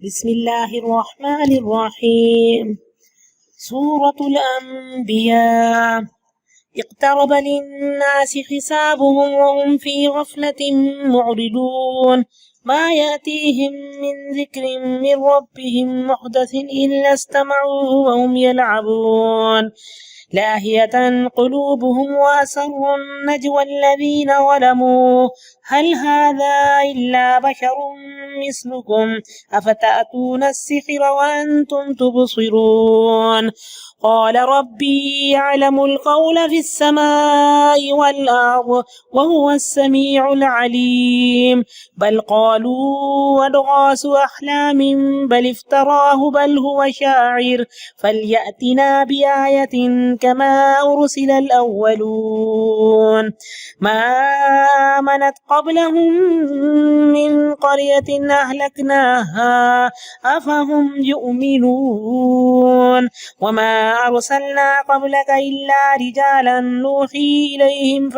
بسم الله الرحمن الرحيم. سورة الأنبياء. اقترب للناس حسابهم وهم في غفلة معرضون ما يأتيهم من ذكر من ربهم محدث إلا استمعوه وهم يلعبون لاهية قلوبهم وأسروا النجوى الذين ظلموا هل هذا إلا بشر مثلكم أفتأتون السحر وأنتم تبصرون قال ربي يعلم القول في السماء والأرض وهو السميع العليم بل قالوا أضغاث أحلام بل افتراه بل هو شاعر فليأتنا بآية كما أرسل الأولون ما آمنت قبلهم من قرية أهلكناها أفهم يؤمنون وما أرسلنا قبلك إلا رجالا نوحي إليهم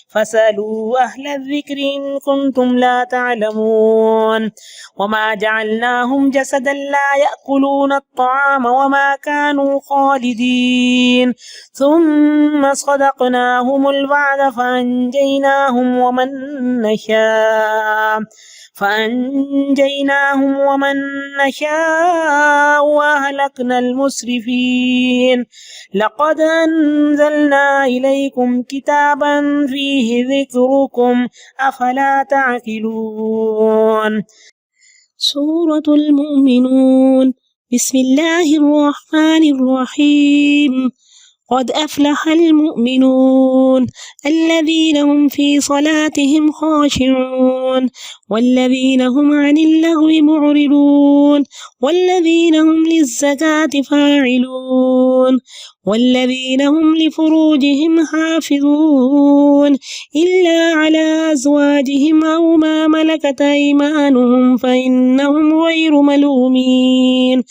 فسألوا أهل الذكر إن كنتم لا تعلمون وما جعلناهم جسدا لا يأكلون الطعام وما كانوا خالدين ثم صدقناهم الوعد فأنجيناهم ومن نشاء وأهلكنا المسرفين لقد أنزلنا إليكم كتابا فيه ذكركم أفلا تعقلون. سورة المؤمنون. بسم الله الرحمن الرحيم. قد أفلح المؤمنون الذين هم في صلاتهم خاشعون والذين هم عن اللغو معرضون والذين هم للزكاة فاعلون والذين هم لفروجهم حافظون إلا على أزواجهم أو ما ملكت أيمانهم فإنهم غير ملومين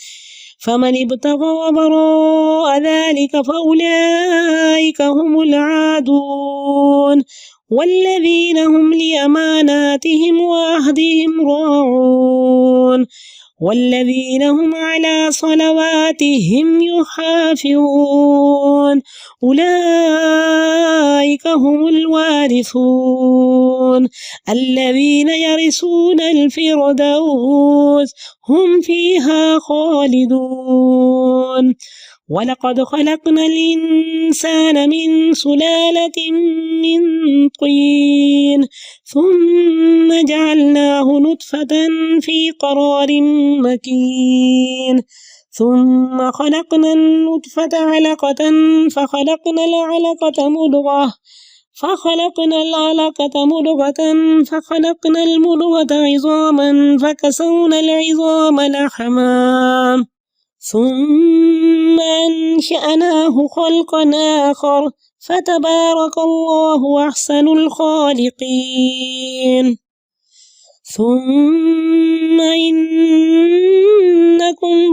فمن ابتغى وراء ذلك فأولئك هم العادون والذين هم لأماناتهم وعهدهم راعون والذين هم على صلواتهم يحافظون أولئك هم الوارثون الذين يرثون الفردوس هم فيها خالدون ولقد خلقنا الإنسان من سلالة من طين ثم جعلناه نطفة في قرار مكين ثم خلقنا النطفة علقة فخلقنا العلقة مضغة فخلقنا المضغة عظاما فكسونا العظام لحما ثم أنشأناه خلقا آخر فتبارك الله أحسن الخالقين. ثم إنكم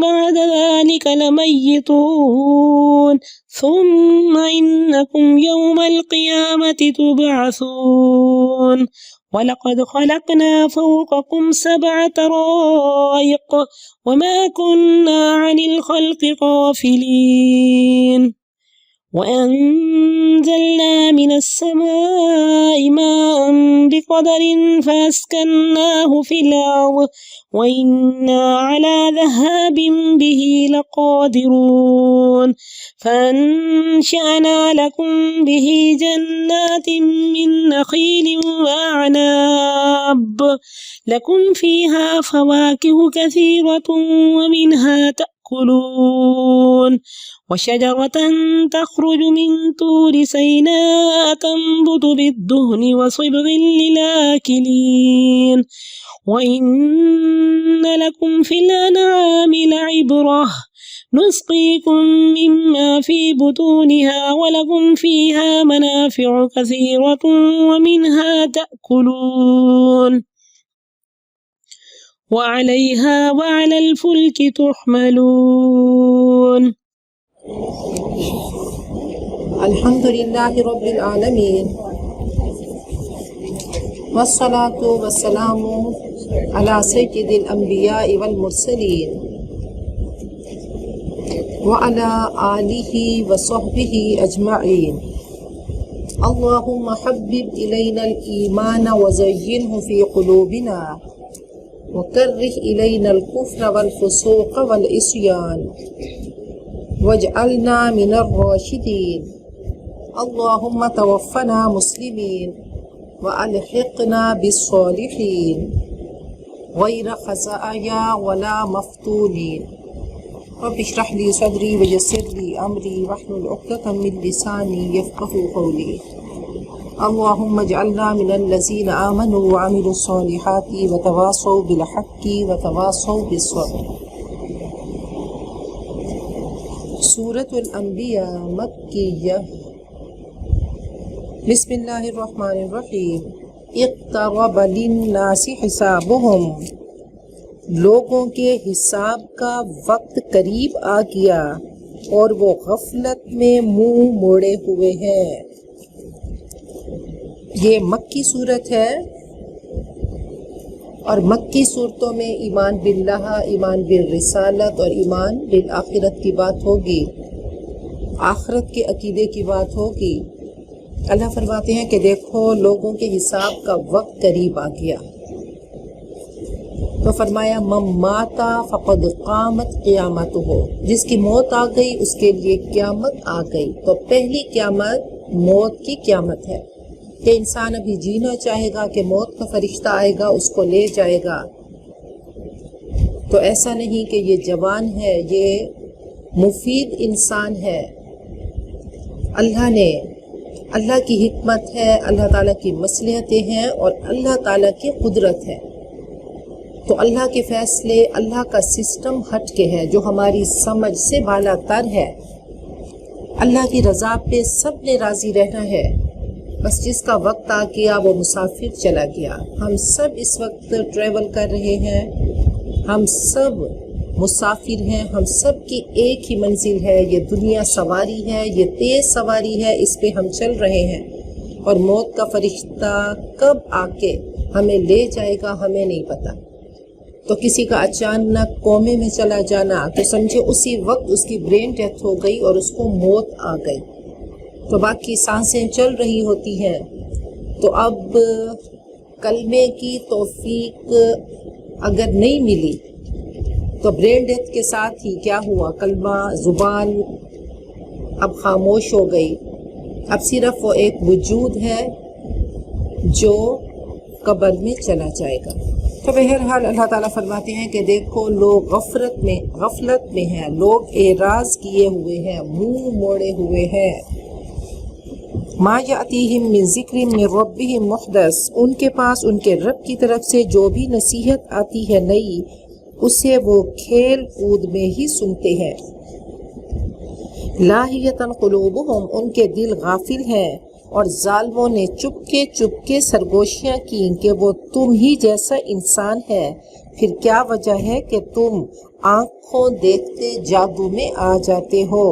بعد ذلك لميتون ثم إنكم يوم القيامة تبعثون ولقد خلقنا فوقكم 7 طرائق وما كنا عن الخلق غافلين وأنزلنا من السماء ماء بقدر فأسكناه في الأرض وإنا على ذهاب به لقادرون فأنشأنا لكم به جنات من نخيل وأعناب لكم فيها فواكه كثيرة ومنها تأكلون وشجرة تخرج من طور سيناء تنبت بالدهن وصبغ للآكلين وإن لكم في الأنعام لعبرة نسقيكم مما في بطونها ولكم فيها منافع كثيرة ومنها تأكلون وعليها وعلى الفلك تحملون. الحمد لله رب العالمين والصلاة والسلام على سيد الأنبياء والمرسلين وعلى آله وصحبه أجمعين. اللهم حبب إلينا الإيمان وزينه في قلوبنا وكره إلينا الكفر والفسوق والعصيان واجعلنا من الراشدين. اللهم توفنا مسلمين وألحقنا بالصالحين غير خزايا ولا مفتونين. رب اشرح لي صدري ويسر لي أمري واحلل عقدة من لساني يفقهوا قولي. اللهم اجعلنا من الذين آمنوا وعملوا الصالحات وتواصوا بالحق وتواصوا بالصبر. سورة الانبیاء مکیہ. بسم اللہ الرحمن الرحیم. اقترب للناس حسابهم، لوگوں کے حساب کا وقت قریب آ گیا اور وہ غفلت میں منہ موڑے ہوئے ہیں. یہ مکی صورت ہے اور مکی صورتوں میں ایمان باللہ، ایمان بالرسالت اور ایمان بالآخرت کی بات ہوگی، آخرت کے عقیدے کی بات ہوگی. اللہ فرماتے ہیں کہ دیکھو لوگوں کے حساب کا وقت قریب آ گیا. تو فرمایا من ماتا فقد قامت قیامتہ، جس کی موت آ گئی اس کے لیے قیامت آ گئی. تو پہلی قیامت موت کی قیامت ہے کہ انسان ابھی جینا چاہے گا کہ موت کا فرشتہ آئے گا اس کو لے جائے گا. تو ایسا نہیں کہ یہ جوان ہے، یہ مفید انسان ہے. اللہ کی حکمت ہے، اللہ تعالیٰ کی مصلحتیں ہیں اور اللہ تعالیٰ کی قدرت ہے. تو اللہ کے فیصلے، اللہ کا سسٹم ہٹ کے ہے جو ہماری سمجھ سے بالا تر ہے. اللہ کی رضا پہ سب نے راضی رہنا ہے. بس جس کا وقت آ گیا وہ مسافر چلا گیا. ہم سب اس وقت ٹریول کر رہے ہیں، ہم سب مسافر ہیں، ہم سب کی ایک ہی منزل ہے. یہ دنیا سواری ہے، یہ تیز سواری ہے، اس پہ ہم چل رہے ہیں. اور موت کا فرشتہ کب آ کے ہمیں لے جائے گا ہمیں نہیں پتہ. تو کسی کا اچانک کومے میں چلا جانا تو سمجھے اسی وقت اس کی برین ڈیتھ ہو گئی اور اس کو موت آ گئی. تو باقی سانسیں چل رہی ہوتی ہیں. تو اب کلمے کی توفیق اگر نہیں ملی تو برین ڈیتھ کے ساتھ ہی کیا ہوا، کلمہ زبان اب خاموش ہو گئی. اب صرف وہ ایک وجود ہے جو قبر میں چلا جائے گا. تو بہرحال اللہ تعالیٰ فرماتے ہیں کہ دیکھو لوگ غفلت میں ہیں، لوگ اعراض کیے ہوئے ہیں، منہ موڑے ہوئے ہیں. ما یأتیہم من ذکر من ربہم محدث، ان کے پاس ان کے رب کی طرف سے جو بھی نصیحت آتی ہے نئی، اسے وہ کھیل کود میں ہی سنتے ہیں. لاہیۃ قلوبہم، ان کے دل غافل ہیں. اور ظالموں نے چپکے سرگوشیاں کی کہ وہ تم ہی جیسا انسان ہے. پھر کیا وجہ ہے کہ تم آنکھوں دیکھتے جادو میں آ جاتے ہو.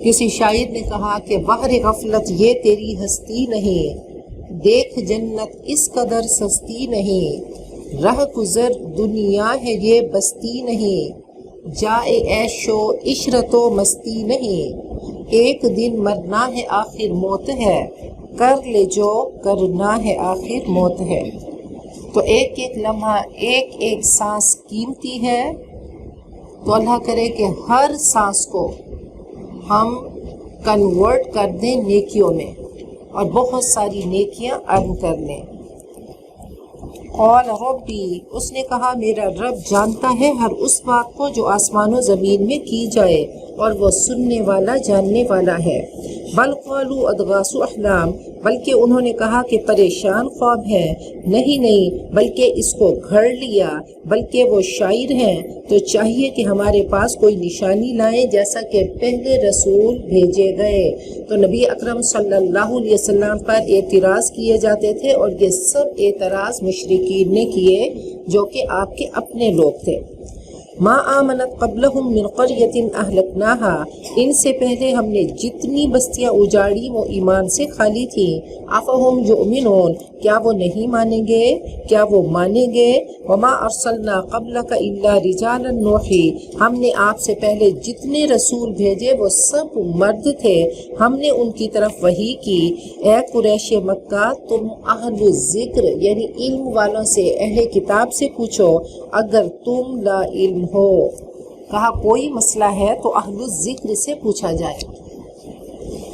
کسی شاعر نے کہا کہ بحر غفلت یہ تیری ہستی نہیں، دیکھ جنت اس قدر سستی نہیں. رہ گزر دنیا ہے یہ بستی نہیں، جائے عیش و عشرت و مستی نہیں. ایک دن مرنا ہے آخر موت ہے، کر لے جو کرنا ہے آخر موت ہے. تو ایک ایک لمحہ، ایک ایک سانس قیمتی ہے. تو اللہ کرے کہ ہر سانس کو ہم کنورٹ کر دیں نیکیوں میں اور بہت ساری نیکیاں ارن کر لیں. قال ربی، اس نے کہا میرا رب جانتا ہے ہر اس بات کو جو آسمان و زمین میں کی جائے اور وہ سننے والا جاننے والا ہے. بل قالوا اضغاث احلام، بلکہ انہوں نے کہا کہ پریشان خواب ہیں. نہیں بلکہ اس کو گھڑ لیا، بلکہ وہ شاعر ہیں. تو چاہیے کہ ہمارے پاس کوئی نشانی لائیں جیسا کہ پہلے رسول بھیجے گئے. تو نبی اکرم صلی اللہ علیہ وسلم پر اعتراض کیے جاتے تھے اور یہ سب اعتراض مشرکین نے کیے جو کہ آپ کے اپنے لوگ تھے. ما آمنت قبلہم من قریۃ اہلکناہا، ان سے پہلے ہم نے جتنی بستیاں اجاڑی وہ ایمان سے خالی تھیں، افہم یؤمنون، کیا وہ نہیں مانیں گے، کیا وہ مانیں گے، وما ارسلنا قبلک الا رجالا نوحی، ہم نے آپ سے پہلے جتنے رسول بھیجے وہ سب مرد تھے، ہم نے ان کی طرف وحی کی، اے قریش مکہ تم اہل الذکر یعنی علم والوں سے، اہل کتاب سے پوچھو اگر تم لا علم ہو، کہا کوئی مسئلہ ہے تو اہل الذکر سے پوچھا جائے۔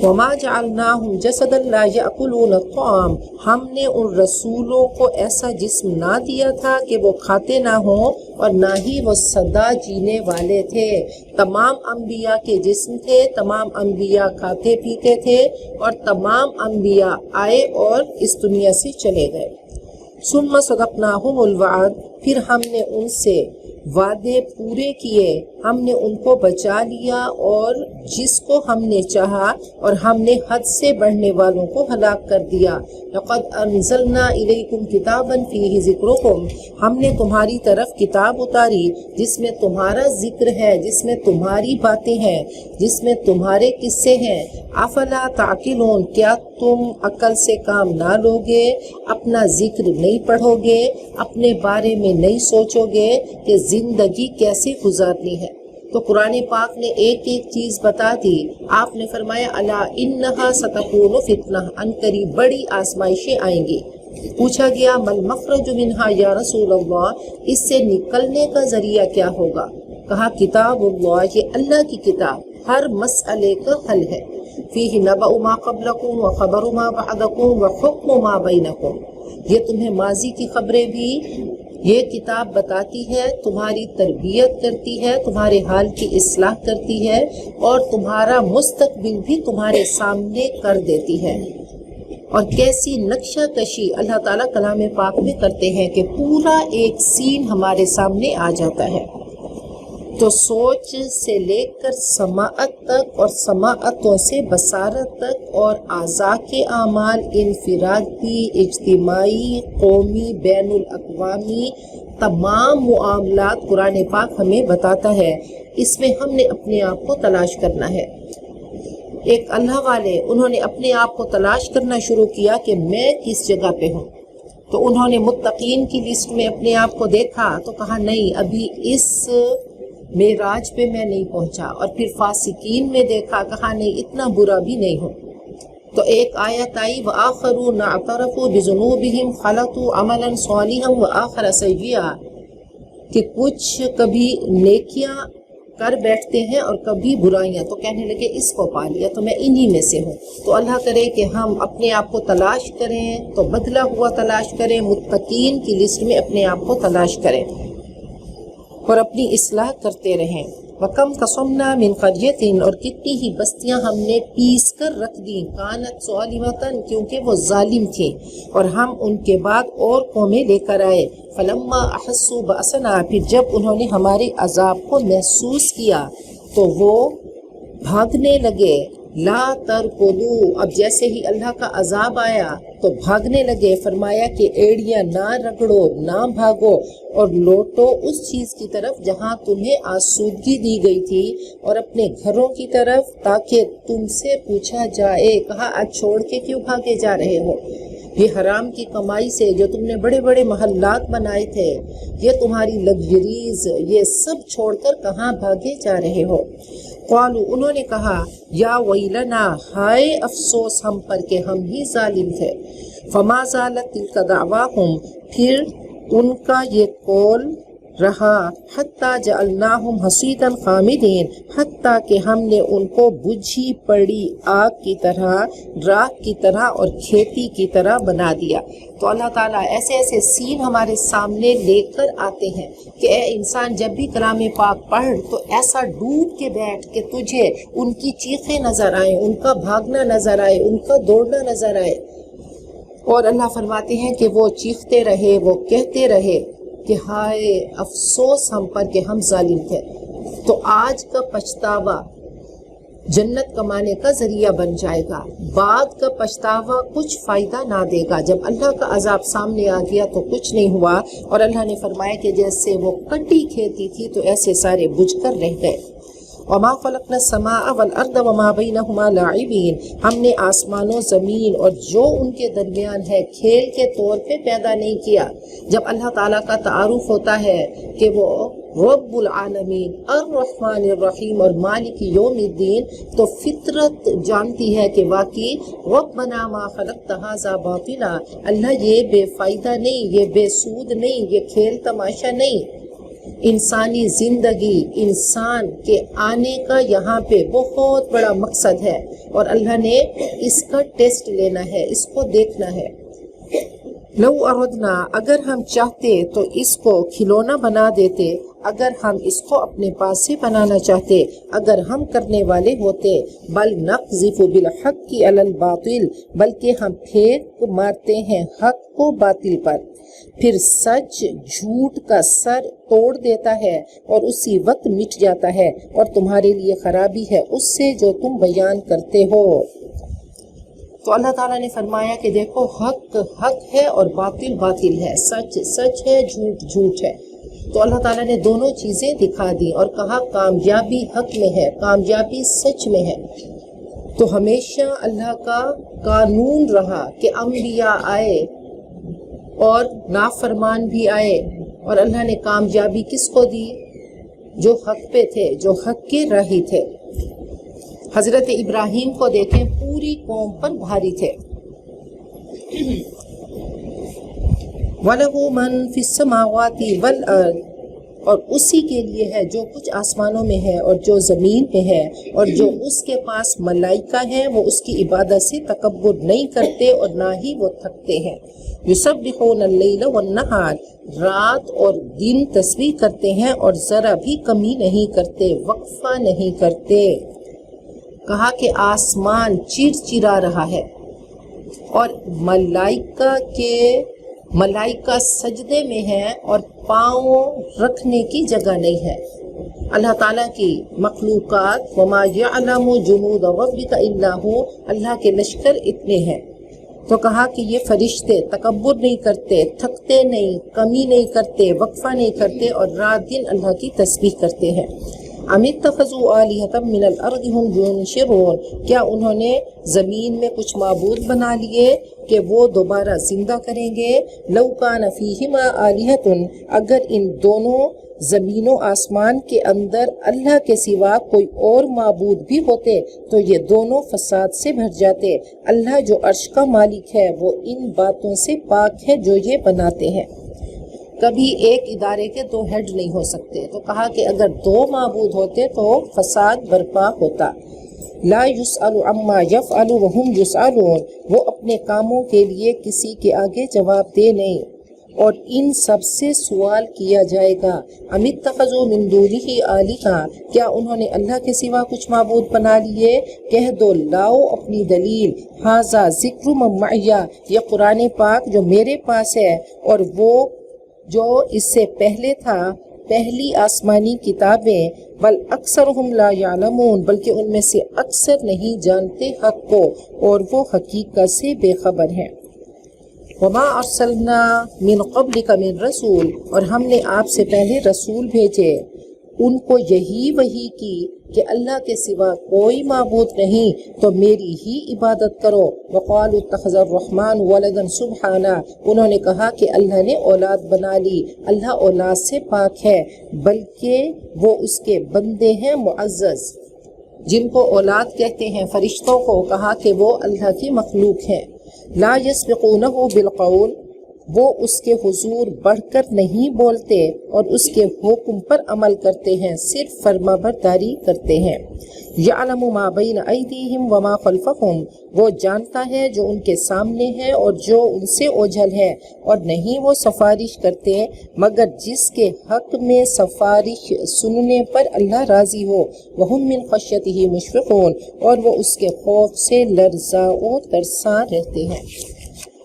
وما جعلناہم جسدا لا یأکلون الطعام، ہم نے ان رسولوں کو ایسا جسم نہ دیا تھا کہ وہ کھاتے نہ ہوں اور نہ ہی وہ سدا جینے والے تھے، تمام انبیاء کے جسم تھے، تمام انبیاء کھاتے پیتے تھے اور تمام انبیاء آئے اور اس دنیا سے چلے گئے۔ ثم صدقناہم الوعد، پھر ہم نے ان سے وعدے پورے کیے، ہم نے ان کو بچا لیا اور جس کو ہم نے چاہا، اور ہم نے حد سے بڑھنے والوں کو ہلاک کر دیا۔ لقد انزلنا الیکم کتابا فیہ ذکرکم، ہم نے تمہاری طرف کتاب اتاری جس میں تمہارا ذکر ہے، جس میں تمہاری باتیں ہیں، جس میں تمہارے قصے ہیں۔ افلا تعقلون، کیا تم عقل سے کام نہ لوگے، اپنا ذکر نہیں پڑھو گے، اپنے بارے میں نہیں سوچو گے کہ زندگی کیسے گزارنی ہے۔ تو قرآن پاک نے ایک ایک چیز بتا دی۔ آپ نے فرمایا الا انہا ستکون فتنہ، ان قریب بڑی آزمائشیں آئیں گی۔ پوچھا گیا مل مخرج منہا یا رسول اللہ، اس سے نکلنے کا ذریعہ کیا ہوگا؟ کہا کتاب اللہ، یہ اللہ کی کتاب ہر مسئلے کا حل ہے۔ فیہ نبأ ما قبلکم وخبر ما بعدکم وحکم ما بینکم، یہ تمہیں ماضی کی خبریں بھی یہ کتاب بتاتی ہے، تمہاری تربیت کرتی ہے، تمہارے حال کی اصلاح کرتی ہے اور تمہارا مستقبل بھی تمہارے سامنے کر دیتی ہے۔ اور کیسی نقشہ کشی اللہ تعالیٰ کلام پاک میں کرتے ہیں کہ پورا ایک سین ہمارے سامنے آ جاتا ہے۔ تو سوچ سے لے کر سماعت تک اور سماعتوں سے بصارت تک اور اعضاء کے اعمال، انفرادی، اجتماعی، قومی، بین الاقوامی، تمام معاملات قرآن پاک ہمیں بتاتا ہے۔ اس میں ہم نے اپنے آپ کو تلاش کرنا ہے۔ ایک اللہ والے انہوں نے اپنے آپ کو تلاش کرنا شروع کیا کہ میں کس جگہ پہ ہوں، تو انہوں نے متقین کی لسٹ میں اپنے آپ کو دیکھا تو کہا نہیں ابھی اس معراج پہ میں نہیں پہنچا، اور پھر فاسقین میں دیکھا، کہا نہیں اتنا برا بھی نہیں ہوں۔ تو ایک آیت آئی وآخرون اعترفوا بذنوبہم خلطوا عملا صالحا وآخر سیئا، کہ کچھ کبھی نیکیاں کر بیٹھتے ہیں اور کبھی برائیاں، تو کہنے لگے اس کو پا لیا تو میں انہی میں سے ہوں۔ تو اللہ کرے کہ ہم اپنے آپ کو تلاش کریں تو بدلہ ہوا تلاش کریں، متقین کی لسٹ میں اپنے آپ کو تلاش کریں اور اپنی اصلاح کرتے رہیں۔ وَكَمْ قَصَمْنَا مِنْ قَرْيَةٍ، اور کتنی ہی بستیاں ہم نے پیس کر رکھ دیں، كَانَتْ ظَالِمَةً، کیونکہ وہ ظالم تھیں، اور ہم ان کے بعد اور قومیں لے کر آئے۔ فَلَمَّا أَحَسُّوا بَأْسَنَا، پھر جب انہوں نے ہمارے عذاب کو محسوس کیا تو وہ بھاگنے لگے۔ لا ترکضوا، اب جیسے ہی اللہ کا عذاب آیا تو بھاگنے لگے۔ فرمایا کہ ایڑیاں نہ رگڑو، نہ بھاگو، اور لوٹو اس چیز کی طرف جہاں تمہیں آسودگی دی گئی تھی، اور اپنے گھروں کی طرف تاکہ تم سے پوچھا جائے۔ کہا آج چھوڑ کے کیوں بھاگے جا رہے ہو؟ یہ حرام کی کمائی سے جو تم نے بڑے بڑے محلات بنائے تھے، یہ تمہاری لگژریز، یہ سب چھوڑ کر کہاں بھاگے جا رہے ہو؟ قالوا، انہوں نے کہا یا ویلنا، ہائے افسوس ہم پر کہ ہم ہی ظالم تھے۔ فما زالت تلک دعواہم، پھر ان کا یہ قول رہا، حتی جعلناہم حصیدا خامدین، حتیٰ کہ ہم نے ان کو بجھی پڑی آگ کی طرح، راکھ کی طرح اور کھیتی کی طرح بنا دیا۔ تو اللہ تعالیٰ ایسے ایسے سین ہمارے سامنے لے کر آتے ہیں کہ اے انسان جب بھی کلام پاک پڑھ تو ایسا ڈوب کے بیٹھ کہ تجھے ان کی چیخیں نظر آئیں، ان کا بھاگنا نظر آئے، ان کا دوڑنا نظر آئے۔ اور اللہ فرماتے ہیں کہ وہ چیختے رہے، وہ کہتے رہے کہ ہائے افسوس ہم پر کہ ہم ظالم تھے۔ تو آج کا پچھتاوا جنت کمانے کا ذریعہ بن جائے گا، بعد کا پچھتاوا کچھ فائدہ نہ دے گا۔ جب اللہ کا عذاب سامنے آ گیا تو کچھ نہیں ہوا، اور اللہ نے فرمایا کہ جیسے وہ کٹی کھیتی تھی تو ایسے سارے بجھ کر رہ گئے۔ وما خلقنا السماء والارض وما بینہما لاعبین، ہم نے آسمان و زمین اور جو ان کے درمیان ہے کھیل کے طور پہ پیدا نہیں کیا۔ جب اللہ تعالیٰ کا تعارف ہوتا ہے کہ وہ رب العالمین الرحمن الرحیم اور مالک یوم الدین، تو فطرت جانتی ہے کہ واقعی ربنا ما خلقت ھذا باطلا، اللہ یہ بے فائدہ نہیں، یہ بے سود نہیں، یہ کھیل تماشا نہیں۔ انسانی زندگی، انسان کے آنے کا یہاں پہ بہت بڑا مقصد ہے، اور اللہ نے اس کا ٹیسٹ لینا ہے، اس کو دیکھنا ہے۔ لو اردنا، اگر ہم چاہتے تو اس کو کھلونا بنا دیتے، اگر ہم اس کو اپنے پاس سے بنانا چاہتے، اگر ہم کرنے والے ہوتے۔ بل نقذف بالحق علی الباطل، بلکہ ہم پھینک مارتے ہیں حق کو باطل پر، پھر سچ جھوٹ کا سر توڑ دیتا ہے اور اسی وقت مٹ جاتا ہے، اور تمہارے لیے خرابی ہے اس سے جو تم بیان کرتے ہو۔ تو اللہ تعالیٰ نے فرمایا کہ دیکھو، حق حق ہے اور باطل باطل ہے، سچ سچ ہے، جھوٹ جھوٹ ہے۔ تو اللہ تعالیٰ نے دونوں چیزیں دکھا دی اور کہا کامیابی حق میں ہے، کامیابی سچ میں ہے۔ تو ہمیشہ اللہ کا قانون رہا کہ انبیاء آئے اور نافرمان بھی آئے، اور اللہ نے کامیابی کس کو دی؟ جو حق پہ تھے، جو حق کے راہی تھے۔ حضرت ابراہیم کو دیکھیں، پوری قوم پر بھاری تھے۔ وَلَهُ مَن فِي السَّمَاوَاتِ وَالْأَرْضِ، اور اسی کے لیے ہے جو کچھ آسمانوں میں ہے اور جو زمین میں ہے، اور جو اس کے پاس ملائکہ ہیں وہ اس کی عبادت سے تکبر نہیں کرتے اور نہ ہی وہ تھکتے ہیں۔ یسبحون اللیل والنہار، رات اور دن تسبیح کرتے ہیں اور ذرا بھی کمی نہیں کرتے، وقفہ نہیں کرتے۔ کہا کہ آسمان چرچرا رہا ہے اور ملائکہ سجدے میں ہے اور پاؤں رکھنے کی جگہ نہیں ہے۔ اللہ تعالیٰ کی مخلوقات، وما یعلم جنود ربک الا ھو، اللہ کے لشکر اتنے ہیں۔ تو کہا کہ یہ فرشتے تکبر نہیں کرتے، تھکتے نہیں، کمی نہیں کرتے، وقفہ نہیں کرتے، اور رات دن اللہ کی تسبیح کرتے ہیں۔ ام اتخذوا آلہۃ من الارض ھم ینشرون، کیا انہوں نے زمین میں کچھ معبود بنا لیے کہ وہ دوبارہ زندہ کریں گے؟ لو کان فیہما آلہۃ، اگر ان دونوں زمین و آسمان کے اندر اللہ کے سوا کوئی اور معبود بھی ہوتے تو یہ دونوں فساد سے بھر جاتے۔ اللہ جو عرش کا مالک ہے وہ ان باتوں سے پاک ہے جو یہ بناتے ہیں۔ کبھی ایک ادارے کے دو ہیڈ نہیں ہو سکتے، تو کہا کہ اگر دو معبود ہوتے تو فساد برپا ہوتا۔ لا یسأل عما یفعل وہم یسألون، وہ اپنے کاموں کے لیے کسی کے آگے جواب دے نہیں اور ان سب سے سوال کیا جائے گا۔ ام اتخذوا من دونہ آلہۃ، کیا انہوں نے اللہ کے سوا کچھ معبود بنا لیے؟ کہہ دو لاؤ اپنی دلیل، ھذا ذکر من معی، یہ قرآن پاک جو میرے پاس ہے، اور وہ جو اس سے پہلے تھا، پہلی آسمانی کتابیں، بل اکثرہم لا یعلمون، بلکہ ان میں سے اکثر نہیں جانتے حق کو اور وہ حقیقت سے بے خبر ہیں۔ وما ارسلنا من قبلک من رسول، اور ہم نے آپ سے پہلے رسول بھیجے، ان کو یہی وحی کی کہ اللہ کے سوا کوئی معبود نہیں تو میری ہی عبادت کرو۔ وقالوا اتخذ الرحمن ولدا سبحانہ، انہوں نے کہا کہ اللہ نے اولاد بنا لی، اللہ اولاد سے پاک ہے، بلکہ وہ اس کے بندے ہیں معزز۔ جن کو اولاد کہتے ہیں فرشتوں کو، کہا کہ وہ اللہ کی مخلوق ہیں۔ لا یسبقونہ بالقول، وہ اس کے حضور بڑھ کر نہیں بولتے اور اس کے حکم پر عمل کرتے ہیں، صرف فرما برداری کرتے ہیں۔ یعلم ما بین ایدیہم وما خلفہم، وہ جانتا ہے جو ان کے سامنے ہے اور جو ان سے اوجھل ہے، اور نہیں وہ سفارش کرتے مگر جس کے حق میں سفارش سننے پر اللہ راضی ہو۔ وہم من خشیتہ مشفقون، اور وہ اس کے خوف سے لرزاں و ترساں رہتے ہیں۔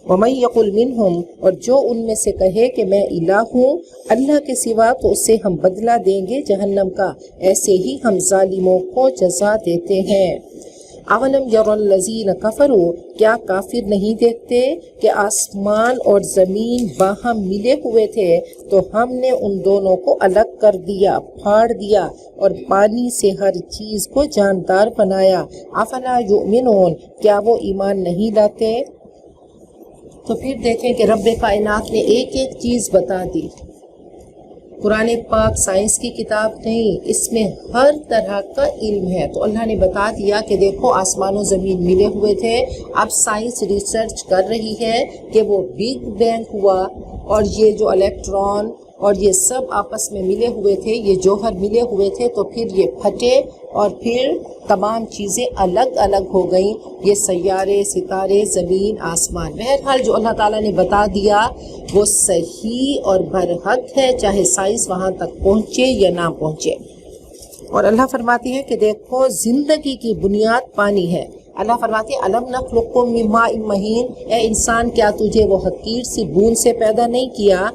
وَمَن يَقُلْ مِنْهُمْ اور جو ان میں سے کہے کہ میں الہ ہوں اللہ کے سوا تو اسے ہم بدلہ دیں گے جہنم کا، ایسے ہی ہم ظالموں کو جزا دیتے ہیں۔ اَوَلَمْ يَرَ الَّذِينَ كَفَرُوا کیا کافر نہیں دیکھتے کہ آسمان اور زمین باہم ملے ہوئے تھے تو ہم نے ان دونوں کو الگ کر دیا، پھاڑ دیا، اور پانی سے ہر چیز کو جاندار بنایا۔ افلا یؤمنون کیا وہ ایمان نہیں لاتے؟ تو پھر دیکھیں کہ رب کائنات نے ایک ایک چیز بتا دی۔ قرآن پاک سائنس کی کتاب نہیں، اس میں ہر طرح کا علم ہے۔ تو اللہ نے بتا دیا کہ دیکھو آسمان و زمین ملے ہوئے تھے، اب سائنس ریسرچ کر رہی ہے کہ وہ بگ بینگ ہوا اور یہ جو الیکٹران اور یہ سب آپس میں ملے ہوئے تھے، یہ جوہر ملے ہوئے تھے تو پھر یہ پھٹے اور پھر تمام چیزیں الگ الگ ہو گئیں، یہ سیارے، ستارے، زمین، آسمان۔ بہرحال جو اللہ تعالیٰ نے بتا دیا وہ صحیح اور برحق ہے، چاہے سائنس وہاں تک پہنچے یا نہ پہنچے۔ اور اللہ فرماتی ہے کہ دیکھو زندگی کی بنیاد پانی ہے۔ اللہ فرماتے ہیں الم نخلقکم من ماء مہین، اے انسان کیا تجھے وہ حقیر سی بوند سے پیدا نہیں کیا؟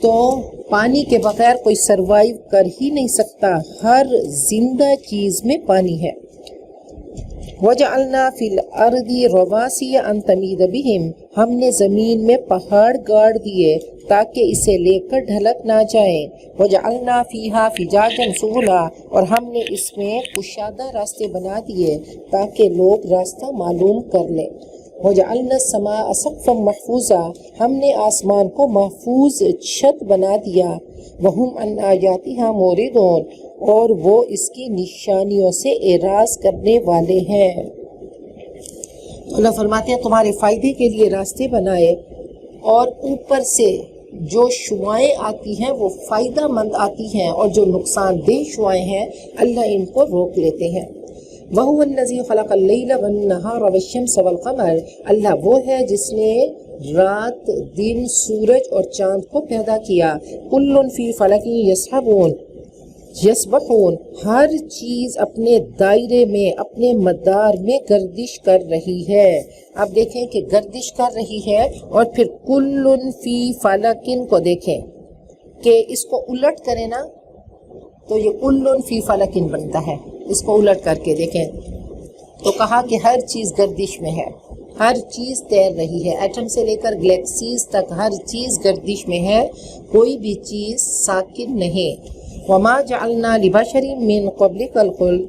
تو پانی کے بغیر کوئی سروائیو کر ہی نہیں سکتا، ہر زندہ چیز میں پانی ہے۔ وَجَعَلْنَا فِي الْأَرْضِ رَوَاسِيَ أَن تَمِيدَ بِهِمْ ہم نے زمین میں پہاڑ گاڑ دیے تاکہ اسے لے کر ڈھلک نہ جائیں۔ وَجَعَلْنَا فِيهَا فِجَاجًا سُبُلًا اور ہم نے اس میں کشادہ راستے بنا دیے تاکہ لوگ راستہ معلوم کر لیں۔ وَجَعَلْنَا السَّمَاءَ سَقْفًا مَحْفُوظًا ہم نے آسمان کو محفوظ چھت بنا دیا۔ وَهُمْ عَنْ آيَاتِهَا مُعْرِضُونَ اور وہ اس کی نشانیوں سے اعراض کرنے والے ہیں۔ اللہ فرماتے ہیں تمہارے فائدے کے لیے راستے بنائے اور اوپر سے جو شعائیں آتی ہیں وہ فائدہ مند آتی ہیں اور جو نقصان دہ شعائیں ہیں اللہ ان کو روک لیتے ہیں۔ وَهُوَ الَّذِي خَلَقَ اللَّيْلَ وَالنَّهَارَ وَالشَّمْسَ وَالْقَمَرَ اللہ وہ ہے جس نے رات، دن، سورج اور چاند کو پیدا کیا۔ كُلٌّ فِي فَلَكٍ یسبحون ہر چیز اپنے دائرے میں، اپنے مدار میں گردش کر رہی ہے۔ اب دیکھیں کہ گردش کر رہی ہے اور پھر کل فی فلکن کو دیکھیں کہ اس کو الٹ کریں نا تو یہ کل فی فلکن بنتا ہے۔ اس کو الٹ کر کے دیکھیں تو کہا کہ ہر چیز گردش میں ہے، ہر چیز تیر رہی ہے، ایٹم سے لے کر گلیکسیز تک ہر چیز گردش میں ہے، کوئی بھی چیز ساکن نہیں۔ وما جعلنا لبشر من قبلک الخلد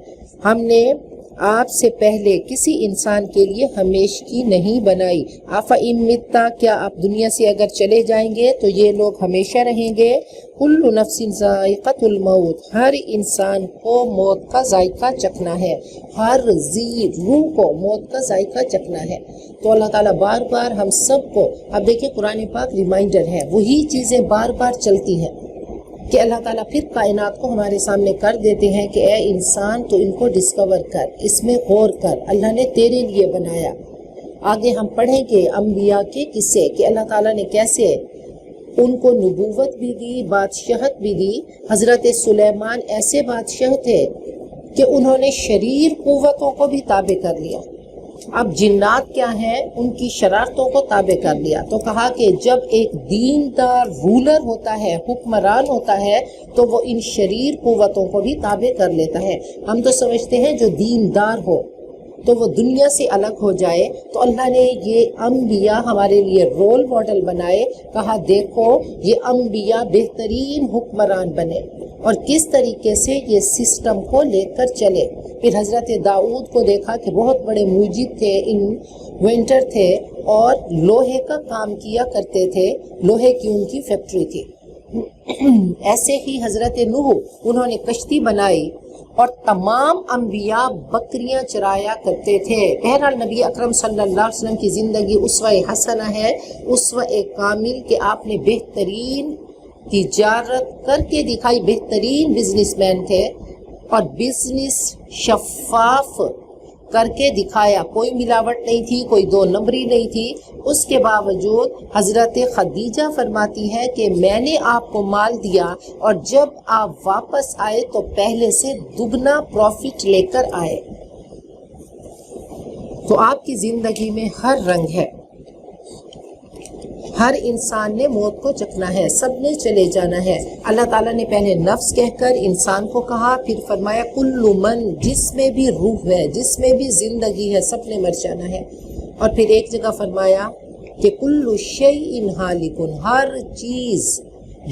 ہم نے آپ سے پہلے کسی انسان کے لیے ہمیشگی نہیں بنائی۔ افإن مت کیا آپ دنیا سے اگر چلے جائیں گے تو یہ لوگ ہمیشہ رہیں گے۔ کل نفس ذائقۃ الموت ہر انسان کو موت کا ذائقہ چکھنا ہے، ہر ذی روح کو موت کا ذائقہ چکھنا ہے۔ تو اللہ تعالیٰ بار بار ہم سب کو، اب دیکھیں قرآن پاک ریمائنڈر ہے، وہی چیزیں بار بار چلتی ہیں کہ اللہ تعالیٰ پھر کائنات کو ہمارے سامنے کر دیتے ہیں کہ اے انسان تو ان کو ڈسکور کر، اس میں غور کر، اللہ نے تیرے لیے بنایا۔ آگے ہم پڑھیں گے انبیاء کے قصے کہ اللہ تعالیٰ نے کیسے ان کو نبوت بھی دی، بادشاہت بھی دی۔ حضرت سلیمان ایسے بادشاہ تھے کہ انہوں نے شریر قوتوں کو بھی تابع کر لیا۔ اب جنات کیا ہیں، ان کی شرارتوں کو تابع کر لیا۔ تو کہا کہ جب ایک دیندار رولر ہوتا ہے، حکمران ہوتا ہے، تو وہ ان شریر قوتوں کو بھی تابع کر لیتا ہے۔ ہم تو سمجھتے ہیں جو دیندار ہو تو وہ دنیا سے الگ ہو جائے، تو اللہ نے یہ انبیاء ہمارے لیے رول ماڈل بنائے، کہا دیکھو یہ انبیاء بہترین حکمران بنے اور کس طریقے سے یہ سسٹم کو لے کر چلے۔ پھر حضرت داؤد کو دیکھا کہ بہت بڑے موجد تھے، انوینٹر تھے اور لوہے کا کام کیا کرتے تھے، لوہے کی ان کی فیکٹری تھی۔ ایسے ہی حضرت نوح انہوں نے کشتی بنائی اور تمام انبیاء بکریاں چرایا کرتے تھے۔ بہرحال نبی اکرم صلی اللہ علیہ وسلم کی زندگی اسوہ حسنہ ہے، اسوہ کامل کہ آپ نے بہترین تجارت کر کے دکھائی، بہترین بزنس مین تھے اور بزنس شفاف کر کے دکھایا، کوئی ملاوٹ نہیں تھی، کوئی دو نمبری نہیں تھی۔ اس کے باوجود حضرت خدیجہ فرماتی ہے کہ میں نے آپ کو مال دیا اور جب آپ واپس آئے تو پہلے سے دگنا پروفٹ لے کر آئے۔ تو آپ کی زندگی میں ہر رنگ ہے، ہر انسان نے موت کو چکھنا ہے، سب نے چلے جانا ہے۔ اللہ تعالیٰ نے پہلے نفس کہہ کر انسان کو کہا، پھر فرمایا کل من، جس میں بھی روح ہے، جس میں بھی زندگی ہے، سب نے مر جانا ہے۔ اور پھر ایک جگہ فرمایا کہ کل شیء ہالک، ہر چیز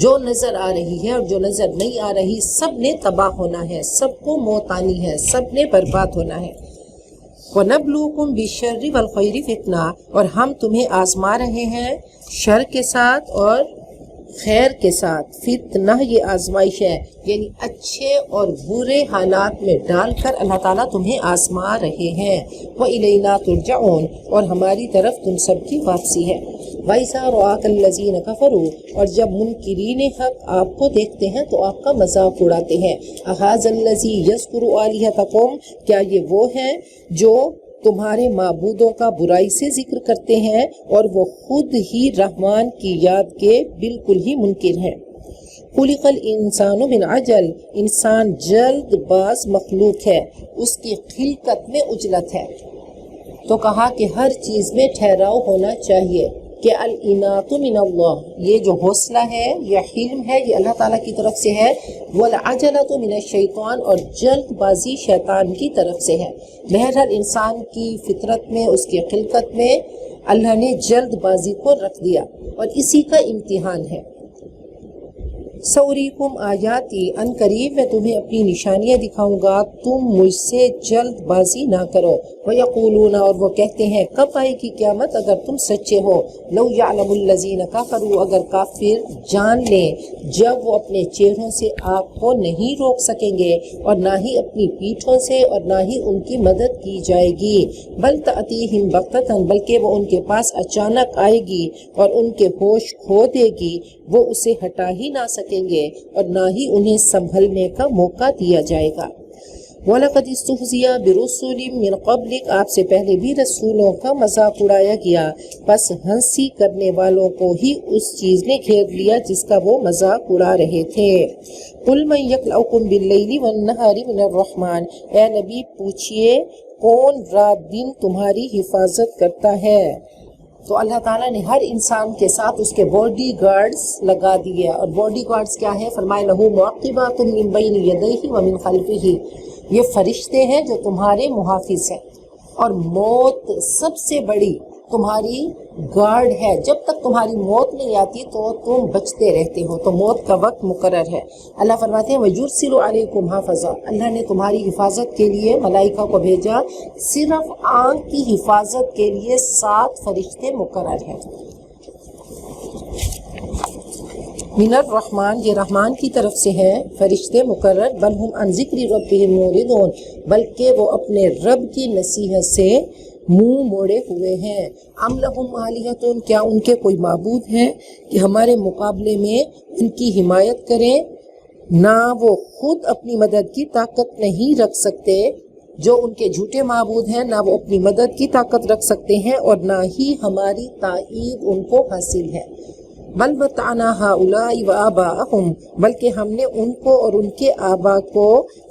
جو نظر آ رہی ہے اور جو نظر نہیں آ رہی، سب نے تباہ ہونا ہے، سب کو موت آنی ہے، سب نے برباد ہونا ہے۔ وَنَبْلُوكُمْ بِالشَّرِّ وَالْخَيْرِ فِتْنَةً، اور ہم تمہیں آزما رہے ہیں شر کے ساتھ اور خیر کے ساتھ۔ فتنہ یہ آزمائش ہے، یعنی اچھے اور برے حالات میں ڈال کر اللہ تعالیٰ تمہیں آزما رہے ہیں۔ وَإِلَيْنَا تُرْجَعُونَ، اور ہماری طرف تم سب کی واپسی ہے۔ وَإِذَا رَآكَ الَّذِينَ كَفَرُوا، اور جب منکرین حق آپ کو دیکھتے ہیں تو آپ کا مذاق اڑاتے ہیں۔ أَهَٰذَا الَّذِي يَذْكُرُ آلِهَتَكُمْ، کیا یہ وہ ہیں جو تمہارے معبودوں کا برائی سے ذکر کرتے ہیں اور وہ خود ہی رحمان کی یاد کے بالکل ہی منکر ہیں۔ خلق الانسان من عجل، انسان جلد باز مخلوق ہے، اس کی خلقت میں عجلت ہے۔ تو کہا کہ ہر چیز میں ٹھہراؤ ہونا چاہیے، کہ الانات من اللہ، یہ جو حوصلہ ہے یا حلم ہے یہ اللہ تعالیٰ کی طرف سے ہے، والعجلۃ من الشیطان، اور جلد بازی شیطان کی طرف سے ہے۔ بہرحال انسان کی فطرت میں، اس کی خلقت میں اللہ نے جلد بازی کو رکھ دیا، اور اسی کا امتحان ہے۔ سوریکم آیاتی، ان قریب میں تمہیں اپنی نشانیاں دکھاؤں گا، تم مجھ سے جلد بازی نہ کرو۔ وَيَقُولُونَ، اور وہ کہتے ہیں کب آئے گی قیامت اگر تم سچے ہو۔ لَوْ يَعْلَمُ الَّذِينَ كَفَرُوا، اگر کافر جان لیں جب وہ اپنے چہروں سے آگ کو نہیں روک سکیں گے اور نہ ہی اپنی پیٹھوں سے اور نہ ہی ان کی مدد کی جائے گی۔ بل تأتیہم بغتۃ، بلکہ وہ ان کے پاس اچانک آئے گی اور ان کے ہوش کھو دے گی، وہ اسے ہٹا ہی نہ سکیں گے اور نہ ہی انہیں سنبھلنے کا موقع دیا جائے گا۔ وَلَقَدِ اسْتُهْزِئَ بِرُسُلٍ مِّن قَبْلِكَ، آپ سے پہلے بھی رسولوں کا مذاق اڑایا گیا، پس ہنسی کرنے والوں کو ہی اس چیز نے گھیر لیا جس کا وہ مذاق اڑا رہے تھے۔ قُلْ مَن يَكْلَؤُكُم بِاللَّيْلِ وَالنَّهَارِ مِنَ الرَّحْمَٰنِ، اے نبی پوچھئے کون رات دن تمہاری حفاظت کرتا ہے؟ تو اللہ تعالیٰ نے ہر انسان کے ساتھ اس کے باڈی گارڈز لگا دیے، اور باڈی گارڈز کیا ہے؟ فرمائے لہو معقبات من بین یدیہ ومن خلفہ، یہ فرشتے ہیں جو تمہارے محافظ ہیں، اور موت سب سے بڑی تمہاری گارڈ ہے۔ جب تک تمہاری موت نہیں آتی تو تم بچتے رہتے ہو، تو موت کا وقت مقرر ہے۔ اللہ فرماتے ہیں وَيُرْسِلُ عَلَيْكُمْ حَافِظًا، اللہ نے تمہاری حفاظت کے لیے ملائکہ کو بھیجا، صرف آنکھ کی حفاظت کے لیے 7 فرشتے مقرر ہیں۔ من الرحمن، یہ رحمان کی طرف سے ہے فرشتے مقرر۔ بل ہم عن ذکر ربہم معرضون، بلکہ وہ اپنے رب کی نصیحت سے منہ موڑے ہوئے ہیں۔ ام لہم آلہۃ، کیا ان کے کوئی معبود ہیں کہ ہمارے مقابلے میں ان کی حمایت کریں؟ نہ وہ خود اپنی مدد کی طاقت نہیں رکھ سکتے، جو ان کے جھوٹے معبود ہیں نہ وہ اپنی مدد کی طاقت رکھ سکتے ہیں اور نہ ہی ہماری تائید ان کو حاصل ہے۔ بل متعنا ہؤلاء وآباءہم، بلکہ ہم نے ان کو اور ان کے آبا کو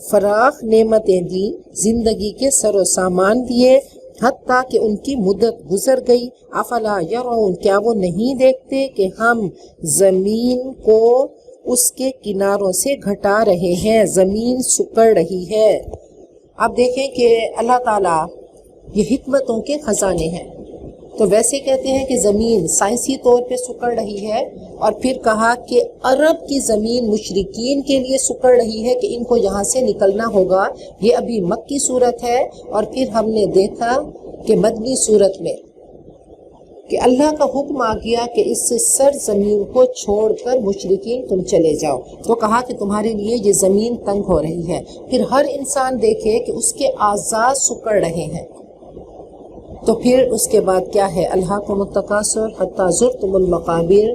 فراخ نعمتیں دیں، زندگی کے سر و سامان دیے، حتیٰ کہ ان کی مدت گزر گئی۔ افلا یرون، کیا وہ نہیں دیکھتے کہ ہم زمین کو اس کے کناروں سے گھٹا رہے ہیں، زمین سکڑ رہی ہے۔ اب دیکھیں کہ اللہ تعالیٰ یہ حکمتوں کے خزانے ہیں۔ تو ویسے کہتے ہیں کہ زمین سائنسی طور پہ سکڑ رہی ہے، اور پھر کہا کہ عرب کی زمین مشرکین کے لیے سکڑ رہی ہے کہ ان کو یہاں سے نکلنا ہوگا۔ یہ ابھی مکی صورت ہے، اور پھر ہم نے دیکھا کہ مدنی صورت میں کہ اللہ کا حکم آ گیا کہ اس سر زمین کو چھوڑ کر مشرکین تم چلے جاؤ، تو کہا کہ تمہارے لیے یہ زمین تنگ ہو رہی ہے۔ پھر ہر انسان دیکھے کہ اس کے اعضاء سکڑ رہے ہیں، تو پھر اس کے بعد کیا ہے؟ الہاکم التکاثر حتی زرتم المقابر،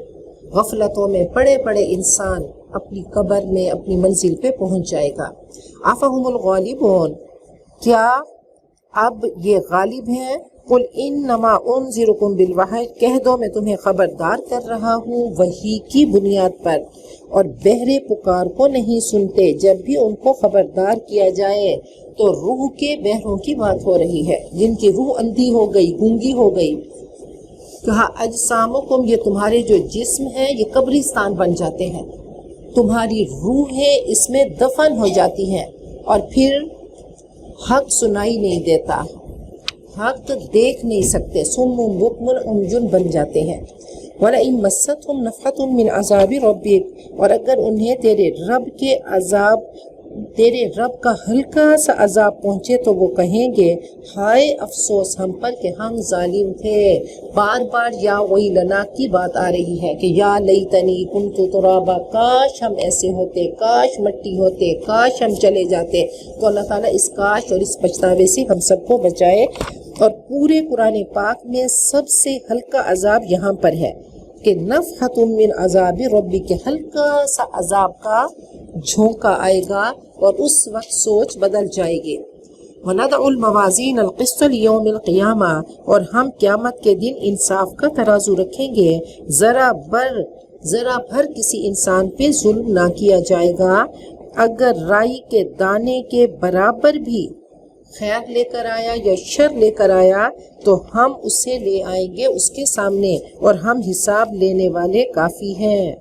غفلتوں میں پڑے پڑے انسان اپنی قبر میں اپنی منزل پہ پہنچ جائے گا۔ افہم الغالبون، کیا اب یہ غالب ہیں؟ قل انما انذرکم بالوحی، کہہ دو میں تمہیں خبردار کر رہا ہوں وحی کی بنیاد پر، اور بہرے پکار کو نہیں سنتے۔ جب بھی ان کو خبردار کیا جائے تو روح کے بہروں کی بات ہو رہی ہے، جن کی روح اندھی ہو گئی، گونگی ہو گئی، کہا اجسامکم، یہ تمہارے جو جسم ہے یہ قبرستان بن جاتے ہیں، تمہاری روحیں اس میں دفن ہو جاتی ہیں اور پھر حق سنائی نہیں دیتا، حق دیکھ نہیں سکتے، سم بکم عمي بن جاتے ہیں۔ وَلَئِن مَسَّتْهُمْ نَفْحَةٌ مِّنْ عَذَابِ رَبِّكَ، اور اگر انہیں تیرے رب کا ہلکا سا عذاب پہنچے تو وہ کہیں گے ہائے افسوس ہم پر کہ ہم ظالم تھے۔ بار بار یا ویلنا کی بات آ رہی ہے کہ یا لیتنی کنت ترابا، کاش ہم ایسے ہوتے، کاش مٹی ہوتے، کاش ہم چلے جاتے۔ تو اللہ تعالیٰ اس کاش اور اس پچھتاوے سے ہم سب کو بچائے۔ اور پورے قرآن پاک میں سب سے ہلکا عذاب یہاں پر ہے کہ نفحۃ من عذاب ربی، کے ہلکا سا عذاب کا جھونکا آئے گا اور اس وقت سوچ بدل جائے گی۔ وَنَضَعُ الْمَوَازِينَ الْقِسْطَ لِيَوْمِ الْقِيَامَةِ، اور ہم قیامت کے دن انصاف کا ترازو رکھیں گے، ذرا بھر کسی انسان پہ ظلم نہ کیا جائے گا۔ اگر رائی کے دانے کے برابر بھی خیر لے کر آیا یا شر لے کر آیا تو ہم اسے لے آئیں گے اس کے سامنے، اور ہم حساب لینے والے کافی ہیں۔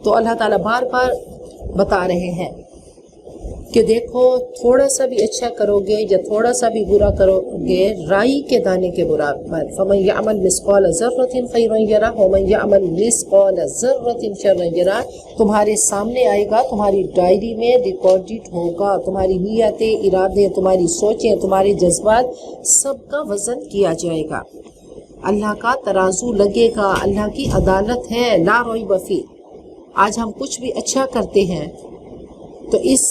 تو اللہ تعالیٰ بار بار بتا رہے ہیں کہ دیکھو تھوڑا سا بھی اچھا کرو گے یا تھوڑا سا بھی برا کرو گے، رائی کے دانے کے برابر، فَمَنْ يَعْمَلْ مِثْقَالَ ذَرَّةٍ خَيْرًا يَرَهُ وَمَنْ يَعْمَلْ مِثْقَالَ ذَرَّةٍ شَرًّا يَرَهُ، تمہارے سامنے آئے گا، تمہاری ڈائری میں ریکارڈڈ ہوگا، تمہاری نیتیں، ارادے، تمہاری سوچیں، تمہارے جذبات، سب کا وزن کیا جائے گا، اللہ کا ترازو لگے گا، اللہ کی عدالت ہے، لا ریب فیہ۔ آج ہم کچھ بھی اچھا کرتے ہیں تو اس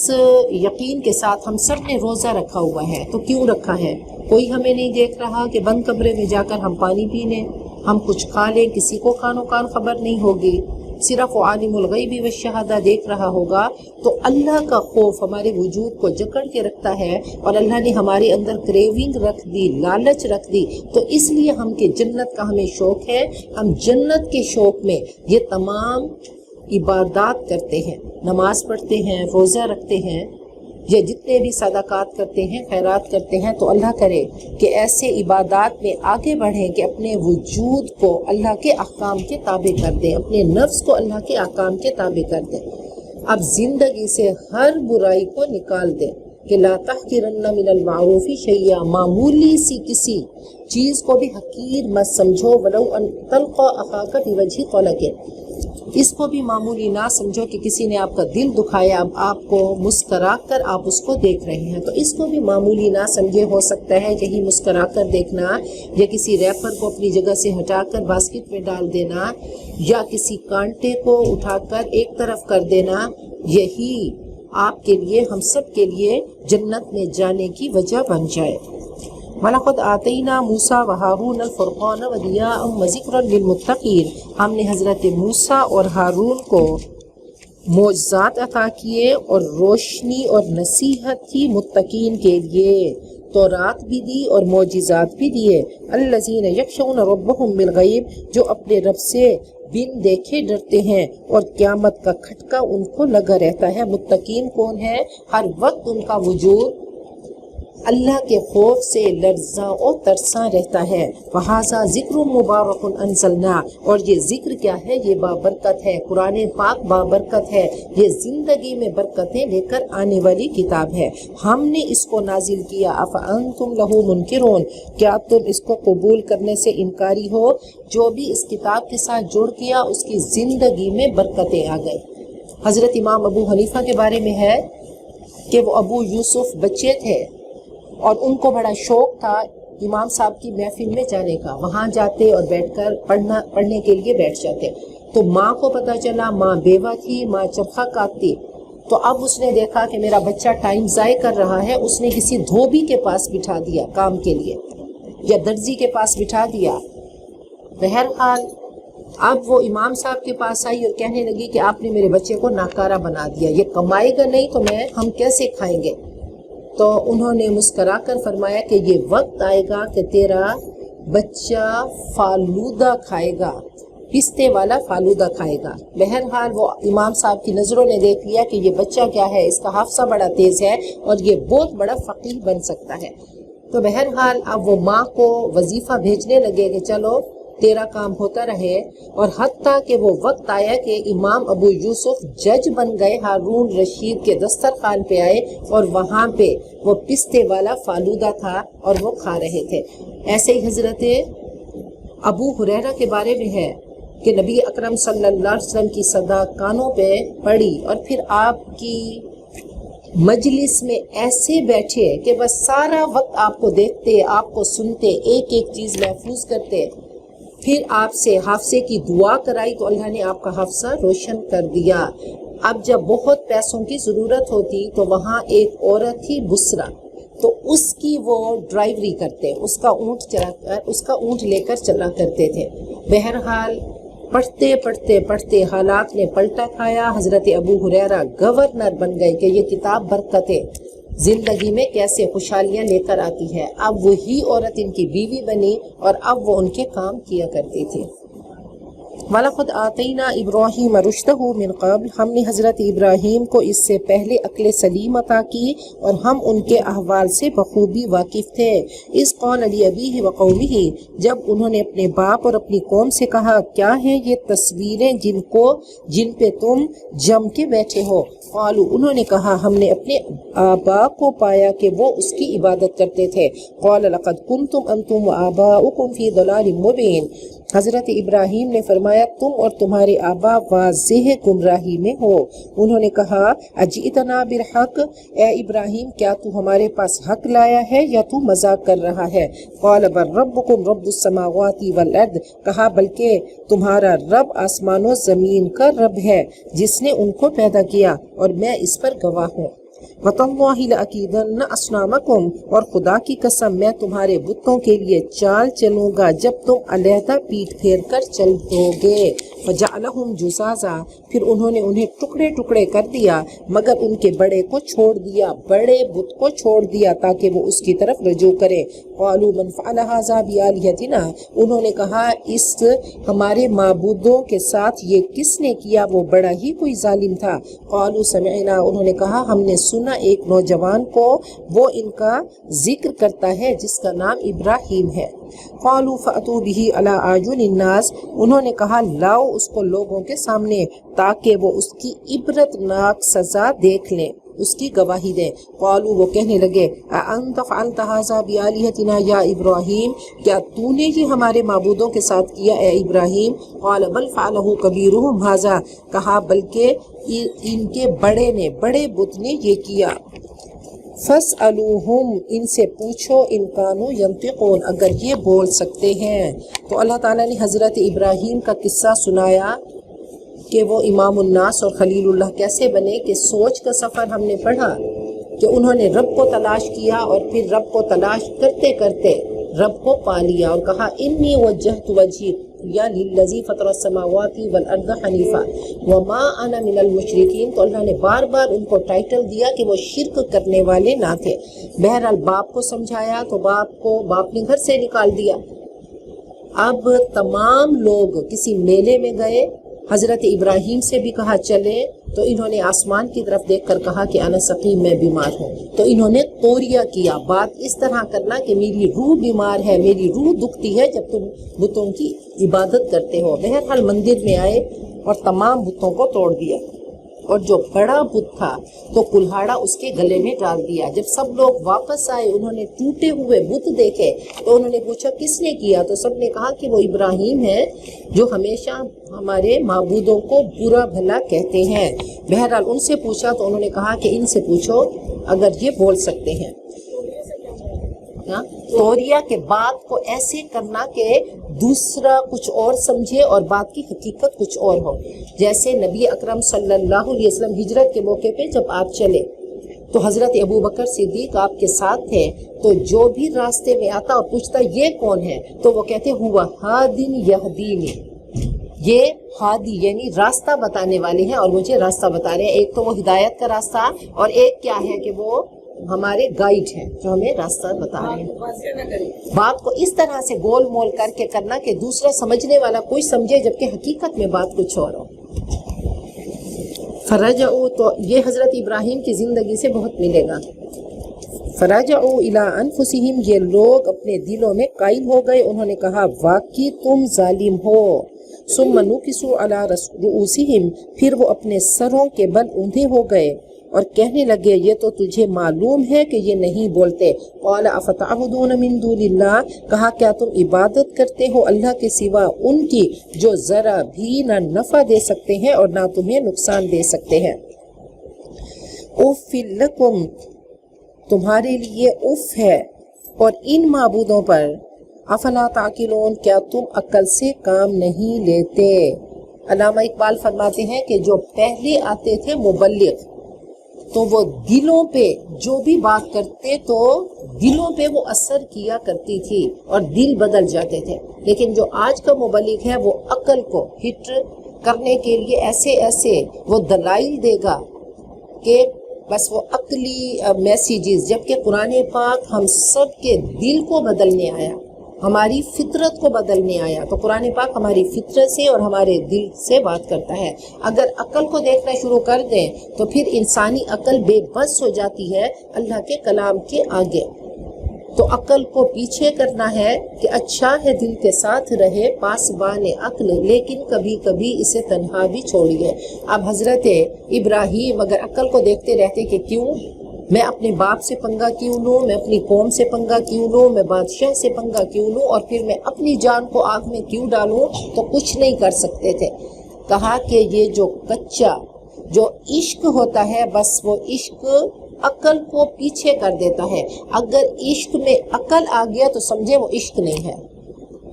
یقین کے ساتھ ہم سب نے روزہ رکھا ہوا ہے، تو کیوں رکھا ہے؟ کوئی ہمیں نہیں دیکھ رہا کہ بند کمرے میں جا کر ہم پانی پی لیں، ہم کچھ کھا لیں، کسی کو کانو کان خبر نہیں ہوگی، صرف عالم الغیب والشہادہ دیکھ رہا ہوگا۔ تو اللہ کا خوف ہمارے وجود کو جکڑ کے رکھتا ہے، اور اللہ نے ہمارے اندر کریونگ رکھ دی، لالچ رکھ دی، تو اس لیے ہم کہ جنت کا ہمیں شوق ہے، ہم جنت کے شوق میں یہ تمام عبادات کرتے ہیں، نماز پڑھتے ہیں، روزہ رکھتے ہیں، یا جتنے بھی صدقات کرتے ہیں، خیرات کرتے ہیں۔ تو اللہ کرے کہ ایسے عبادات میں آگے بڑھیں کہ اپنے وجود کو اللہ کے احکام کے تابع کر دیں، اپنے نفس کو اللہ کے احکام کے تابع کر دیں۔ اب زندگی سے ہر برائی کو نکال دیں کہ لا تحقرن من المعروف شیئا، معمولی سی کسی چیز کو بھی حقیر مت سمجھو، ولو ان تلقى اخاک بوجه طلق، اس کو بھی معمولی نہ سمجھو کہ کسی نے آپ کا دل دکھایا، اب آپ کو مسکرا کر آپ اس کو دیکھ رہے ہیں، تو اس کو بھی معمولی نہ سمجھے۔ ہو سکتا ہے یہی مسکرا کر دیکھنا، یا کسی ریپر کو اپنی جگہ سے ہٹا کر باسکٹ میں ڈال دینا، یا کسی کانٹے کو اٹھا کر ایک طرف کر دینا، یہی آپ کے لیے، ہم سب کے لیے جنت میں جانے کی وجہ بن جائے۔ وَلَقَدْ آتَيْنَا مُوسَىٰ وَهَارُونَ الْفُرْقَانَ وَضِيَاءً وَذِكْرًا لِلْمُتَّقِينَ، ہم نے حضرت موسیٰ اور ہارون کو معجزات عطا کیے اور روشنی اور نصیحت کی متقین کے لیے، تورات بھی دی اور معجزات بھی دیے۔ الَّذِينَ يَخْشَوْنَ رَبَّهُمْ بِالْغَيْبِ، جو اپنے رب سے بن دیکھے ڈرتے ہیں، اور قیامت کا کھٹکا ان کو لگا رہتا ہے۔ متقین کون ہے؟ ہر وقت ان کا وجود اللہ کے خوف سے لرزاں و ترساں رہتا ہے۔ وَهَذَا ذِكْرٌ مُبَارَكٌ أَنزَلْنَاهُ، اور یہ ذکر کیا ہے؟ یہ بابرکت ہے، قرآن پاک بابرکت ہے، یہ زندگی میں برکتیں لے کر آنے والی کتاب ہے، ہم نے اس کو نازل کیا۔ أَفَأَنْتُمْ لَهُ مُنْكِرُونَ، کیا تم اس کو قبول کرنے سے انکاری ہو؟ جو بھی اس کتاب کے ساتھ جڑ گیا اس کی زندگی میں برکتیں آ گئی۔ حضرت امام ابو حنیفہ کے بارے میں ہے کہ وہ ابو یوسف بچے تھے اور ان کو بڑا شوق تھا امام صاحب کی محفل میں جانے کا، وہاں جاتے اور بیٹھ کر پڑھنے کے لیے بیٹھ جاتے۔ تو ماں کو پتہ چلا، ماں بیوہ تھی، ماں چرخہ کاٹتی، تو اب اس نے دیکھا کہ میرا بچہ ٹائم ضائع کر رہا ہے، اس نے کسی دھوبی کے پاس بٹھا دیا کام کے لیے، یا درزی کے پاس بٹھا دیا۔ بہرحال اب وہ امام صاحب کے پاس آئی اور کہنے لگی کہ آپ نے میرے بچے کو ناکارہ بنا دیا، یہ کمائے گا نہیں تو ہم کیسے کھائیں گے؟ تو انہوں نے مسکرا کر فرمایا کہ یہ وقت آئے گا کہ تیرا بچہ فالودہ کھائے گا، پستے والا فالودہ کھائے گا۔ بہرحال وہ امام صاحب کی نظروں نے دیکھ لیا کہ یہ بچہ کیا ہے، اس کا حافظہ بڑا تیز ہے اور یہ بہت بڑا فقیہ بن سکتا ہے۔ تو بہرحال اب وہ ماں کو وظیفہ بھیجنے لگے کہ چلو تیرا کام ہوتا رہے، اور حتیٰ کہ وہ وقت آیا کہ امام ابو یوسف جج بن گئے، ہارون رشید کے دسترخوان پہ آئے اور وہاں پہ وہ پستے والا فالودہ تھا اور وہ کھا رہے تھے۔ ایسے ہی حضرت ابو ہریرہ کے بارے میں ہے کہ نبی اکرم صلی اللہ علیہ وسلم کی صدا کانوں پہ پڑی، اور پھر آپ کی مجلس میں ایسے بیٹھے کہ بس سارا وقت آپ کو دیکھتے، آپ کو سنتے، ایک ایک چیز محفوظ کرتے۔ پھر آپ سے حافظے کی دعا کرائی تو اللہ نے آپ کا حافظہ روشن کر دیا۔ اب جب بہت پیسوں کی ضرورت ہوتی تو وہاں ایک عورت تھی بسرا، تو اس کی وہ ڈرائیوری کرتے، اس کا اونٹ لے کر چلا کرتے تھے۔ بہرحال پڑھتے حالات نے پلٹا کھایا، حضرت ابو ہریرہ گورنر بن گئے کہ یہ کتاب برکتیں زندگی میں کیسے خوشحالیاں لے کر آتی ہے۔ اب وہی عورت ان کی بیوی بنی اور اب وہ ان کے کام کیا کرتی تھی۔ وَلَقَدْ آتَيْنَا إِبْرَاهِيمَ رُشْدَهُ مِنْ قَبْلُ، ہم نے حضرت ابراہیم کو اس سے پہلے عقل سلیم عطا کی اور ہم ان کے احوال سے بخوبی واقف تھے۔ اِذْ قَالَ لِأَبِيهِ وَقَوْمِهِ، جب انہوں نے اپنے باپ اور اپنی قوم سے کہا کیا ہیں یہ تصویریں جن پہ تم جم کے بیٹھے ہو؟ قالوا، انہوں نے کہا ہم نے اپنے آبا کو پایا کہ وہ اس کی عبادت کرتے تھے۔ قال لقد كنتم انتم وآباؤكم في ضلال مبين، حضرت ابراہیم نے فرمایا تم اور تمہارے آبا واضح گمراہی میں ہو۔ انہوں نے کہا اجئتنا بالحق، اے ابراہیم کیا تو ہمارے پاس حق لایا ہے یا تو مذاق کر رہا ہے؟ قال بل ربكم رب السماوات والارض، کہا بلکہ تمہارا رب آسمان و زمین کا رب ہے جس نے ان کو پیدا کیا اور میں اس پر گواہ ہوں۔ وَتَاللَّهِ لَأَكِيدَنَّ أَصْنَامَكُمْ، اور خدا کی قسم میں تمہارے بتوں کے لیے چال چلوں گا جب تم علیحدہ پیٹ پھیر کر چل دو گے۔ فَجَعَلَهُمْ جُزَازًا، پھر انہوں نے انہیں ٹکڑے ٹکڑے کر دیا، مگر ان کے بڑے کو چھوڑ دیا، بڑے بت کو چھوڑ دیا تاکہ وہ اس کی طرف رجوع کرے۔ قَالُوا مَنْ فَعَلَ هَذَا بِآلِهَتِنَا، انہوں نے کہا اس ہمارے معبودوں کے ساتھ یہ کس نے کیا، وہ بڑا ہی کوئی ظالم تھا۔ قَالُوا سَمِعْنَا، انہوں نے کہا ہم نے سنا ایک نوجوان کو، وہ ان کا ذکر کرتا ہے جس کا نام ابراہیم ہے۔ قالوا فأتوا به على أعين الناس، انہوں نے کہا لاؤ اس کو لوگوں کے سامنے تاکہ وہ اس کی عبرت ناک سزا دیکھ لیں، اس کی گواہی دیں۔ قالوا، وہ کہنے لگے أأنت فعلت هذا بآلهتنا یا ابراہیم، کیا تو نے یہ ہمارے معبودوں کے ساتھ کیا اے ابراہیم؟ قال بل فعله كبيرهم هذا، کہا بلکہ ان کے بڑے بت نے یہ کیا۔ فَاسْأَلُوهُمْ، ان سے پوچھو، ان کانوا ينطقون، اگر یہ بول سکتے ہیں۔ تو اللہ تعالیٰ نے حضرت ابراہیم کا قصہ سنایا کہ وہ امام الناس اور خلیل اللہ کیسے بنے، کہ سوچ کا سفر ہم نے پڑھا کہ انہوں نے رب کو تلاش کیا اور پھر رب کو تلاش کرتے کرتے رب کو پا لیا اور کہا انی وجہت وجہی یا للذی فطر السماوات والارض حنیفا وما انا من المشرکین۔ تو اللہ نے بار بار ان کو ٹائٹل دیا کہ وہ شرک کرنے والے نہ تھے۔ بہرحال باپ کو سمجھایا تو باپ نے گھر سے نکال دیا۔ اب تمام لوگ کسی میلے میں گئے، حضرت ابراہیم سے بھی کہا چلے، تو انہوں نے آسمان کی طرف دیکھ کر کہا کہ انا سقیم، میں بیمار ہوں۔ تو انہوں نے توریہ کیا، بات اس طرح کرنا کہ میری روح بیمار ہے، میری روح دکھتی ہے جب تم بتوں کی عبادت کرتے ہو۔ بہرحال مندر میں آئے اور تمام بتوں کو توڑ دیا، اور جو بڑا بت تھا تو کلہاڑا اس کے گلے میں ڈال دیا۔ جب سب لوگ واپس آئے، انہوں نے ٹوٹے ہوئے بت دیکھے تو انہوں نے پوچھا کس نے کیا؟ تو سب نے کہا کہ وہ ابراہیم ہے جو ہمیشہ ہمارے معبودوں کو برا بھلا کہتے ہیں۔ بہرحال ان سے پوچھا تو انہوں نے کہا کہ ان سے پوچھو اگر یہ بول سکتے ہیں۔ توریہ کے بات کو ایسے کرنا کہ دوسرا کچھ اور سمجھے اور بات کی حقیقت کچھ اور ہو۔ جیسے نبی اکرم صلی اللہ علیہ وسلم ہجرت کے موقع پہ جب آپ چلے تو حضرت ابوبکر صدیق آپ کے ساتھ تھے، تو جو بھی راستے میں آتا اور پوچھتا یہ کون ہے تو وہ کہتے ہوا ہادن یہدینی، یہ ہادی یعنی راستہ بتانے والے ہیں اور مجھے راستہ بتا رہے ہیں۔ ایک تو وہ ہدایت کا راستہ اور ایک کیا ہے کہ وہ ہمارے گائیڈ ہیں جو ہمیں راستہ بتا رہے ہیں۔ بات کو اس طرح سے گول مول کر کے کرنا کہ دوسرا سمجھنے والا کوئی سمجھے جبکہ حقیقت میں بات کچھ اور ہو۔ فرجعوا، تو یہ حضرت ابراہیم کی زندگی سے بہت ملے گا۔ فراجعوا الی انفسہم، یہ لوگ اپنے دلوں میں قائل ہو گئے، انہوں نے کہا واقعی تم ظالم ہو۔ ثم نکسوا علی رؤوسہم، پھر وہ اپنے سروں کے بل اونھے ہو گئے اور کہنے لگے یہ تو تجھے معلوم ہے کہ یہ نہیں بولتے۔ قال افتعبدون من دون اللہ، کہا کیا تم عبادت کرتے ہو اللہ کے سوا ان کی جو ذرا بھی نہ نفع دے سکتے ہیں اور نہ تمہیں نقصان دے سکتے ہیں۔ اف لکم، تمہارے لیے اف ہے اور ان معبودوں پر، افلا تعقلون، کیا تم عقل سے کام نہیں لیتے؟ علامہ اقبال فرماتے ہیں کہ جو پہلے آتے تھے مبلغ، تو وہ دلوں پہ جو بھی بات کرتے تو دلوں پہ وہ اثر کیا کرتی تھی اور دل بدل جاتے تھے، لیکن جو آج کا مبلغ ہے وہ عقل کو ہٹ کرنے کے لیے ایسے ایسے وہ دلائل دے گا کہ بس وہ عقلی میسیجز، جبکہ قرآن پاک ہم سب کے دل کو بدلنے آیا، ہماری فطرت کو بدلنے آیا۔ تو قرآن پاک ہماری فطرت سے اور ہمارے دل سے بات کرتا ہے۔ اگر عقل کو دیکھنا شروع کر دیں تو پھر انسانی عقل بے بس ہو جاتی ہے اللہ کے کلام کے آگے۔ تو عقل کو پیچھے کرنا ہے کہ اچھا ہے دل کے ساتھ رہے پاسبان عقل، لیکن کبھی کبھی اسے تنہا بھی چھوڑیے۔ اب حضرت ابراہیم اگر عقل کو دیکھتے رہتے کہ کیوں میں اپنے باپ سے پنگا کیوں لوں، میں اپنی قوم سے پنگا کیوں لوں، میں بادشاہ سے پنگا کیوں لوں اور پھر میں اپنی جان کو آگ میں کیوں ڈالوں، تو کچھ نہیں کر سکتے تھے۔ کہا کہ یہ جو کچا جو عشق ہوتا ہے بس وہ عشق عقل کو پیچھے کر دیتا ہے۔ اگر عشق میں عقل آ گیا تو سمجھے وہ عشق نہیں ہے،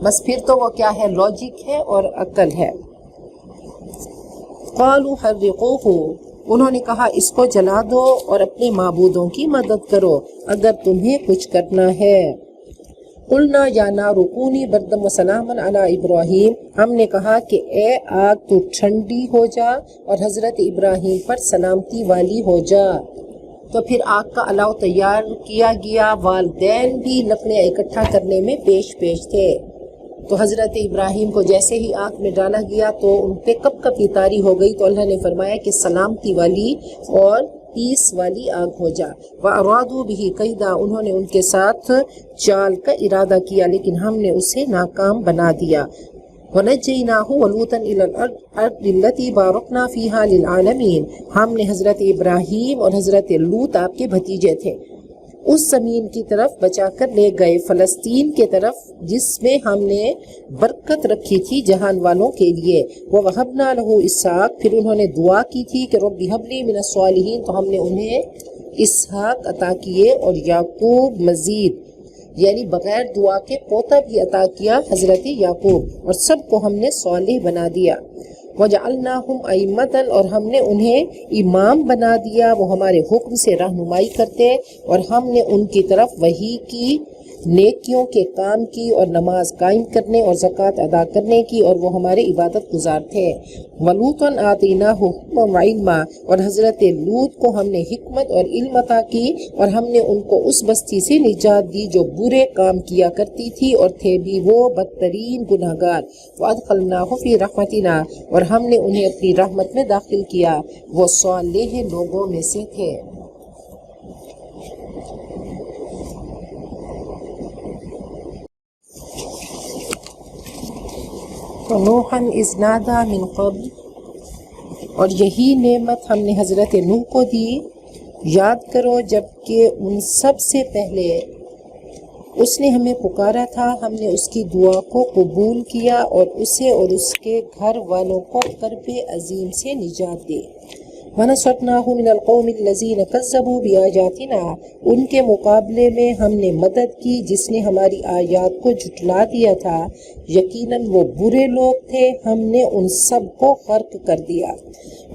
بس پھر تو وہ کیا ہے، لاجک ہے اور عقل ہے۔ قالوا حرقوه، انہوں نے کہا اس کو جلا دو اور اپنے معبودوں کی مدد کرو اگر تمہیں کچھ کرنا ہے۔ قلنا یا نار کونی بردا وسلاما علی ابراہیم، ہم نے کہا کہ اے آگ تو ٹھنڈی ہو جا اور حضرت ابراہیم پر سلامتی والی ہو جا۔ تو پھر آگ کا الاؤ تیار کیا گیا، والدین بھی لکڑیاں اکٹھا کرنے میں پیش تھے۔ تو حضرت ابراہیم کو جیسے ہی آگ میں ڈالا گیا تو ان پہ کپ کپی طاری ہو گئی، تو اللہ نے فرمایا کہ سلامتی والی اور پیس والی آگ ہو جا۔ وَأَرَادُوا بِهِ كَيْدًا، انہوں نے ان کے ساتھ چال کا ارادہ کیا لیکن ہم نے اسے ناکام بنا دیا۔ وَنَجَّيْنَاهُ وَلُوطًا إِلَى الْأَرْضِ الَّتِي بَارَكْنَا فِيهَا لِلْعَالَمِينَ، ہم نے حضرت ابراہیم اور حضرت لوط آپ کے بھتیجے تھے اس زمین کی طرف بچا کر لے گئے، فلسطین کے طرف جس میں ہم نے برکت رکھی تھی جہان والوں کے لیے۔ وَوَهَبْنَا لَهُ إِسْحَاقَ، پھر انہوں نے دعا کی تھی کہ رَبِّ هَبْ لِي مِنَ الصَّالِحِينَ، تو ہم نے انہیں اسحاق عطا کیے اور یعقوب مزید، یعنی بغیر دعا کے پوتا بھی عطا کیا حضرت یعقوب، اور سب کو ہم نے صالح بنا دیا۔ وَجَعَلْنَاهُمْ أَئِمَّةً، اور ہم نے انہیں امام بنا دیا، وہ ہمارے حکم سے رہنمائی کرتے اور ہم نے ان کی طرف وحی کی، نیکیوں کے کام کی اور نماز قائم کرنے اور زکوٰۃ ادا کرنے کی، اور وہ ہمارے عبادت گزار تھے۔ وَلُوطًا آتَيْنَاهُ حُکْمًا وَعِلْمًا، اور حضرت لوط کو ہم نے حکمت اور علم عطا کی اور ہم نے ان کو اس بستی سے نجات دی جو برے کام کیا کرتی تھی اور تھے بھی وہ بدترین گناہگار۔ وَأَدْخَلْنَاهُ فِي رَحْمَتِنَا، اور ہم نے انہیں اپنی رحمت میں داخل کیا، وہ صالح لوگوں میں سے تھے۔ نوحًا اذ نادى من قبل، اور یہی نعمت ہم نے حضرت نوح کو دی، یاد کرو جب کہ ان سب سے پہلے اس نے ہمیں پکارا تھا، ہم نے اس کی دعا کو قبول کیا اور اسے اور اس کے گھر والوں کو کرب عظیم سے نجات دی۔ وَنَصَرْنَاهُ مِنَ الْقَوْمِ الَّذِينَ كَذَّبُوا بِآيَاتِنَا، ان کے مقابلے میں ہم نے مدد کی جس نے ہماری آیات کو جھٹلا دیا تھا، یقیناً وہ برے لوگ تھے، ہم نے ان سب کو غرق کر دیا۔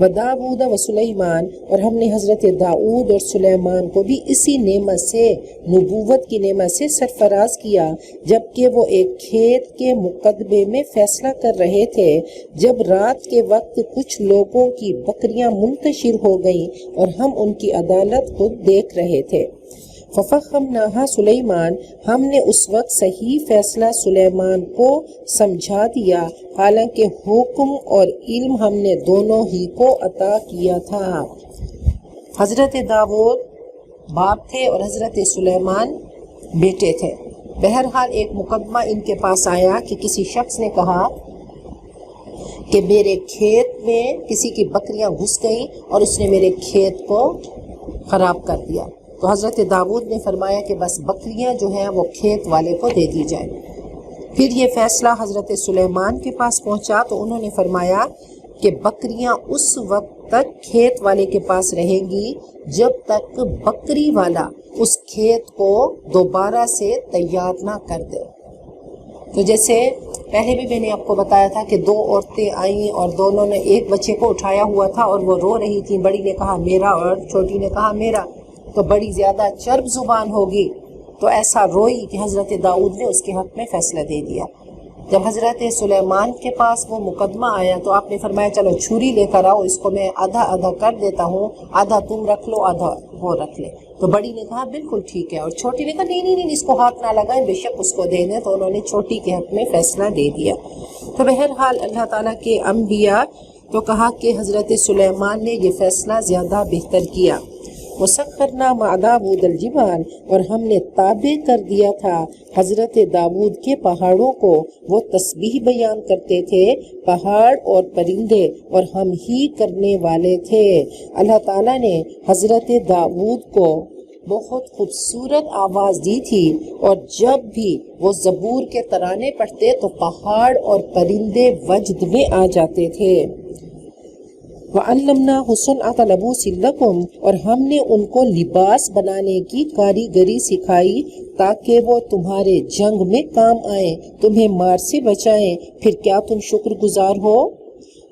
وَدَاوُودَ وَسُلَيْمَانَ، اور ہم نے حضرت داؤد اور سلیمان کو بھی اسی نعمت سے، نبوت کی نعمت سے سرفراز کیا، جبکہ وہ ایک کھیت کے مقدمے میں فیصلہ کر رہے تھے، جب رات کے وقت کچھ لوگوں کی بکریاں منتشر ہو گئیں اور ہم ان کی عدالت خود دیکھ رہے تھے۔ فَفَهَّمْنَاهَا سُلَيْمَانَ، ہم نے اس وقت صحیح فیصلہ سلیمان کو سمجھا دیا، حالانکہ حکم اور علم ہم نے دونوں ہی کو عطا کیا تھا۔ حضرت داؤد باپ تھے اور حضرت سلیمان بیٹے تھے۔ بہرحال ایک مقدمہ ان کے پاس آیا کہ کسی شخص نے کہا کہ میرے کھیت میں کسی کی بکریاں گھس گئیں اور اس نے میرے کھیت کو خراب کر دیا۔ تو حضرت داؤد نے فرمایا کہ بس بکریاں جو ہیں وہ کھیت والے کو دے دی جائیں۔ پھر یہ فیصلہ حضرت سلیمان کے پاس پہنچا تو انہوں نے فرمایا کہ بکریاں اس وقت تک کھیت والے کے پاس رہیں گی جب تک بکری والا اس کھیت کو دوبارہ سے تیار نہ کر دے۔ تو جیسے پہلے بھی میں نے آپ کو بتایا تھا کہ دو عورتیں آئیں اور دونوں نے ایک بچے کو اٹھایا ہوا تھا اور وہ رو رہی تھیں، بڑی نے کہا میرا اور چھوٹی نے کہا میرا، تو بڑی زیادہ چرب زبان ہوگی تو ایسا روئی کہ حضرت داؤد نے اس کے حق میں فیصلہ دے دیا۔ جب حضرت سلیمان کے پاس وہ مقدمہ آیا تو آپ نے فرمایا چلو چھری لے کر آؤ، اس کو میں آدھا آدھا کر دیتا ہوں، آدھا تم رکھ لو آدھا وہ رکھ لے۔ تو بڑی نے کہا بالکل ٹھیک ہے، اور چھوٹی نے کہا نہیں اس کو ہاتھ نہ لگائیں، بے شک اس کو دے دیں۔ تو انہوں نے چھوٹی کے حق میں فیصلہ دے دیا۔ تو بہرحال اللہ تعالیٰ کے انبیاء تو کہا کہ حضرت سلیمان نے یہ فیصلہ زیادہ بہتر کیا۔ وَسَخَّرْنَا مَعَ دَاوُودَ الْجِبَالَ، اور ہم نے تابع کر دیا تھا حضرت داؤد کے پہاڑوں کو، وہ تسبیح بیان کرتے تھے، پہاڑ اور پرندے، اور ہم ہی کرنے والے تھے۔ اللہ تعالیٰ نے حضرت داؤد کو بہت خوبصورت آواز دی تھی، اور جب بھی وہ زبور کے ترانے پڑھتے تو پہاڑ اور پرندے وجد میں آ جاتے تھے۔ وَعَلَّمْنَاهُ صُنْعَةَ لَبُوسٍ لَكُمْ، اور ہم نے ان کو لباس بنانے کی کاریگری سکھائی تاکہ وہ تمہارے جنگ میں کام آئیں، تمہیں مار سے بچائیں، پھر کیا تم شکر گزار ہو؟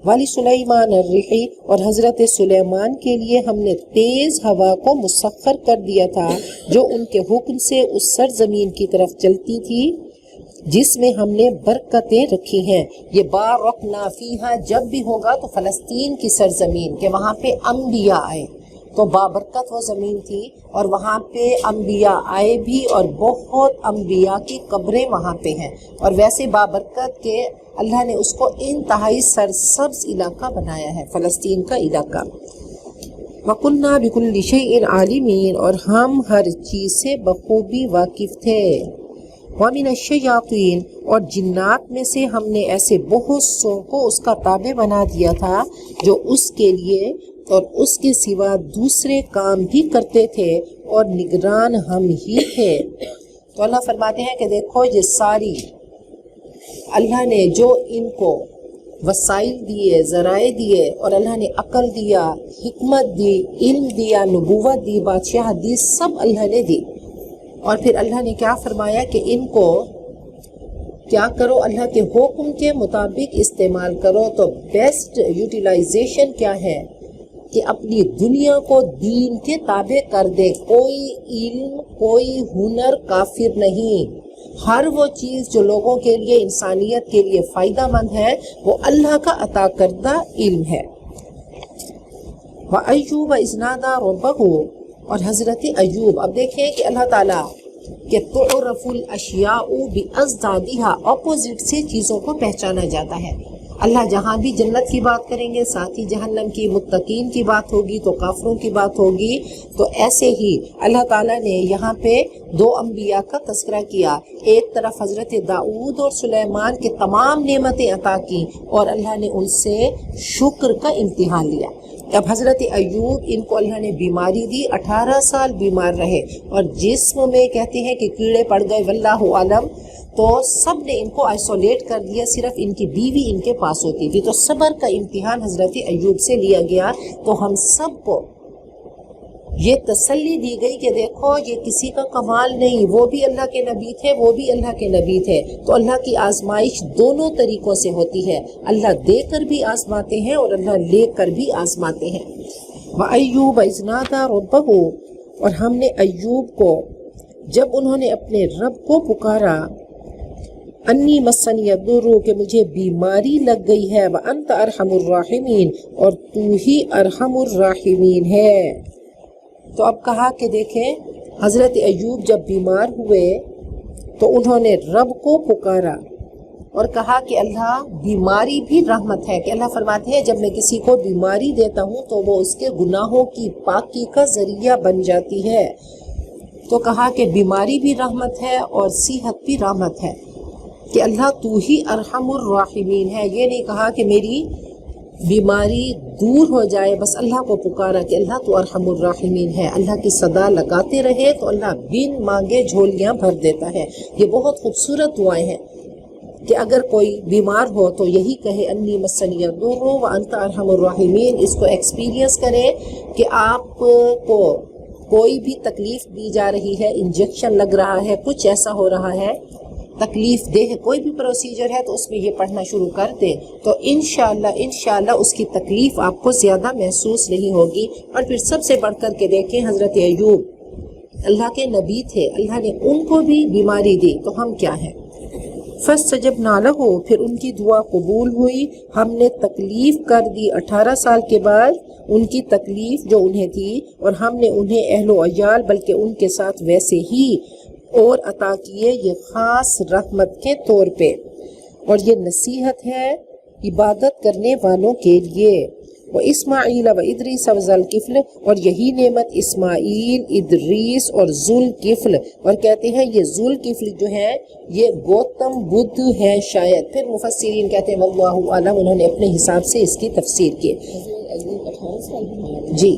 وَلِسُلَيْمَانَ الرِّيحِ، اور حضرت سلیمان کے لیے ہم نے تیز ہوا کو مسخر کر دیا تھا جو ان کے حکم سے اس سرزمین کی طرف چلتی تھی جس میں ہم نے برکتیں رکھی ہیں۔ یہ بارکنا فیہا جب بھی ہوگا تو فلسطین کی سرزمین کہ وہاں پہ انبیاء آئے، تو بابرکت وہ زمین تھی اور وہاں پہ انبیاء آئے بھی، اور بہت انبیاء کی قبریں وہاں پہ ہیں، اور ویسے بابرکت کے اللہ نے اس کو انتہائی سرسبز علاقہ بنایا ہے، فلسطین کا علاقہ۔ وَكُنَّا بِكُلِّ شَيْءٍ عَالِمِينَ، اور ہم ہر چیز سے بخوبی واقف تھے۔ وَمِنَ الشَّيَاطِينِ، اور جنات میں سے ہم نے ایسے بہت سو کو اس کا تابع بنا دیا تھا جو اس کے لیے اور اس کے سوا دوسرے کام بھی کرتے تھے، اور نگران ہم ہی تھے۔ تو اللہ فرماتے ہیں کہ دیکھو یہ ساری اللہ نے جو ان کو وسائل دیے، ذرائع دیے، اور اللہ نے عقل دیا، حکمت دی، علم دیا، نبوت دی، بادشاہ دی، سب اللہ نے دی۔ اور پھر اللہ نے کیا فرمایا کہ ان کو کیا کرو، اللہ کے حکم کے مطابق استعمال کرو۔ تو بیسٹ یوٹیلائزیشن کیا ہے کہ اپنی دنیا کو دین کے تابع کر دے۔ کوئی علم، کوئی ہنر کافر نہیں، ہر وہ چیز جو لوگوں کے لیے، انسانیت کے لیے فائدہ مند ہے وہ اللہ کا عطا کردہ علم ہے۔ وَأَيُّوبَ إِذْ نَادَىٰ رَبَّهُ، اور حضرت ایوب، اب دیکھیں کہ اللہ تعالیٰ کہ تعرف الاشیاء بأضدادها، اپوزٹ سے چیزوں کو پہچانا جاتا ہے۔ اللہ جہاں بھی جنت کی بات کریں گے ساتھ ہی جہنم کی، متقین کی بات ہوگی تو کافروں کی بات ہوگی۔ تو ایسے ہی اللہ تعالیٰ نے یہاں پہ دو انبیاء کا تذکرہ کیا، ایک طرف حضرت داؤد اور سلیمان کے تمام نعمتیں عطا کی، اور اللہ نے ان سے شکر کا امتحان لیا۔ اب حضرت ایوب، ان کو اللہ نے بیماری دی، 18 سال بیمار رہے، اور جسم میں کہتے ہیں کہ کیڑے پڑ گئے، واللہ عالم، تو سب نے ان کو آئسولیٹ کر دیا، صرف ان کی بیوی ان کے پاس ہوتی تھی۔ تو صبر کا امتحان حضرت ایوب سے لیا گیا۔ تو ہم سب کو یہ تسلی دی گئی کہ دیکھو یہ کسی کا کمال نہیں، وہ بھی اللہ کے نبی تھے، وہ بھی اللہ کے نبی تھے۔ تو اللہ کی آزمائش دونوں طریقوں سے ہوتی ہے، اللہ دے کر بھی آزماتے ہیں اور اللہ لے کر بھی آزماتے ہیں۔ وَأَيُّوبَ إِذْ نَادَىٰ رَبَّهُ، اور ہم نے ایوب کو جب انہوں نے اپنے رب کو پکارا، انی مسنی الضر، کہ مجھے بیماری لگ گئی ہے، وانت ارحم الراحمین، اور تو ہی ارحم الراحمین ہے۔ تو اب کہا کہ دیکھیں حضرت ایوب جب بیمار ہوئے تو انہوں نے رب کو پکارا، اور کہا کہ اللہ بیماری بھی رحمت ہے، کہ اللہ فرماتے ہیں جب میں کسی کو بیماری دیتا ہوں تو وہ اس کے گناہوں کی پاکی کا ذریعہ بن جاتی ہے۔ تو کہا کہ بیماری بھی رحمت ہے اور صحت بھی رحمت ہے، کہ اللہ تو ہی ارحم الراحمین ہے۔ یہ نہیں کہا کہ میری بیماری دور ہو جائے، بس اللہ کو پکارا کہ اللہ تو ارحم الراحمین ہے، اللہ کی صدا لگاتے رہے تو اللہ بن مانگے جھولیاں بھر دیتا ہے۔ یہ بہت خوبصورت دعائیں ہیں کہ اگر کوئی بیمار ہو تو یہی کہے انی مسنی الضر وانت ارحم الراحمین، اس کو ایکسپیرینس کرے کہ آپ کو کوئی بھی تکلیف دی جا رہی ہے، انجیکشن لگ رہا ہے، کچھ ایسا ہو رہا ہے تکلیف دہ کوئی بھی پروسیجر ہے تو اس میں یہ پڑھنا شروع کر دیں تو انشاءاللہ اس کی تکلیف آپ کو زیادہ محسوس نہیں ہوگی۔ اور پھر سب سے بڑھ کر کے دیکھیں حضرت ایوب اللہ کے نبی تھے، اللہ نے ان کو بھی بیماری دی، تو ہم کیا ہیں؟ فاستجبنا لہ، پھر ان کی دعا قبول ہوئی، ہم نے تکلیف کر دی 18 سال کے بعد ان کی تکلیف جو انہیں تھی، اور ہم نے انہیں اہل و عیال بلکہ ان کے ساتھ ویسے ہی اور عطا کیے، یہ خاص رحمت کے طور پہ، اور یہ نصیحت ہے عبادت کرنے والوں کے لیے۔ وَإِسْمَاعِيلَ وَإِدْرِيسَ وَذَوَالْكِفْلِ، اور یہی نعمت اسماعیل، ادریس اور ذوالکفل، اور کہتے ہیں یہ ذوالکفل جو ہے یہ گوتم بدھ ہے شاید، پھر مفسرین کہتے ہیں واللہ اعلم، انہوں نے اپنے حساب سے اس کی تفسیر کی۔ جی،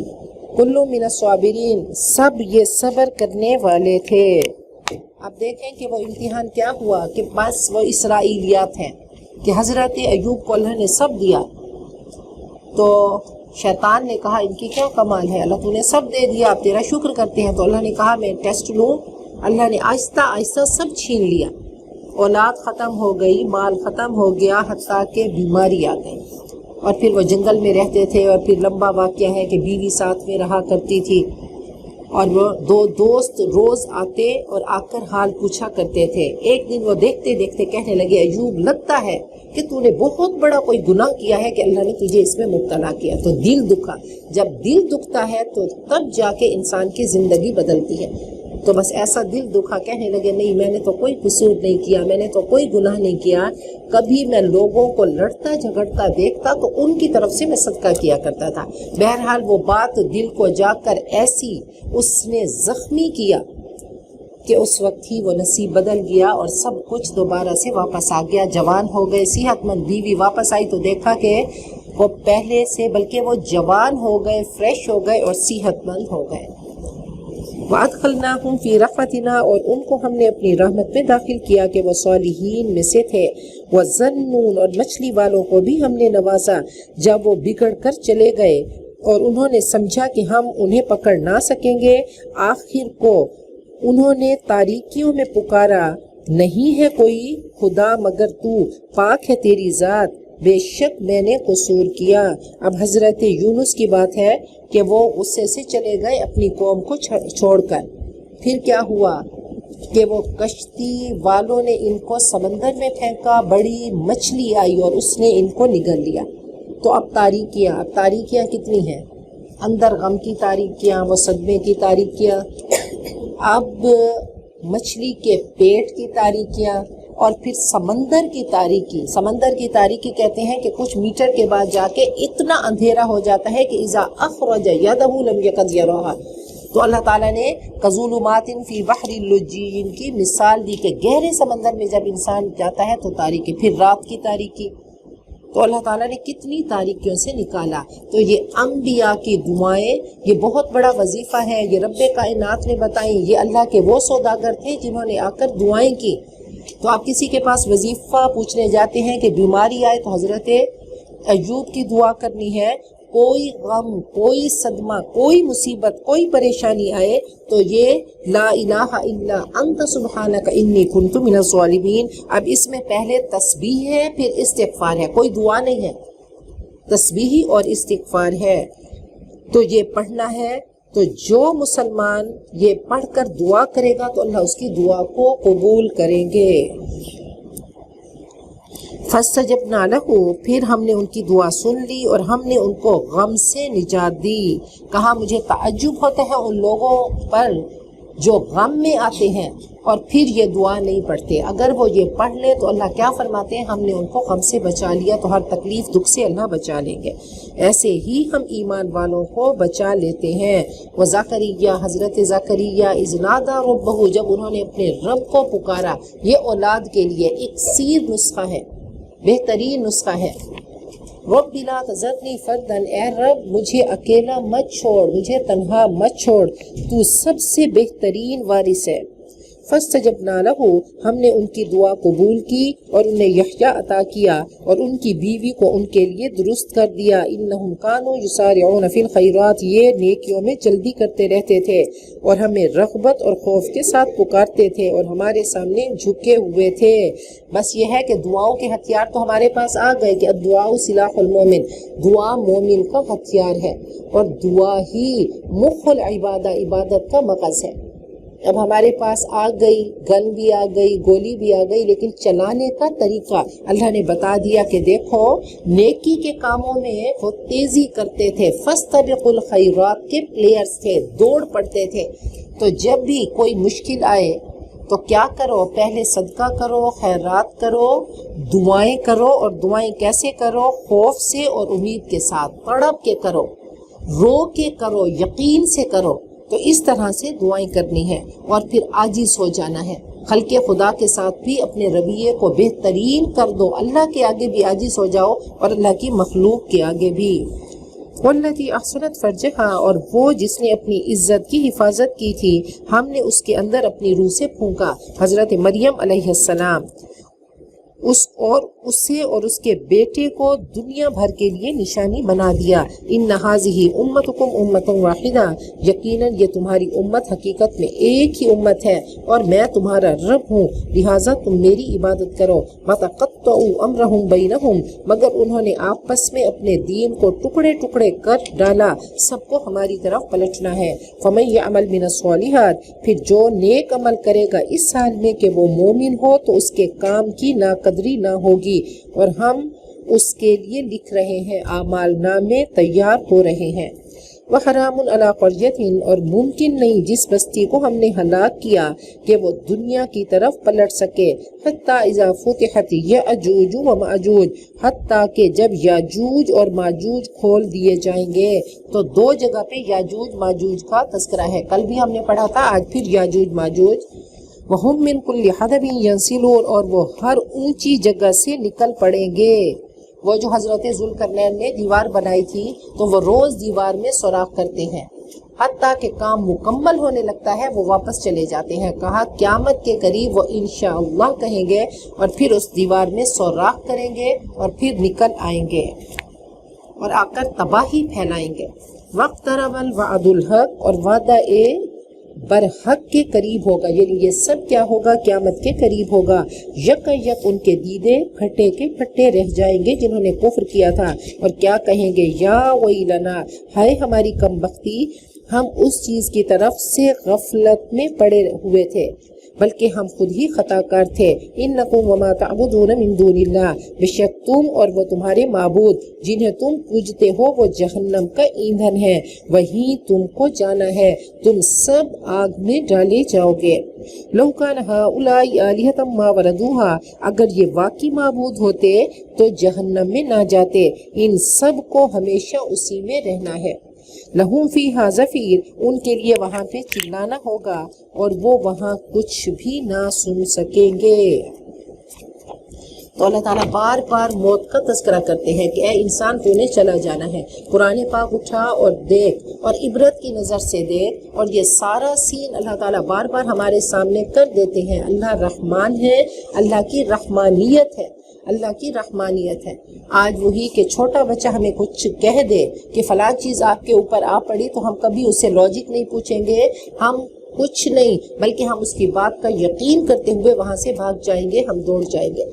کل من الصابرین، سب یہ صبر کرنے والے تھے۔ اب دیکھیں کہ وہ امتحان کیا ہوا، کہ بس وہ اسرائیلیات ہیں کہ حضرت ایوب کو اللہ نے سب دیا، تو شیطان نے کہا ان کی کیا کمال ہے، اللہ تو نے سب دے دیا، آپ تیرا شکر کرتے ہیں، تو اللہ نے کہا میں ٹیسٹ لوں۔ اللہ نے آہستہ آہستہ سب چھین لیا، اولاد ختم ہو گئی، مال ختم ہو گیا، حتیٰ کہ بیماری آ گئی، اور پھر وہ جنگل میں رہتے تھے، اور پھر لمبا واقعہ ہے کہ بیوی ساتھ میں رہا کرتی تھی، اور وہ دو دوست روز آتے اور آ کر حال پوچھا کرتے تھے۔ ایک دن وہ دیکھتے دیکھتے کہنے لگے ایوب لگتا ہے کہ تو نے بہت بڑا کوئی گناہ کیا ہے کہ اللہ نے تجھے اس میں مبتلا کیا، تو دل دکھا۔ جب دل دکھتا ہے تو تب جا کے انسان کی زندگی بدلتی ہے، تو بس ایسا دل دکھا، کہنے لگے نہیں میں نے تو کوئی قصور نہیں کیا، میں نے تو کوئی گناہ نہیں کیا، کبھی میں لوگوں کو لڑتا جھگڑتا دیکھتا تو ان کی طرف سے میں صدقہ کیا کرتا تھا۔ بہرحال وہ بات دل کو جا کر ایسی اس نے زخمی کیا کہ اس وقت ہی وہ نصیب بدل گیا اور سب کچھ دوبارہ سے واپس آ گیا، جوان ہو گئے، صحت مند بیوی واپس آئی تو دیکھا کہ وہ پہلے سے بلکہ وہ جوان ہو گئے، فریش ہو گئے اور صحت مند ہو گئے۔ وَأَدْخَلْنَاهُمْ فِي رَحْمَتِنَا، اور ان کو ہم نے اپنی رحمت میں داخل کیا کہ وہ صالحین میں سے تھے۔ وَظَنُّونَ، اور مچھلی والوں کو بھی ہم نے نوازا جب وہ بگڑ کر چلے گئے اور انہوں نے سمجھا کہ ہم انہیں پکڑ نہ سکیں گے، آخر کو انہوں نے تاریکیوں میں پکارا نہیں ہے کوئی خدا مگر تو، پاک ہے تیری ذات، بے شک میں نے قصور کیا۔ اب حضرت یونس کی بات ہے کہ وہ غصے سے چلے گئے اپنی قوم کو چھوڑ کر، پھر کیا ہوا کہ وہ کشتی والوں نے ان کو سمندر میں پھینکا، بڑی مچھلی آئی اور اس نے ان کو نگل لیا۔ تو اب تاریکیاں کتنی ہیں، اندر غم کی تاریکیاں، وہ صدمے کی تاریکیاں، اب مچھلی کے پیٹ کی تاریکیاں، اور پھر سمندر کی تاریکی کہتے ہیں کہ کچھ میٹر کے بعد جا کے اتنا اندھیرا ہو جاتا ہے کہ اذا اخرج یدہ لم یکد یراھا، تو اللہ تعالیٰ نے کظلمات فی بحر اللجی کی مثال دی کہ گہرے سمندر میں جب انسان جاتا ہے تو تاریکی، پھر رات کی تاریکی، تو اللہ تعالیٰ نے کتنی تاریکیوں سے نکالا۔ تو یہ انبیاء کی دعائیں یہ بہت بڑا وظیفہ ہے، یہ رب کائنات نے بتائیں، یہ اللہ کے وہ سوداگر تھے جنہوں نے آ کر دعائیں کی۔ تو آپ کسی کے پاس وظیفہ پوچھنے جاتے ہیں کہ بیماری آئے تو حضرت ایوب کی دعا کرنی ہے، کوئی غم، کوئی صدمہ، کوئی مصیبت، کوئی پریشانی آئے تو یہ لا الہ الا انت سبحانک انی کنت من الظالمین۔ اب اس میں پہلے تسبیح ہے پھر استغفار ہے، کوئی دعا نہیں ہے، تسبیح اور استغفار ہے، تو یہ پڑھنا ہے۔ تو جو مسلمان یہ پڑھ کر دعا کرے گا تو اللہ اس کی دعا کو قبول کریں گے۔ فاستجبنا لہ، پھر ہم نے ان کی دعا سن لی اور ہم نے ان کو غم سے نجات دی۔ کہا مجھے تعجب ہوتا ہے ان لوگوں پر جو غم میں آتے ہیں اور پھر یہ دعا نہیں پڑھتے، اگر وہ یہ پڑھ لیں تو اللہ کیا فرماتے ہیں، ہم نے ان کو غم سے بچا لیا، تو ہر تکلیف دکھ سے اللہ بچا لیں گے۔ ایسے ہی ہم ایمان والوں کو بچا لیتے ہیں۔ وزکریا، حضرت زکریا اذ نادى ربہ، جب انہوں نے اپنے رب کو پکارا، یہ اولاد کے لیے ایک سیر نسخہ ہے، بہترین نسخہ ہے۔ رب لا تذرنی فردا، اے رب مجھے اکیلا مت چھوڑ، مجھے تنہا مت چھوڑ، تو سب سے بہترین وارث ہے۔ فاستجبنا لہ، ہم نے ان کی دعا قبول کی اور انہیں یحییٰ عطا کیا اور ان کی بیوی کو ان کے لیے درست کر دیا۔ انہم کانوا یسارعون فی الخیرات، یہ نیکیوں میں جلدی کرتے رہتے تھے اور ہمیں رغبت اور خوف کے ساتھ پکارتے تھے اور ہمارے سامنے جھکے ہوئے تھے۔ بس یہ ہے کہ دعاؤں کے ہتھیار تو ہمارے پاس آ گئے کہ الدعاء سلاح المومن، دعا مومن کا ہتھیار ہے اور دعا ہی مخ العبادہ، عبادت کا مغز ہے۔ اب ہمارے پاس آ گئی، گن بھی آ گئی، گولی بھی آ گئی، لیکن چلانے کا طریقہ اللہ نے بتا دیا کہ دیکھو نیکی کے کاموں میں وہ تیزی کرتے تھے، فاستبقوا الخیرات کے پلیئرز تھے، دوڑ پڑتے تھے۔ تو جب بھی کوئی مشکل آئے تو کیا کرو، پہلے صدقہ کرو، خیرات کرو، دعائیں کرو، اور دعائیں کیسے کرو، خوف سے اور امید کے ساتھ، تڑپ کے کرو، رو کے کرو، یقین سے کرو۔ تو اس طرح سے دعائیں کرنی ہے اور پھر عاجز ہو جانا ہے، خلق خدا کے ساتھ بھی اپنے رویے کو بہترین کر دو، اللہ کے آگے بھی عاجز ہو جاؤ اور اللہ کی مخلوق کے آگے بھی۔ والتي احسنت فرجہا، اور وہ جس نے اپنی عزت کی حفاظت کی تھی، ہم نے اس کے اندر اپنی روح سے پھونکا، حضرت مریم علیہ السلام، اسے اور اس کے بیٹے کو دنیا بھر کے لیے نشانی بنا دیا۔ ان ھذہ امتکم امۃ واحدہ، یقیناً یہ تمہاری امت حقیقت میں ایک ہی امت ہے اور میں تمہارا رب ہوں، لہٰذا تم میری عبادت کرو۔ وتقطعوا امرہم بینہم، مگر انہوں نے آپس میں اپنے دین کو ٹکڑے ٹکڑے کر ڈالا، سب کو ہماری طرف پلٹنا ہے۔ فمن یعمل من الصالحات، پھر جو نیک عمل کرے گا اس حال میں کہ وہ مومن ہو تو اس کے کام کی ناقدری نہ ہوگی، اور ہم اس کے لیے لکھ رہے ہیں، اعمال نامے تیار ہو رہے ہیں۔ وحرام علی قریۃ، اور ممکن نہیں جس بستی کو ہم نے ہلاک کیا کہ وہ دنیا کی طرف پلٹ سکے، حتی اذا فتحت یأجوج ومأجوج، حتیٰ کہ جب یاجوج اور ماجوج کھول دیے جائیں گے۔ تو دو جگہ پہ یاجوج ماجوج کا تذکرہ ہے، کل بھی ہم نے پڑھا تھا، آج پھر یاجوج ماجوج۔ وَهُم مِّن كُلِّ حَدَبٍ يَنسِلُونَ، اور وہ ہر اونچی جگہ سے نکل پڑیں گے۔ وہ جو حضرت ذوالقرنین نے دیوار بنائی تھی تو وہ روز دیوار میں سوراخ کرتے ہیں، حتیٰ کہ کام مکمل ہونے لگتا ہے وہ واپس چلے جاتے ہیں۔ کہا قیامت کے قریب وہ انشاءاللہ کہیں گے اور پھر اس دیوار میں سوراخ کریں گے اور پھر نکل آئیں گے اور آ کر تباہی پھیلائیں گے۔ وَاقْتَرَبَ الْوَعْدُ الْحَقُّ، اور وعدہ برحق کے قریب ہوگا، یعنی یہ سب کیا ہوگا، قیامت کے قریب ہوگا۔ یک یک ان کے دیدے پھٹے کے پھٹے رہ جائیں گے جنہوں نے کفر کیا تھا، اور کیا کہیں گے، یا ویلنا، ہائے ہماری کم بختی، ہم اس چیز کی طرف سے غفلت میں پڑے ہوئے تھے بلکہ ہم خود ہی خطا کار تھے۔ انکم وما تعبدون من دون اللہ، بے شک تم اور وہ تمہارے معبود جنہیں تم پوجتے ہو وہ جہنم کا ایندھن ہے، وہیں تم کو جانا ہے، تم سب آگ میں ڈالے جاؤ گے۔ لو کان ہؤلاء آلہۃ ما وردوہا، اگر یہ واقعی معبود ہوتے تو جہنم میں نہ جاتے، ان سب کو ہمیشہ اسی میں رہنا ہے۔ لہم فیہا زفیر، ان کے لیے وہاں پہ چلانا ہوگا اور وہ وہاں کچھ بھی نہ سن سکیں گے۔ تو اللہ تعالیٰ بار بار موت کا تذکرہ کرتے ہیں کہ اے انسان تو نے چلا جانا ہے، قرآن پاک اٹھا اور دیکھ اور عبرت کی نظر سے دیکھ، اور یہ سارا سین اللہ تعالیٰ بار بار ہمارے سامنے کر دیتے ہیں۔ اللہ رحمان ہے، اللہ کی رحمانیت ہے، اللہ کی رحمانیت ہے۔ آج وہی کہ چھوٹا بچہ ہمیں کچھ کہہ دے کہ فلاں چیز آپ کے اوپر آ پڑی تو ہم کبھی اس سے لاجک نہیں پوچھیں گے، ہم کچھ نہیں، بلکہ ہم اس کی بات کا یقین کرتے ہوئے وہاں سے بھاگ جائیں گے، ہم دوڑ جائیں گے۔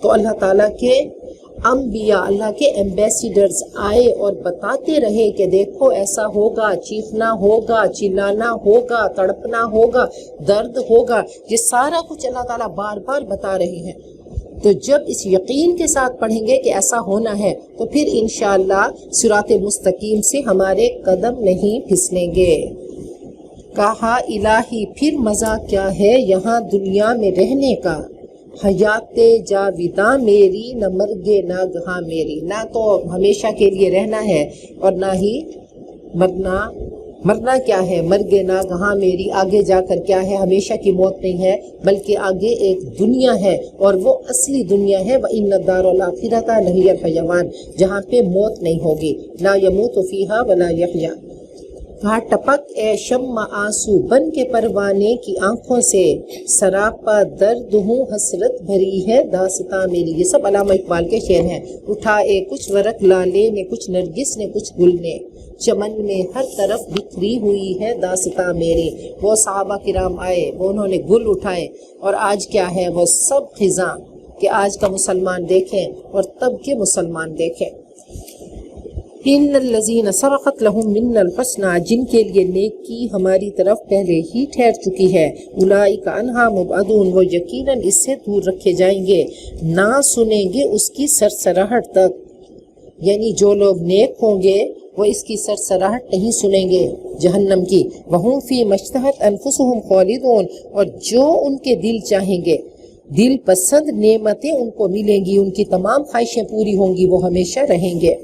تو اللہ تعالیٰ کے انبیاء، اللہ کے ایمبیسیڈرز آئے اور بتاتے رہے کہ دیکھو ایسا ہوگا، چیخنا ہوگا، چلانا ہوگا، تڑپنا ہوگا، درد ہوگا، یہ سارا کچھ اللہ تعالیٰ بار بار بتا رہے ہیں۔ تو جب اس یقین کے ساتھ پڑھیں گے کہ ایسا ہونا ہے تو پھر انشاءاللہ صراط مستقیم سے ہمارے قدم نہیں پھسلیں گے۔ کہا الہی پھر مزہ کیا ہے یہاں دنیا میں رہنے کا، حیات جاویداں میری نہ مرگے ناگہاں میری، نہ تو ہمیشہ کے لیے رہنا ہے اور نہ ہی مرنا کیا ہے، مرگے ناگہاں میری، آگے جا کر کیا ہے، ہمیشہ کی موت نہیں ہے بلکہ آگے ایک دنیا ہے اور وہ اصلی دنیا ہے، وَإِنَّ الدَّارَ الْآخِرَةَ لَهِيَ الْحَيَوَانُ، جہاں پہ موت نہیں ہوگی، لا يموت فیہا ولا یحییٰ۔ کہا ٹپک اے شمع آنسو بن کے پروانے کی آنکھوں سے، سراپا درد ہوں حسرت بھری ہے داستاں میری۔ یہ سب علامہ اقبال کے شعر ہیں۔ اٹھائے کچھ ورق لالے نے، کچھ نرگس نے، کچھ گل نے، چمن میں ہر طرف بکھری ہوئی ہے داستاں میری۔ وہ صحابہ کرام آئے، وہ انہوں نے گل اٹھائے، اور آج کیا ہے وہ سب خزاں کہ آج کا مسلمان دیکھیں اور تب کے مسلمان دیکھیں۔ ان الذین سبقت لہم منا الحسنی، جن کے لیے نیکی ہماری طرف پہلے ہی ٹھہر چکی ہے، اولئک عنہا مبعدون، وہ یقیناً اس سے دور رکھے جائیں گے، نہ سنیں گے اس کی سرسراہٹ تک، یعنی جو لوگ نیک ہوں گے وہ اس کی سرسراہٹ نہیں سنیں گے جہنم کی۔ وہم فی ما اشتہت انفسہم خالدون، اور جو ان کے دل چاہیں گے، دل پسند نعمتیں ان کو ملیں گی، ان کی تمام خواہشیں پوری ہوں گی، وہ ہمیشہ رہیں گے۔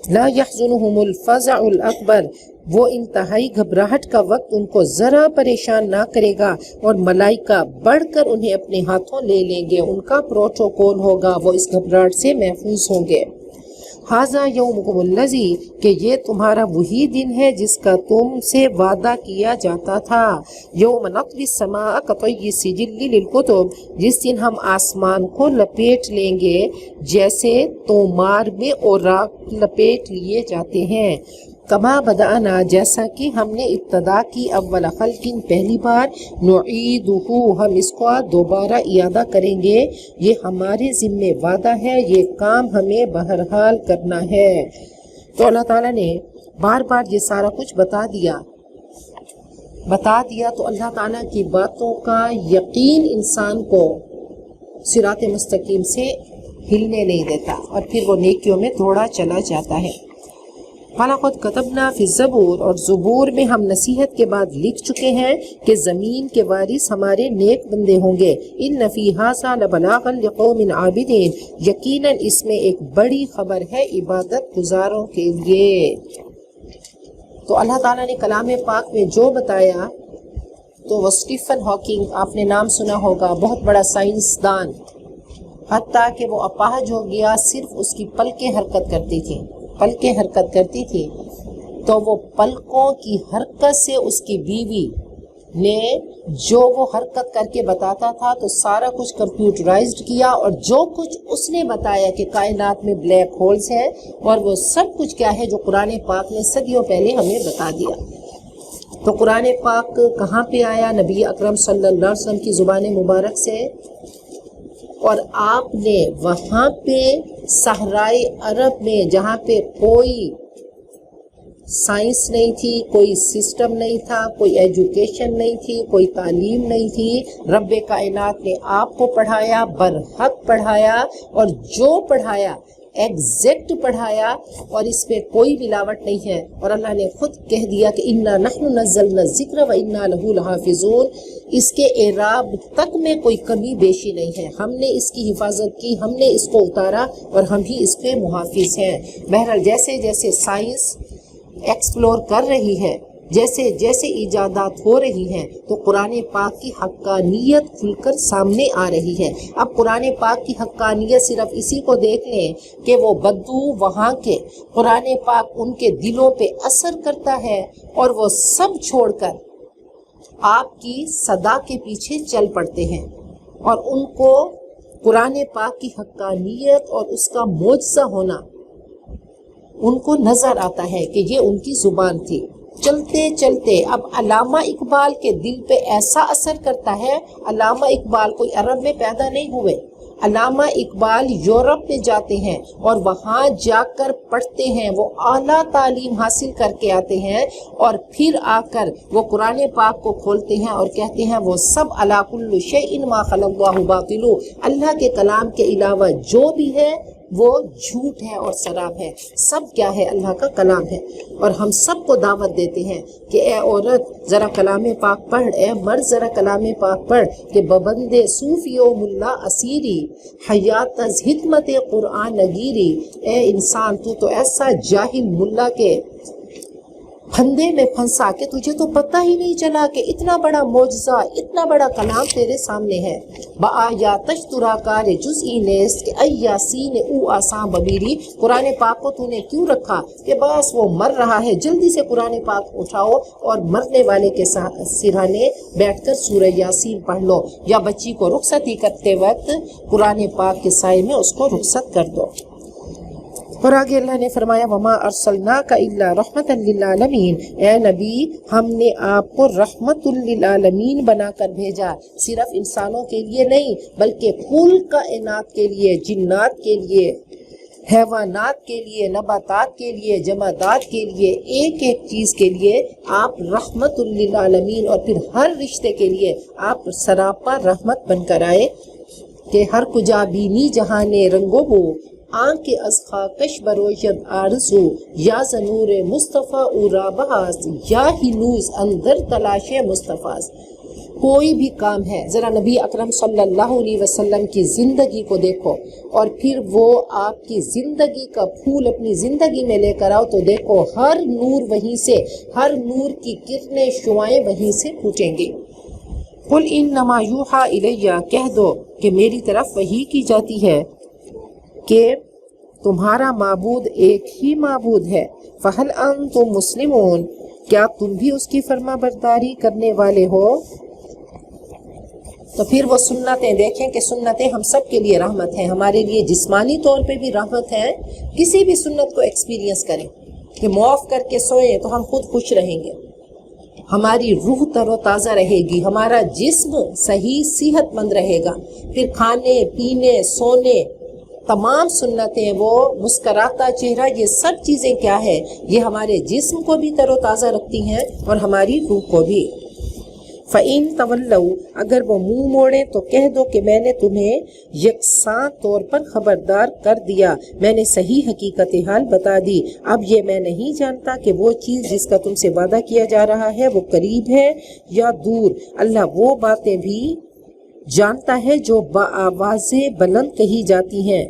لا يحزنهم الفزع الاکبر، وہ انتہائی گھبراہٹ کا وقت ان کو ذرا پریشان نہ کرے گا، اور ملائکہ بڑھ کر انہیں اپنے ہاتھوں لے لیں گے، ان کا پروٹوکول ہوگا، وہ اس گھبراہٹ سے محفوظ ہوں گے۔ ھذا یومکم الذی، کہ یہ تمہارا وہی دن ہے جس کا تم سے وعدہ کیا جاتا تھا، یوم نطوی السماء کطی السجل للکتب، جس دن ہم آسمان کو لپیٹ لیں گے جیسے تومار میں اوراق لپیٹ لیے جاتے ہیں، کما بدأنا، جیسا کہ ہم نے ابتدا کی، اول خلق، پہلی بار، نعیدہ، ہم اس کو دوبارہ اعادہ کریں گے، یہ ہمارے ذمہ وعدہ ہے، یہ کام ہمیں بہرحال کرنا ہے۔ تو اللہ تعالیٰ نے بار بار یہ سارا کچھ بتا دیا تو اللہ تعالیٰ کی باتوں کا یقین انسان کو صراط مستقیم سے ہلنے نہیں دیتا، اور پھر وہ نیکیوں میں دوڑا چلا جاتا ہے۔ وَلَقَدْ كَتَبْنَا فِي الزَّبُورِ، اور زبور میں ہم نصیحت کے بعد لکھ چکے ہیں کہ زمین کے وارث ہمارے نیک بندے ہوں گے، إِنَّ فِي هَذَا لَبَلَاغًا لِقَوْمٍ عَابِدِينَ، یقیناً اس میں ایک بڑی خبر ہے عبادت گزاروں کے لیے۔ تو اللہ تعالیٰ نے کلام پاک میں جو بتایا، تو وہ اسٹیفن ہاکنگ، آپ نے نام سنا ہوگا، بہت بڑا سائنسدان، حتیٰ کہ وہ اپاہج ہو گیا، صرف اس کی پلکیں حرکت کرتی تھی، تو وہ پلکوں کی حرکت سے اس کی بیوی نے جو وہ حرکت کر کے بتاتا تھا تو سارا کچھ کمپیوٹرائزڈ کیا، اور جو کچھ اس نے بتایا کہ کائنات میں بلیک ہولز ہیں، اور وہ سب کچھ کیا ہے جو قرآن پاک نے صدیوں پہلے ہمیں بتا دیا۔ تو قرآن پاک کہاں پہ آیا؟ نبی اکرم صلی اللہ علیہ وسلم کی زبان مبارک سے، اور آپ نے وہاں پہ صحرائے عرب میں، جہاں پہ کوئی سائنس نہیں تھی، کوئی سسٹم نہیں تھا، کوئی ایجوکیشن نہیں تھی، کوئی تعلیم نہیں تھی، رب کائنات نے آپ کو پڑھایا، برحق پڑھایا، اور جو پڑھایا ایگزیکٹ پڑھایا، اور اس میں کوئی ملاوٹ نہیں ہے، اور اللہ نے خود کہہ دیا کہ اِنَّا نَحْنُ نَزَّلْنَا الذِّکْرَ وَإِنَّا لَهُ لَحَافِظُونَ، اس کے اعراب تک میں کوئی کمی بیشی نہیں ہے، ہم نے اس کی حفاظت کی، ہم نے اس کو اتارا، اور ہم ہی اس پہ محافظ ہیں۔ بہرحال جیسے جیسے سائنس ایکسپلور کر رہی ہے، جیسے جیسے ایجادات ہو رہی ہیں، تو قرآن پاک کی حقانیت کھل کر سامنے آ رہی ہے۔ اب قرآن پاک کی حقانیت صرف اسی کو دیکھ لیں کہ وہ بدو وہاں کے، قرآن پاک ان کے دلوں پہ اثر کرتا ہے، اور وہ سب چھوڑ کر آپ کی صدا کے پیچھے چل پڑتے ہیں، اور ان کو قرآن پاک کی حقانیت اور اس کا معجزہ ہونا ان کو نظر آتا ہے کہ یہ ان کی زبان تھی۔ چلتے چلتے اب علامہ اقبال کے دل پہ ایسا اثر کرتا ہے، علامہ اقبال کوئی عرب میں پیدا نہیں ہوئے، علامہ اقبال یورپ میں جاتے ہیں اور وہاں جا کر پڑھتے ہیں، وہ اعلیٰ تعلیم حاصل کر کے آتے ہیں، اور پھر آ کر وہ قرآن پاک کو کھولتے ہیں اور کہتے ہیں وہ سب علی کل شیء ما خلق اللہ باطل، اللہ کے کلام کے علاوہ جو بھی ہے وہ جھوٹ ہے اور سراب ہے. سب کیا ہے؟ اللہ کا کلام ہے. اور ہم سب کو دعوت دیتے ہیں کہ اے عورت ذرا کلام پاک پڑھ، اے مرد ذرا کلام پاک پڑھ، کہ ببند صوفی و ملا اسیری حیات از حکمت قرآن نگیری. اے انسان تو ایسا جاہل ملا کے پھندے میں پھنسا کہ تجھے تو پتہ ہی نہیں چلا کہ اتنا بڑا معجزہ، اتنا بڑا کلام تیرے سامنے ہے. بآیاتش ترا کار جزئی نیست کہ ای یاسین او آسان ببیری. قرآن پاک کو تو نے کیوں رکھا کہ بس وہ مر رہا ہے، جلدی سے قرآن پاک اٹھاؤ اور مرنے والے کے سرہانے بیٹھ کر سورہ یاسین پڑھ لو، یا بچی کو رخصتی کرتے وقت قرآن پاک کے سائے میں اس کو رخصت کر دو. اور آگے اللہ نے فرمایا وما ارسلناک الا رحمت للعالمین. اے نبی ہم نے آپ کو رحمت للعالمین بنا کر بھیجا، صرف انسانوں کے لیے نہیں بلکہ کل کائنات کے لیے، جنات کے لیے، حیوانات کے لیے، نباتات کے لیے، جمادات کے لیے، ایک ایک چیز کے لیے آپ رحمت للعالمین. اور پھر ہر رشتے کے لیے آپ سراپا رحمت بن کر آئے کہ ہر کجا بینی جہانے رنگو ہو آنکھ از خاکش بروشد آرزو یا زنور مصطفیٰ اورا بہاس یا ہنوز اندر تلاش مصطفیٰ. کوئی بھی کام ہے، ذرا نبی اکرم صلی اللہ علیہ وسلم کی زندگی کو دیکھو اور پھر وہ آپ کی زندگی کا پھول اپنی زندگی میں لے کر آؤ تو دیکھو ہر نور وہیں سے، ہر نور کی کرنیں شعائیں وہیں سے پھوٹیں گی. قل انما یوحا الیہ، کہہ دو کہ میری طرف وحی کی جاتی ہے کہ تمہارا معبود ایک ہی معبود ہے. فہل انتم مسلمون، کیا تم بھی اس کی فرما برداری کرنے والے ہو؟ تو پھر وہ سنتیں دیکھیں کہ سنتیں ہم سب کے لیے رحمت ہیں، ہمارے لیے جسمانی طور پہ بھی رحمت ہے. کسی بھی سنت کو ایکسپیرینس کریں کہ معاف کر کے سوئیں تو ہم خود خوش رہیں گے، ہماری روح تر و تازہ رہے گی، ہمارا جسم صحیح صحت مند رہے گا. پھر کھانے پینے سونے تمام سنتیں، وہ مسکراتا چہرہ، یہ سب چیزیں کیا ہے؟ یہ ہمارے جسم کو بھی تر و تازہ رکھتی ہیں اور ہماری روح کو بھی. فَإِن تَوَلَّوْا، اگر وہ منہ موڑیں تو کہہ دو کہ میں نے تمہیں یکساں طور پر خبردار کر دیا، میں نے صحیح حقیقت حال بتا دی. اب یہ میں نہیں جانتا کہ وہ چیز جس کا تم سے وعدہ کیا جا رہا ہے وہ قریب ہے یا دور. اللہ وہ باتیں بھی جانتا ہے جو بآواز بلند کہی جاتی ہیں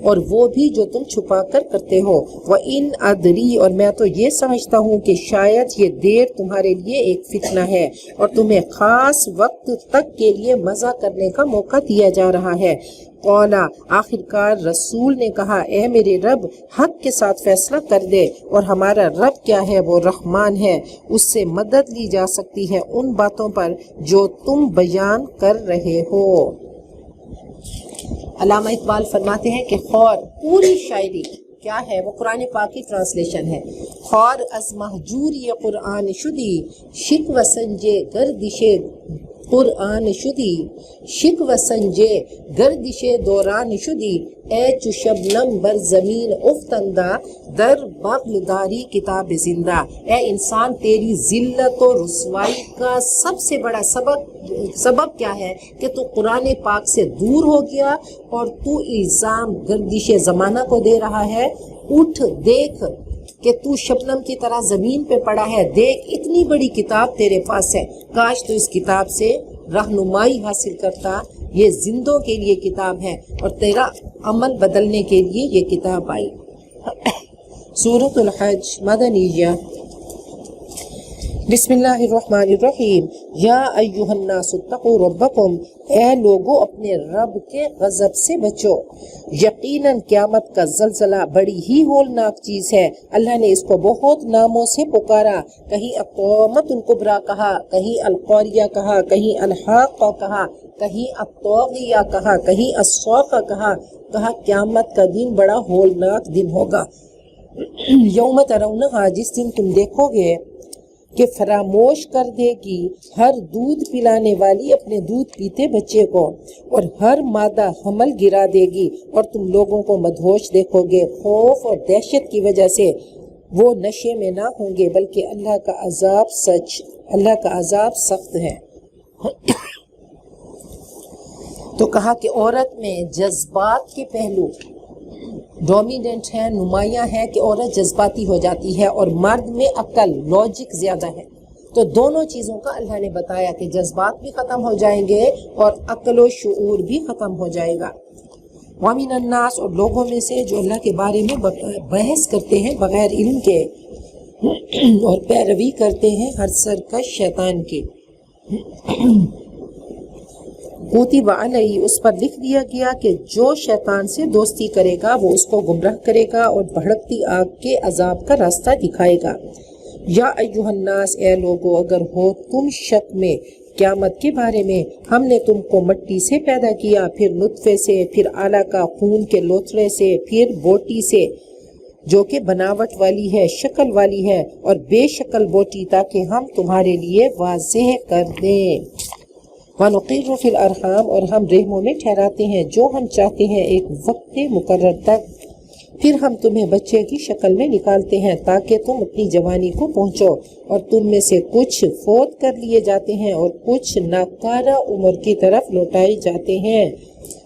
اور وہ بھی جو تم چھپا کر کرتے ہو. وَإِنْ أَدْرِي، اور میں تو یہ سمجھتا ہوں کہ شاید یہ دیر تمہارے لیے ایک فتنہ ہے اور تمہیں خاص وقت تک کے لیے مزہ کرنے کا موقع دیا جا رہا ہے. قولا، آخرکار رسول نے کہا اے میرے رب حق کے ساتھ فیصلہ کر دے، اور ہمارا رب کیا ہے؟ وہ رحمان ہے، اس سے مدد لی جا سکتی ہے ان باتوں پر جو تم بیان کر رہے ہو. علامہ اقبال فرماتے ہیں کہ خور، پوری شاعری کیا ہے؟ وہ قرآن پاک کی ٹرانسلیشن ہے. خور از محجوری قرآن شدی، شکوہ سنجے گردش قرآن شدی، شکوہ سنجے گردش دوران شدی. اے چو شبنم بر زمین افتندہ، در بغلداری کتاب زندہ. اے انسان، تیری ذلت و رسوائی کا سب سے بڑا سبب کیا ہے کہ تو قرآن پاک سے دور ہو گیا اور تو الزام گردش زمانہ کو دے رہا ہے. اٹھ دیکھ کہ تو شبنم کی طرح زمین پہ پڑا ہے، دیکھ اتنی بڑی کتاب تیرے پاس ہے، کاش تو اس کتاب سے رہنمائی حاصل کرتا. یہ زندوں کے لیے کتاب ہے اور تیرا عمل بدلنے کے لیے یہ کتاب آئی. سورۃ الحج مدنیہ. بسم اللہ الرحمن الرحیم. یا ایہا الناس اتقوا ربکم، اے لوگو اپنے رب کے غضب سے بچو. یقیناً قیامت کا زلزلہ بڑی ہی ہولناک چیز ہے. اللہ نے اس کو بہت ناموں سے پکارا، کہیں القیامۃ الکبریٰ کہا، کہیں القاریہ کہا، کہیں الحاقہ کہا، کہیں الطاغیہ کہا، کہیں الصاخہ کہا قیامت کا دن بڑا ہولناک دن ہوگا. یوم ترونہا، جس دن تم دیکھو گے کہ فراموش کر دے گی ہر دودھ پلانے والی اپنے دودھ پیتے بچے کو، اور ہر مادہ حمل گرا دے گی، اور تم لوگوں کو مدہوش دیکھو گے. خوف اور دہشت کی وجہ سے وہ نشے میں نہ ہوں گے، بلکہ اللہ کا عذاب سخت ہے. تو کہا کہ عورت میں جذبات کے پہلو ڈومیننٹ ہے، نمایاں ہے کہ عورت جذباتی ہو جاتی ہے اور مرد میں عقل لاجک زیادہ ہے. تو دونوں چیزوں کا اللہ نے بتایا کہ جذبات بھی ختم ہو جائیں گے اور عقل و شعور بھی ختم ہو جائے گا. وَمِنَ النَّاسِ اور لوگوں میں سے جو اللہ کے بارے میں بحث کرتے ہیں بغیر علم کے اور پیروی کرتے ہیں ہر سرکش شیطان کی. کتب علیہ اس پر لکھ دیا گیا کہ جو شیطان سے دوستی کرے گا وہ اس کو گمراہ کرے گا اور بھڑکتی آگ کے عذاب کا راستہ دکھائے گا. یا ایھا الناس اے لوگو اگر ہو تم شک میں قیامت کے بارے میں، ہم نے تم کو مٹی سے پیدا کیا، پھر نطفے سے، پھر علقہ خون کے لوتھڑے سے، پھر بوٹی سے جو کہ بناوٹ والی ہے، شکل والی ہے، اور بے شکل بوٹی تاکہ ہم تمہارے لیے واضح کر دیں. وَنُقِرُّ فِي الْأَرْحَامِ اور ہم رحموں میں ٹھہراتے ہیں جو ہم چاہتے ہیں ایک وقت مقرر تک، پھر ہم تمہیں بچے کی شکل میں نکالتے ہیں تاکہ تم اپنی جوانی کو پہنچو، اور تم میں سے کچھ فوت کر لیے جاتے ہیں اور کچھ ناکارہ عمر کی طرف لوٹائے جاتے ہیں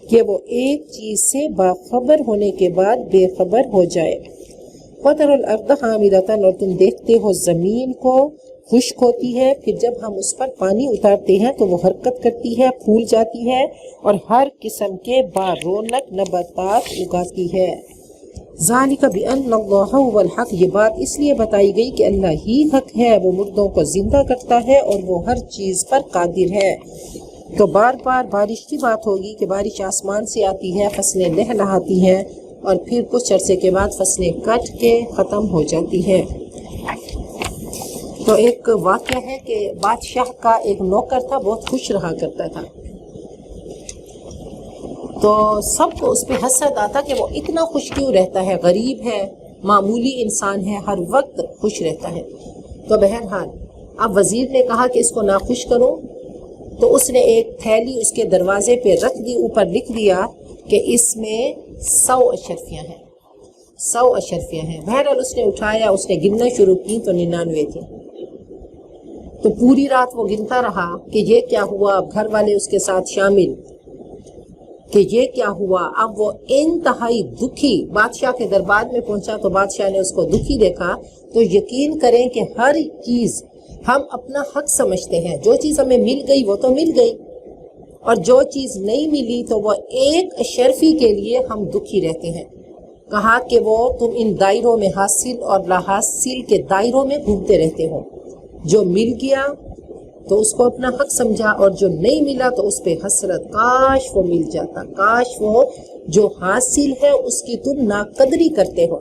کہ وہ ایک چیز سے باخبر ہونے کے بعد بے خبر ہو جائے. وَتَرَى الْأَرْضَ حَامِدَةً اور تم دیکھتے ہو زمین کو خشک ہوتی ہے، پھر جب ہم اس پر پانی اتارتے ہیں تو وہ حرکت کرتی ہے، پھول جاتی ہے اور ہر قسم کے بارونق نباتات اگاتی ہے. ذالک بأن اللہ هو الحق یہ بات اس لیے بتائی گئی کہ اللہ ہی حق ہے، وہ مردوں کو زندہ کرتا ہے اور وہ ہر چیز پر قادر ہے. تو بار بار بارش کی بات ہوگی کہ بارش آسمان سے آتی ہے، فصلیں لہلہاتی ہیں اور پھر کچھ عرصے کے بعد فصلیں کٹ کے ختم ہو جاتی ہیں. تو ایک واقعہ ہے کہ بادشاہ کا ایک نوکر تھا، بہت خوش رہا کرتا تھا، تو سب کو اس پہ حسد آتا کہ وہ اتنا خوش کیوں رہتا ہے، غریب ہے، معمولی انسان ہے، ہر وقت خوش رہتا ہے. تو بہرحال اب وزیر نے کہا کہ اس کو ناخوش کرو، تو اس نے ایک تھیلی اس کے دروازے پہ رکھ دی، اوپر لکھ دیا کہ اس میں 100 اشرفیاں ہیں، 100 اشرفیاں ہیں. بہرحال اس نے اٹھایا، اس نے گننا شروع کی تو 99 تھی. تو پوری رات وہ گنتا رہا کہ یہ کیا ہوا، اب گھر والے اس کے ساتھ شامل کہ یہ کیا ہوا. اب وہ انتہائی دکھی بادشاہ کے دربار میں پہنچا تو بادشاہ نے اس کو دکھی دیکھا. تو یقین کریں کہ ہر چیز ہم اپنا حق سمجھتے ہیں، جو چیز ہمیں مل گئی وہ تو مل گئی، اور جو چیز نہیں ملی تو وہ ایک اشرفی کے لیے ہم دکھی رہتے ہیں. کہا کہ وہ تم ان دائروں میں حاصل اور لا حاصل کے دائروں میں گھومتے رہتے ہو، جو مل گیا تو اس کو اپنا حق سمجھا اور جو نہیں ملا تو اس پہ حسرت، کاش وہ مل جاتا، کاش وہ جو حاصل ہے اس کی تم ناقدری کرتے ہو.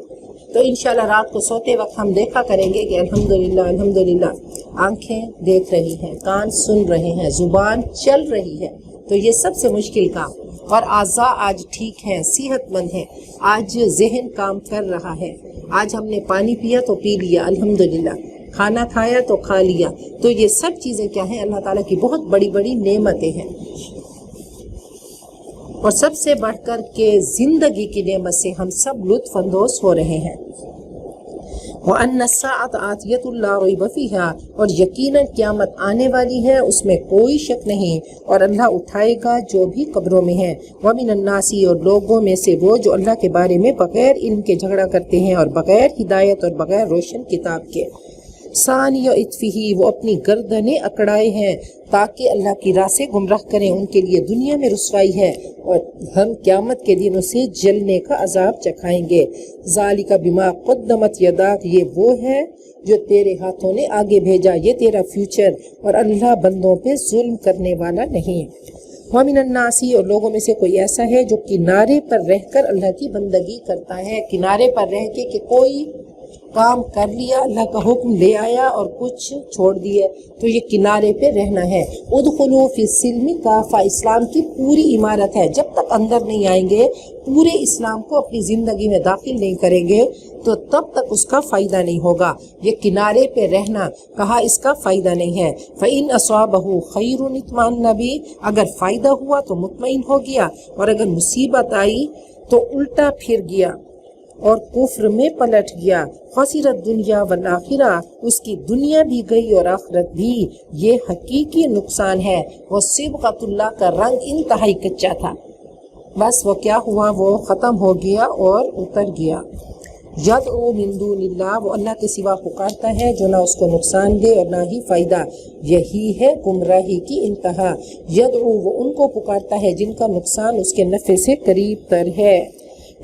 تو انشاءاللہ رات کو سوتے وقت ہم دیکھا کریں گے کہ الحمدللہ الحمدللہ آنکھیں دیکھ رہی ہیں، کان سن رہے ہیں، زبان چل رہی ہے. تو یہ سب سے مشکل کام، اور اعضاء آج ٹھیک ہیں، صحت مند ہیں، آج ذہن کام کر رہا ہے، آج ہم نے پانی پیا تو پی لیا الحمدللہ، کھانا کھایا تو کھا لیا. تو یہ سب چیزیں کیا ہیں؟ اللہ تعالیٰ کی بہت بڑی بڑی نعمتیں ہیں. اور سب سے بڑھ کر کے زندگی کی نعمت سے ہم سب لطف اندوز ہو رہے ہیں. وَأَنَّ السَّاعَةَ آتِيَةٌ لَا رَيْبَ فِيهَا اور یقیناً قیامت آنے والی ہے، اس میں کوئی شک نہیں، اور اللہ اٹھائے گا جو بھی قبروں میں ہیں. وَمِنَ النَّاسِ اور لوگوں میں سے وہ جو اللہ کے بارے میں بغیر علم کے جھگڑا کرتے ہیں اور بغیر ہدایت اور بغیر روشن کتاب کے. ثانی اطفی وہ اپنی گردنیں اکڑائے ہیں تاکہ اللہ کی راہ سے گمراہ کریں. ان کے لیے دنیا میں رسوائی ہے اور ہم قیامت کے دن اسے جلنے کا عذاب چکھائیں گے. ذالک بما قدمت یداک یہ وہ ہے جو تیرے ہاتھوں نے آگے بھیجا، یہ تیرا فیوچر، اور اللہ بندوں پہ ظلم کرنے والا نہیں. وَمِنَ النَّاسِ اور لوگوں میں سے کوئی ایسا ہے جو کنارے پر رہ کر اللہ کی بندگی کرتا ہے. کنارے پر رہ کے کہ کوئی کام کر لیا، اللہ کا حکم لے آیا اور کچھ چھوڑ دیے، تو یہ کنارے پہ رہنا ہے. ادخلوا فی السلم کافہ اسلام کی پوری عمارت ہے، جب تک اندر نہیں آئیں گے، پورے اسلام کو اپنی زندگی میں داخل نہیں کریں گے تو تب تک اس کا فائدہ نہیں ہوگا. یہ کنارے پہ رہنا کہا اس کا فائدہ نہیں ہے. فَإِنْ أَصَابَهُ خَيْرٌ اطْمَأَنَّ بِهِ اگر فائدہ ہوا تو مطمئن ہو گیا، اور اگر مصیبت آئی تو الٹا پھر گیا اور کفر میں پلٹ گیا. خسرت دنیا والآخرہ اس کی دنیا بھی گئی اور آخرت بھی. یہ حقیقی نقصان ہے. وہ صبغۃ اللہ کا رنگ انتہائی کچا تھا. بس وہ کیا ہوا، وہ ختم ہو گیا اور اتر گیا۔ یدعو من دون اللہ، وہ اللہ کے سوا پکارتا ہے جو نہ اس کو نقصان دے اور نہ ہی فائدہ، یہی ہے گمراہی کی انتہا۔ یدعو، وہ ان کو پکارتا ہے جن کا نقصان اس کے نفع سے قریب تر ہے۔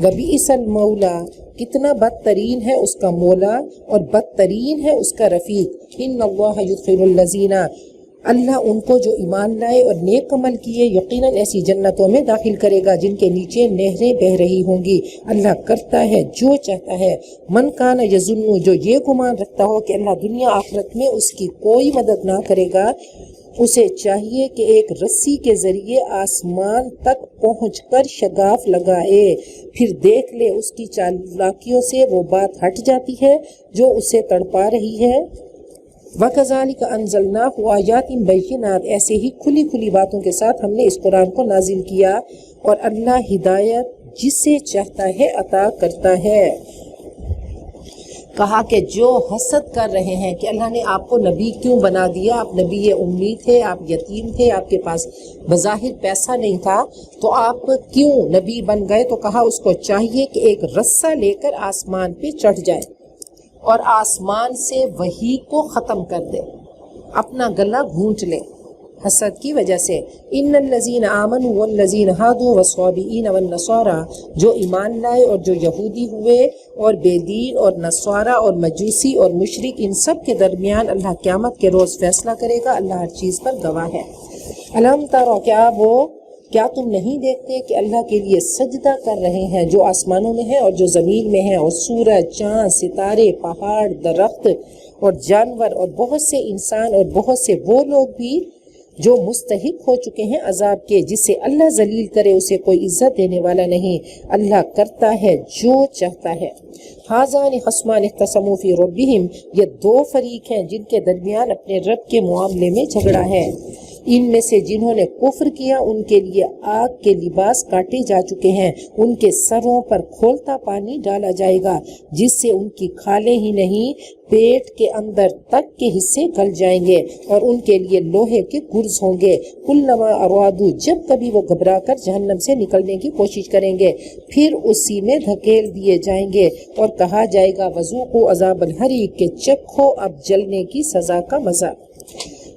وبئس المولا، کتنا بدترین ہے اس کا مولا اور بدترین ہے اس کا رفیق۔ ان اللہ یدخل الذین، اللہ ان کو جو ایمان لائے اور نیک عمل کیے یقیناً ایسی جنتوں میں داخل کرے گا جن کے نیچے نہریں بہہ رہی ہوں گی۔ اللہ کرتا ہے جو چاہتا ہے۔ من کان یظن، جو یہ گمان رکھتا ہو کہ اللہ دنیا آخرت میں اس کی کوئی مدد نہ کرے گا، اسے چاہیے کہ ایک رسی کے ذریعے آسمان تک پہنچ کر شگاف لگائے، پھر دیکھ لے اس کی چالاکیوں سے وہ بات ہٹ جاتی ہے جو اسے تڑپا رہی ہے۔ وَكَذَلِكَ أَنزَلْنَاهُ آيَاتٍ بَيِّنَاتٍ، ایسے ہی کھلی کھلی باتوں کے ساتھ ہم نے اس قرآن کو نازل کیا، اور اللہ ہدایت جسے چاہتا ہے عطا کرتا ہے۔ کہا کہ جو حسد کر رہے ہیں کہ اللہ نے آپ کو نبی کیوں بنا دیا، آپ نبی امی تھے، آپ یتیم تھے، آپ کے پاس بظاہر پیسہ نہیں تھا، تو آپ کیوں نبی بن گئے؟ تو کہا اس کو چاہیے کہ ایک رسہ لے کر آسمان پہ چڑھ جائے اور آسمان سے وحی کو ختم کر دے، اپنا گلا گھونٹ لے حسد کی وجہ سے۔ ان الذین آمنوا والذین ہادوا والصابئین والنصارى، جو ایمان لائے اور جو یہودی ہوئے اور بے دین اور نصارہ اور مجوسی اور مشرک، ان سب کے درمیان اللہ قیامت کے روز فیصلہ کرے گا۔ اللہ ہر چیز پر گواہ ہے۔ الم تروا، کیا تم نہیں دیکھتے کہ اللہ کے لیے سجدہ کر رہے ہیں جو آسمانوں میں ہے اور جو زمین میں ہے، اور سورج، چاند، ستارے، پہاڑ، درخت اور جانور اور بہت سے انسان اور بہت سے وہ لوگ بھی جو مستحق ہو چکے ہیں عذاب کے، جسے اللہ ذلیل کرے اسے کوئی عزت دینے والا نہیں۔ اللہ کرتا ہے جو چاہتا ہے۔ ھذان خصمان اختصموا فی ربہم، یہ دو فریق ہیں جن کے درمیان اپنے رب کے معاملے میں جھگڑا ہے۔ ان میں سے جنہوں نے کفر کیا ان کے لیے آگ کے لباس کاٹے جا چکے ہیں، ان کے سروں پر کھولتا پانی ڈالا جائے گا جس سے ان کی کھالیں ہی نہیں پیٹ کے اندر تک کے حصے گل جائیں گے، اور ان کے لیے لوہے کے گرز ہوں گے۔ کلما ارادو، جب کبھی وہ گھبرا کر جہنم سے نکلنے کی کوشش کریں گے پھر اسی میں دھکیل دیے جائیں گے، اور کہا جائے گا وذوقوا عذاب الحریق، کہ چکھو اب جلنے کی سزا کا مزہ۔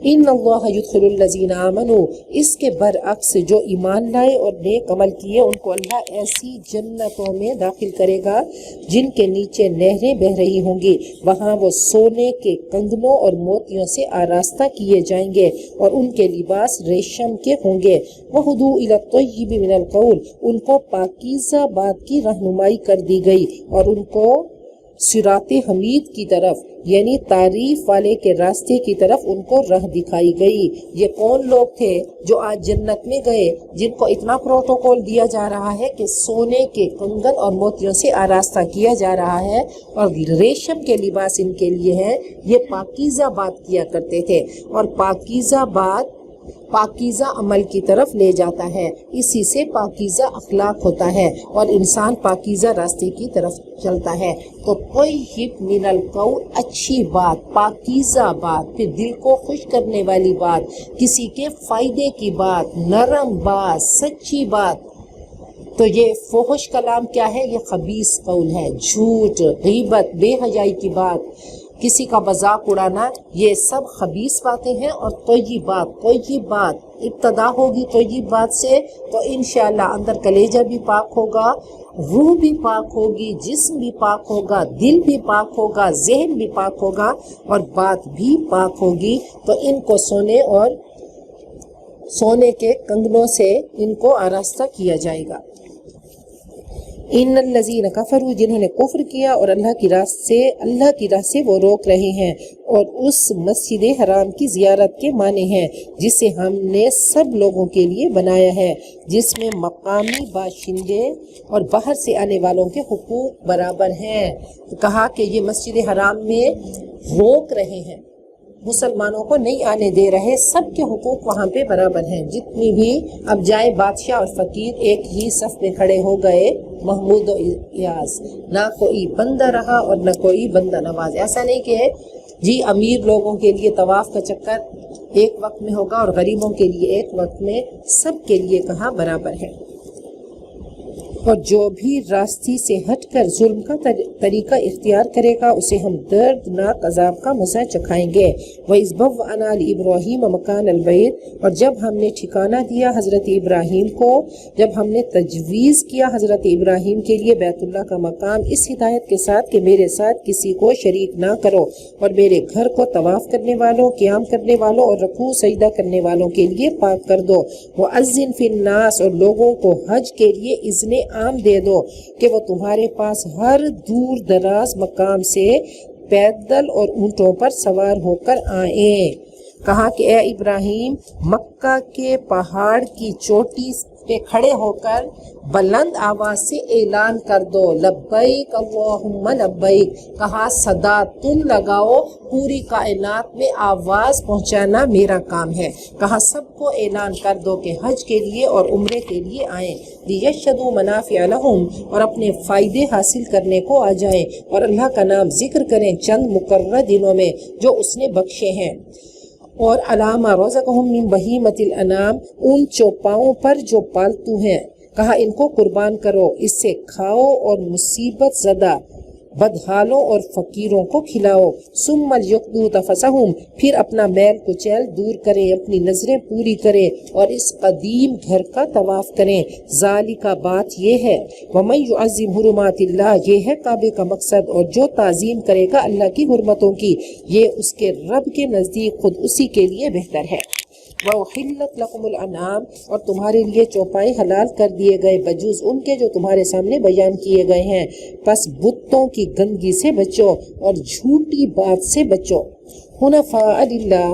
ان اللہ یدخل الذین آمنوا، اس کے برعکس جو ایمان لائے اور نیک عمل کیے ان کو اللہ ایسی جنتوں میں داخل کرے گا جن کے نیچے نہریں بہہ رہی ہوں گی، وہاں وہ سونے کے کنگنوں اور موتیوں سے آراستہ کیے جائیں گے، اور ان کے لباس ریشم کے ہوں گے۔ وہدوا الی الطیب من القول، ان کو پاکیزہ بات کی رہنمائی کر دی گئی اور ان کو صراط حمید کی طرف، یعنی تعریف والے کے راستے کی طرف ان کو راہ دکھائی گئی۔ یہ کون لوگ تھے جو آج جنت میں گئے، جن کو اتنا پروٹوکول دیا جا رہا ہے کہ سونے کے کنگن اور موتیوں سے آراستہ کیا جا رہا ہے اور ریشم کے لباس ان کے لیے ہیں۔ یہ پاکیزہ بات کیا کرتے تھے، اور پاکیزہ بات پاکیزہ عمل کی طرف لے جاتا ہے، اسی سے پاکیزہ اخلاق ہوتا ہے اور انسان پاکیزہ راستے کی طرف چلتا ہے۔ تو طیب من القول، اچھی بات، پاکیزہ بات، پھر دل کو خوش کرنے والی بات، کسی کے فائدے کی بات، نرم بات، سچی بات۔ تو یہ فحش کلام کیا ہے؟ یہ خبیث قول ہے، جھوٹ، غیبت، بے حیائی کی بات، کسی کا مذاق اڑانا، یہ سب خبیث باتیں ہیں۔ اور طیب بات ابتدا ہوگی طیب بات سے تو انشاءاللہ اندر کلیجہ بھی پاک ہوگا، روح بھی پاک ہوگی، جسم بھی پاک ہوگا، دل بھی پاک ہوگا، ذہن بھی پاک ہوگا، اور بات بھی پاک ہوگی۔ تو ان کو سونے کے کنگنوں سے ان کو آراستہ کیا جائے گا۔ ان الذین کفروا، جنہوں نے کفر کیا اور اللہ کی راہ سے وہ روک رہے ہیں، اور اس مسجد حرام کی زیارت کے معنی ہیں جسے ہم نے سب لوگوں کے لیے بنایا ہے، جس میں مقامی باشندے اور باہر سے آنے والوں کے حقوق برابر ہیں۔ کہا کہ یہ مسجد حرام میں روک رہے ہیں، مسلمانوں کو نہیں آنے دے رہے، سب کے حقوق وہاں پہ برابر ہیں۔ جتنی بھی اب جائے بادشاہ اور فقیر ایک ہی صف میں کھڑے ہو گئے، محمود و ایاز، نہ کوئی بندہ رہا اور نہ کوئی بندہ نواز۔ ایسا نہیں کہ جی امیر لوگوں کے لیے طواف کا چکر ایک وقت میں ہوگا اور غریبوں کے لیے ایک وقت میں، سب کے لیے کہاں برابر ہے۔ اور جو بھی راستی سے ہٹ کر ظلم کا طریقہ اختیار کرے گا اسے ہم دردناک عذاب کا مزہ چکھائیں گے۔ وَإِذْ بَوَّأْنَا لِإِبْرَاهِيمَ مَكَانَ الْبَيْتِ، اور جب ہم نے ٹھکانہ دیا حضرت ابراہیم کو، جب ہم نے تجویز کیا حضرت ابراہیم کے لیے بیت اللہ کا مقام اس ہدایت کے ساتھ کہ میرے ساتھ کسی کو شریک نہ کرو، اور میرے گھر کو طواف کرنے والوں، قیام کرنے والوں اور رکوع سجدہ کرنے والوں کے لیے پاک کر دو۔ وَأَذِّن فِي النَّاسِ، اور لوگوں کو حج کے لیے اذن عام دے دو کہ وہ تمہارے پاس ہر دور دراز مقام سے پیدل اور اونٹوں پر سوار ہو کر آئیں۔ کہا کہ اے ابراہیم، مکہ کے پہاڑ کی چوٹی پہ کھڑے ہو کر بلند آواز سے اعلان کر دو، لبیک اللہم لبیک، کہا صدا تم لگاؤ، پوری کائنات میں آواز پہنچانا میرا کام ہے۔ کہا سب کو اعلان کر دو کہ حج کے لیے اور عمرے کے لیے آئیں، لیشہدوا منافع لہم، اور اپنے فائدے حاصل کرنے کو آ جائیں، اور اللہ کا نام ذکر کریں چند مقررہ دنوں میں جو اس نے بخشے ہیں، اور علامہ رزقہم من بہیمۃ الانعام، ان چوپاؤں پر جو پالتو ہیں، کہا ان کو قربان کرو، اس سے کھاؤ اور مصیبت زدہ بدحالوں اور فقیروں کو کھلاؤ۔ ثم لیقضوا تفثہم، پھر اپنا میل کچیل دور کریں، اپنی نظریں پوری کریں اور اس قدیم گھر کا طواف کریں۔ ذالک، بات یہ ہے، ومن یعظم حرمات اللہ، یہ ہے کعبے کا مقصد، اور جو تعظیم کرے گا اللہ کی حرمتوں کی، یہ اس کے رب کے نزدیک خود اسی کے لیے بہتر ہے۔ وَأُحِلَّتْ لَكُمُ الْأَنْعَامُ، اور تمہارے لیے چوپائے حلال کر دیے گئے بجوز ان کے جو تمہارے سامنے بیان کیے گئے ہیں، پس بتوں کی گندگی سے بچو اور جھوٹی بات سے بچو۔ حنفاء للہ،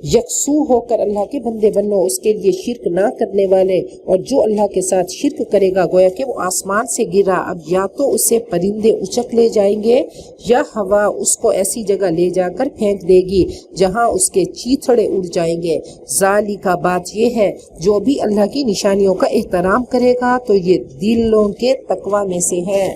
یکسو ہو کر اللہ کے بندے بنو، اس کے لیے شرک نہ کرنے والے، اور جو اللہ کے ساتھ شرک کرے گا گویا کہ وہ آسمان سے گرا، اب یا تو اسے پرندے اچک لے جائیں گے یا ہوا اس کو ایسی جگہ لے جا کر پھینک دے گی جہاں اس کے چیتھڑے اڑ جائیں گے۔ ذالک، بات یہ ہے، جو بھی اللہ کی نشانیوں کا احترام کرے گا تو یہ دلوں کے تقوی میں سے ہے۔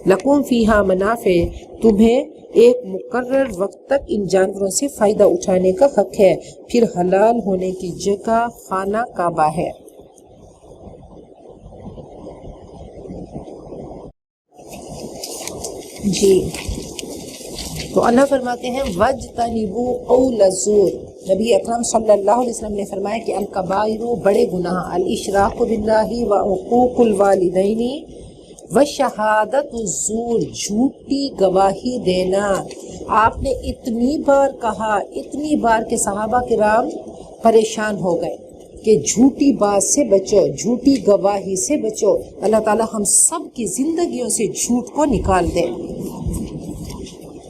لکم فیہا منافع، تمہیں ایک مقرر وقت تک ان جانوروں سے فائدہ اٹھانے کا حق ہے، پھر حلال ہونے کی جگہ خانہ کعبہ ہے۔ جی تو اللہ فرماتے ہیں وَاجْتَنِبُوا قَوْلَ الزُّورِ، نبی اکرم صلی اللہ علیہ وسلم نے فرمایا کہ الکبائر، بڑے گناہ، الاشراک باللہ وعقوق الوالدین وشہادت الزور، جھوٹی گواہی دینا۔ آپ نے اتنی بار کہا، اتنی بار کہ صحابہ کرام پریشان ہو گئے کہ جھوٹی بات سے بچو، جھوٹی گواہی سے بچو۔ اللہ تعالی ہم سب کی زندگیوں سے جھوٹ کو نکال دے۔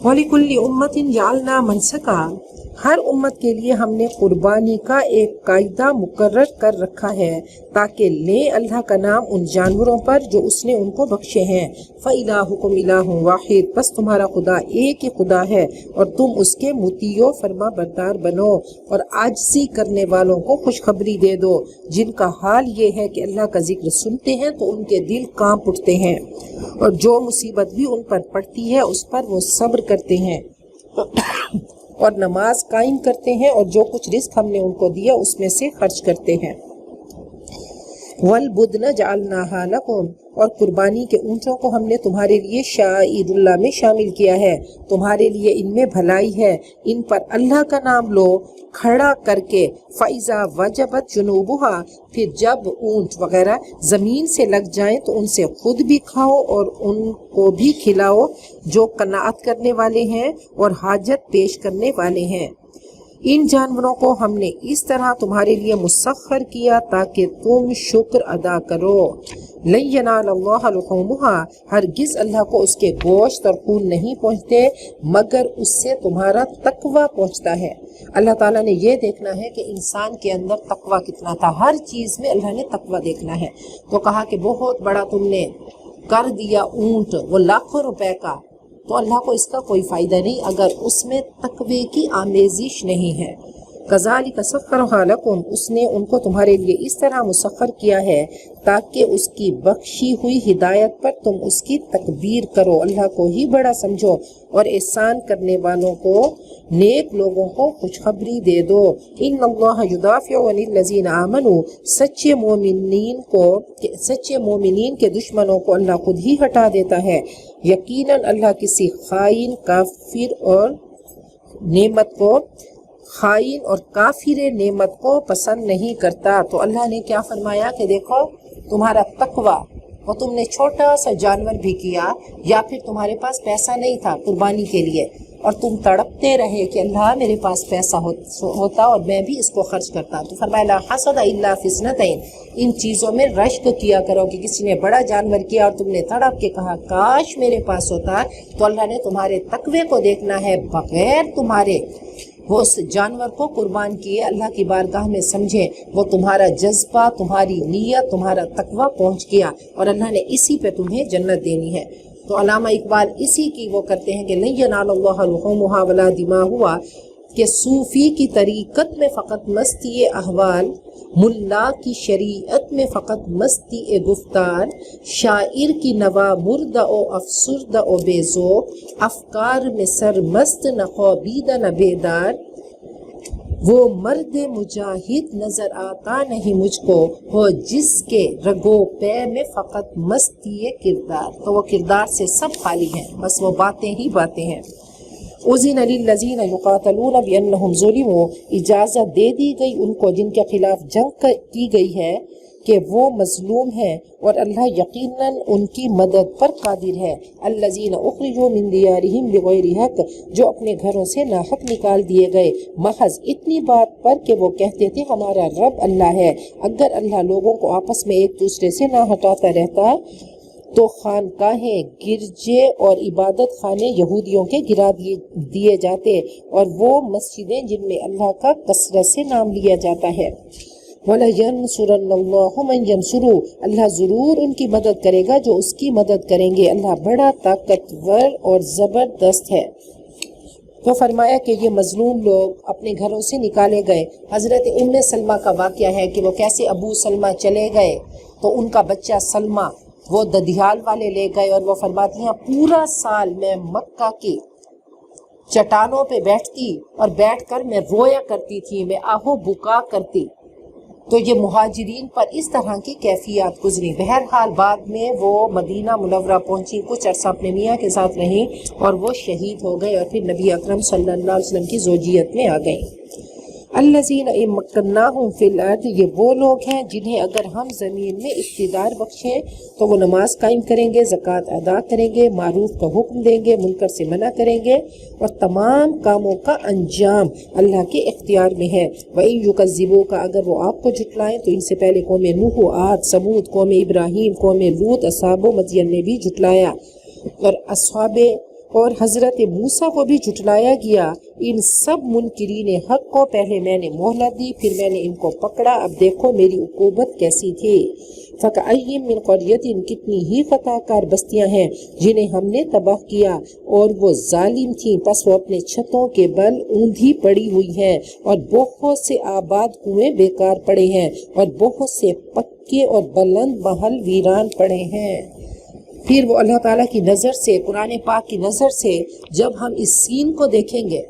وَلِكُلِّ أُمَّةٍ جَعَلْنَا مَنْسَكًا، ہر امت کے لیے ہم نے قربانی کا ایک قاعدہ مقرر کر رکھا ہے تاکہ لیں اللہ کا نام ان جانوروں پر جو اس نے ان کو بخشے ہیں۔ فَإِلَٰهُكُمْ إِلَٰهٌ وَاحِدٌ، بس تمہارا خدا ایک ہی خدا ہے اور تم اس کے مطیع و فرما بردار بنو، اور عاجزی کرنے والوں کو خوشخبری دے دو جن کا حال یہ ہے کہ اللہ کا ذکر سنتے ہیں تو ان کے دل کانپ اٹھتے ہیں، اور جو مصیبت بھی ان پر پڑتی ہے اس پر وہ صبر کرتے ہیں اور نماز قائم کرتے ہیں، اور جو کچھ رزق ہم نے ان کو دیا اس میں سے خرچ کرتے ہیں۔ وَالْبُدْنَ جَعَلْنَاهَا لَكُمْ، اور قربانی کے اونٹوں کو ہم نے تمہارے لیے شعائر اللہ میں شامل کیا ہے، تمہارے لیے ان میں بھلائی ہے، ان پر اللہ کا نام لو کھڑا کر کے۔ فَإِذَا وَجَبَتْ جُنُوبُهَا، پھر جب اونٹ وغیرہ زمین سے لگ جائیں تو ان سے خود بھی کھاؤ اور ان کو بھی کھلاؤ جو قناعت کرنے والے ہیں اور حاجت پیش کرنے والے ہیں۔ ان جانوروں کو ہم نے اس طرح تمہارے لیے مسخر کیا تاکہ تم شکر ادا کرو۔ لَن يَنَالَ اللَّهَ لُحُومُهَا، ہرگز اللہ کو اس کے گوشت اور خون نہیں پہنچتے مگر اس سے تمہارا تقوی پہنچتا ہے۔ اللہ تعالیٰ نے یہ دیکھنا ہے کہ انسان کے اندر تقوی کتنا تھا، ہر چیز میں اللہ نے تقوی دیکھنا ہے۔ تو کہا کہ بہت بڑا تم نے کر دیا اونٹ، وہ لاکھوں روپے کا، تو اللہ کو اس کا کوئی فائدہ نہیں اگر اس میں تقوی کی آمیزش نہیں ہے۔ کذالک سخرھا لکم، اس نے ان کو تمہارے لیے اس طرح مسخر کیا ہے تاکہ اس کی بخشی ہوئی ہدایت پر تم اس کی تکبیر کرو، اللہ کو ہی بڑا سمجھو اور احسان کرنے والوں کو، نیک لوگوں کو خوشخبری دے دو۔ ان اللہ یدافع عن الذین آمنوا، سچے مومنین کے دشمنوں کو اللہ خود ہی ہٹا دیتا ہے۔ یقیناً اللہ کسی خائن کافر نعمت کو پسند نہیں کرتا۔ تو اللہ نے کیا فرمایا کہ دیکھو تمہارا تقوی، وہ تم نے چھوٹا سا جانور بھی کیا، یا پھر تمہارے پاس پیسہ نہیں تھا قربانی کے لیے اور تم تڑپتے رہے کہ اللہ میرے پاس پیسہ ہوتا اور میں بھی اس کو خرچ کرتا، تو فرمایا لا حسد الا فی اثنتین، ان چیزوں میں رشک کیا کرو کہ کسی نے بڑا جانور کیا اور تم نے تڑپ کے کہا کاش میرے پاس ہوتا، تو اللہ نے تمہارے تقوی کو دیکھنا ہے، بغیر تمہارے وہ اس جانور کو قربان کیے اللہ کی بارگاہ میں سمجھے، وہ تمہارا جذبہ، تمہاری نیت، تمہارا تقوی پہنچ گیا اور اللہ نے اسی پہ تمہیں جنت دینی ہے۔ تو علامہ اقبال اسی کی وہ کرتے ہیں کہ لن ینال اللہ لحومھا ولا دماؤھا، کہ صوفی کی طریقت میں فقط مستی احوال، ملا کی شریعت میں فقط مستی گفتار، شاعر کی نوا مردہ و افسردہ و بے ذوق، افکار میں سرمست نہ خوابیدہ نہ بیدار، وہ مرد مجاہد نظر آتا نہیں مجھ کو، ہو جس کے رگو پے میں فقط مستی کردار۔ تو وہ کردار سے سب خالی ہیں، بس وہ باتیں ہی باتیں ہیں۔ اذن للذین یقاتلون بانہم ظلموا، اجازت دے دی گئی ان کو جن کے خلاف جنگ کی گئی ہے کہ وہ مظلوم ہیں، اور اللہ یقیناً ان کی مدد پر قادر ہے۔ الذین اخرجوا من دیارہم بغیر حق، جو اپنے گھروں سے ناحق نکال دیے گئے، محض اتنی بات پر کہ وہ کہتے تھے ہمارا رب اللہ ہے۔ اگر اللہ لوگوں کو آپس میں ایک دوسرے سے نہ ہٹاتا رہتا تو خانقاہیں، گرجے اور عبادت خانے یہودیوں کے گرا دیے جاتے، اور وہ مسجدیں جن میں اللہ کا کثرت سے نام لیا جاتا ہے۔ وَلَيَنْصُرَنَّ اللَّهُ مَنْ يَنْصُرُهُ، اللہ ضرور ان کی مدد کرے گا جو اس کی مدد کریں گے، اللہ بڑا طاقتور اور زبردست ہے۔ تو فرمایا کہ یہ مظلوم لوگ اپنے گھروں سے نکالے گئے۔ حضرت ام سلمہ کا واقعہ ہے کہ وہ کیسے ابو سلمہ چلے گئے تو ان کا بچہ سلمہ وہ ددھیال والے لے گئے، اور وہ فرماتی ہیں پورا سال میں مکہ کی چٹانوں پہ بیٹھتی اور بیٹھ کر میں رویا کرتی تھی، میں آہو بکا کرتی۔ تو یہ مہاجرین پر اس طرح کی کیفیات گزری۔ بہرحال بعد میں وہ مدینہ منورہ پہنچی، کچھ عرصہ اپنے میاں کے ساتھ رہیں اور وہ شہید ہو گئے، اور پھر نبی اکرم صلی اللہ علیہ وسلم کی زوجیت میں آ گئیں۔ الذین ان مکناہم فی الارض، یہ وہ لوگ ہیں جنہیں اگر ہم زمین میں اقتدار بخشیں تو وہ نماز قائم کریں گے، زکوٰۃ ادا کریں گے، معروف کا حکم دیں گے، منکر سے منع کریں گے، اور تمام کاموں کا انجام اللہ کے اختیار میں ہے۔ وَإِن يُكَذِّبُوكَ، اگر وہ آپ کو جھٹلائیں تو ان سے پہلے قوم نوح، عاد، ثمود، قوم ابراہیم، قوم لوط، اصحاب مدین نے بھی جھٹلایا، اور حضرت موسیٰ کو بھی جھٹلایا گیا۔ ان سب منکرین حق کو پہلے میں نے مہلت دی، پھر میں نے ان کو پکڑا، اب دیکھو میری عقوبت کیسی تھی۔ فَكَأَيٍّ مِّن قَرْيَةٍ، کتنی ہی خطا کار بستیاں ہیں جنہیں ہم نے تباہ کیا، اور وہ ظالم تھیں، پس وہ اپنے چھتوں کے بل اوندھی پڑی ہوئی ہیں، اور بہت سے آباد کنویں بیکار پڑے ہیں، اور بہت سے پکے اور بلند محل ویران پڑے ہیں۔ پھر وہ اللہ تعالیٰ کی نظر سے، قرآن پاک کی نظر سے جب ہم اس سین کو دیکھیں گے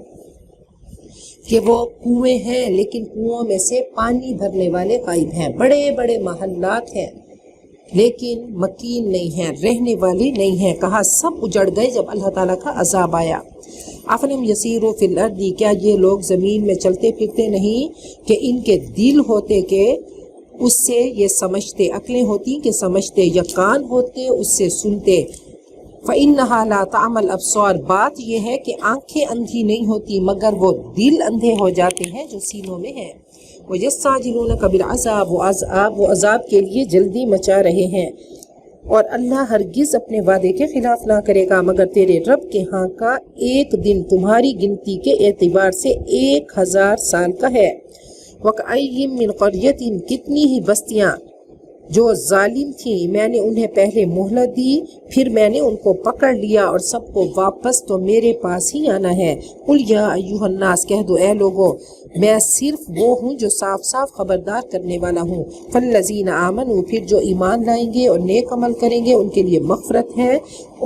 کہ وہ کنویں ہیں لیکن کنووں میں سے پانی بھرنے والے غائب ہیں، بڑے بڑے محلات ہیں لیکن مکین نہیں ہیں، رہنے والی نہیں ہیں، کہا سب اجڑ گئے جب اللہ تعالیٰ کا عذاب آیا۔ افلم یسیروا فی الارض، کیا یہ لوگ زمین میں چلتے پھرتے نہیں کہ ان کے دل ہوتے کہ اس سے یہ سمجھتے، عقلیں ہوتی کہ سمجھتے، یا کان ہوتے اس سے سنتے۔ فَإِنَّهَا لَا تَعْمَى الْأَبْصَارُ، بات یہ ہے کہ آنکھیں اندھی نہیں ہوتی مگر وہ دل اندھے ہو جاتے ہیں جو سینوں میں ہیں۔ وَيَسْتَعْجِلُونَكَ بِالْعَذَابِ، وہ عذاب کے لیے جلدی مچا رہے ہیں، اور اللہ ہرگز اپنے وعدے کے خلاف نہ کرے گا، مگر تیرے رب کے ہاں کا ایک دن تمہاری گنتی کے اعتبار سے 1000 سال کا ہے۔ وَكَأَيٍّ مِّن قَرْيَةٍ، کتنی ہی بستیاں جو ظالم تھیں، میں نے انہیں پہلے مہلت دی، پھر میں نے ان کو پکڑ لیا، اور سب کو واپس تو میرے پاس ہی آنا ہے۔ قُلْ يَا أَيُّهَا النَّاسُ، کہہ دو اے لوگو، میں صرف وہ ہوں جو صاف صاف خبردار کرنے والا ہوں۔ فالذین آمنوا، پھر جو ایمان لائیں گے اور نیک عمل کریں گے ان کے لیے مغفرت ہے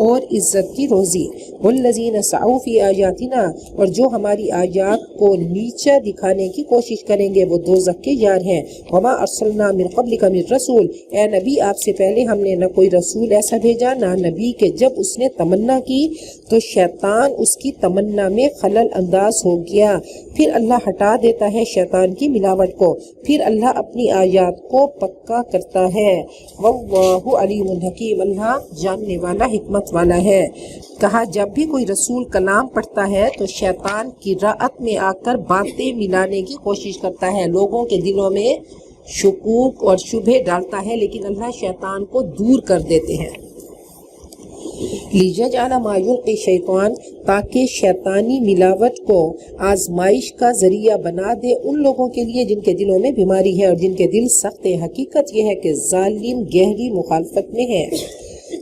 اور عزت کی روزی۔ والذین سعوا فی آیاتنا، اور جو ہماری آیات کو نیچا دکھانے کی کوشش کریں گے وہ دوزخ کے یار ہیں۔ وما ارسلنا من قبلک من رسول، اے نبی آپ سے پہلے ہم نے نہ کوئی رسول ایسا بھیجا نہ نبی کہ جب اس نے تمنا کی تو شیطان اس کی تمنا میں خلل انداز ہو گیا، پھر اللہ ہٹا دیتا ہے شیطان کی ملاوٹ کو، پھر اللہ اپنی آیات کو پکا کرتا ہے۔ واللہ علیم حکیم، اللہ جاننے والا حکمت والا ہے۔ کہا جب بھی کوئی رسول کلام پڑھتا ہے تو شیطان کی رعت میں آ کر باتیں ملانے کی کوشش کرتا ہے، لوگوں کے دلوں میں شکوک اور شبہ ڈالتا ہے، لیکن اللہ شیطان کو دور کر دیتے ہیں۔ لیجعل ما یلقی شیطان، تاکہ شیطانی ملاوٹ کو آزمائش کا ذریعہ بنا دے ان لوگوں کے لیے جن کے دلوں میں بیماری ہے اور جن کے دل سخت ہیں۔ حقیقت یہ ہے کہ ظالم گہری مخالفت میں ہے۔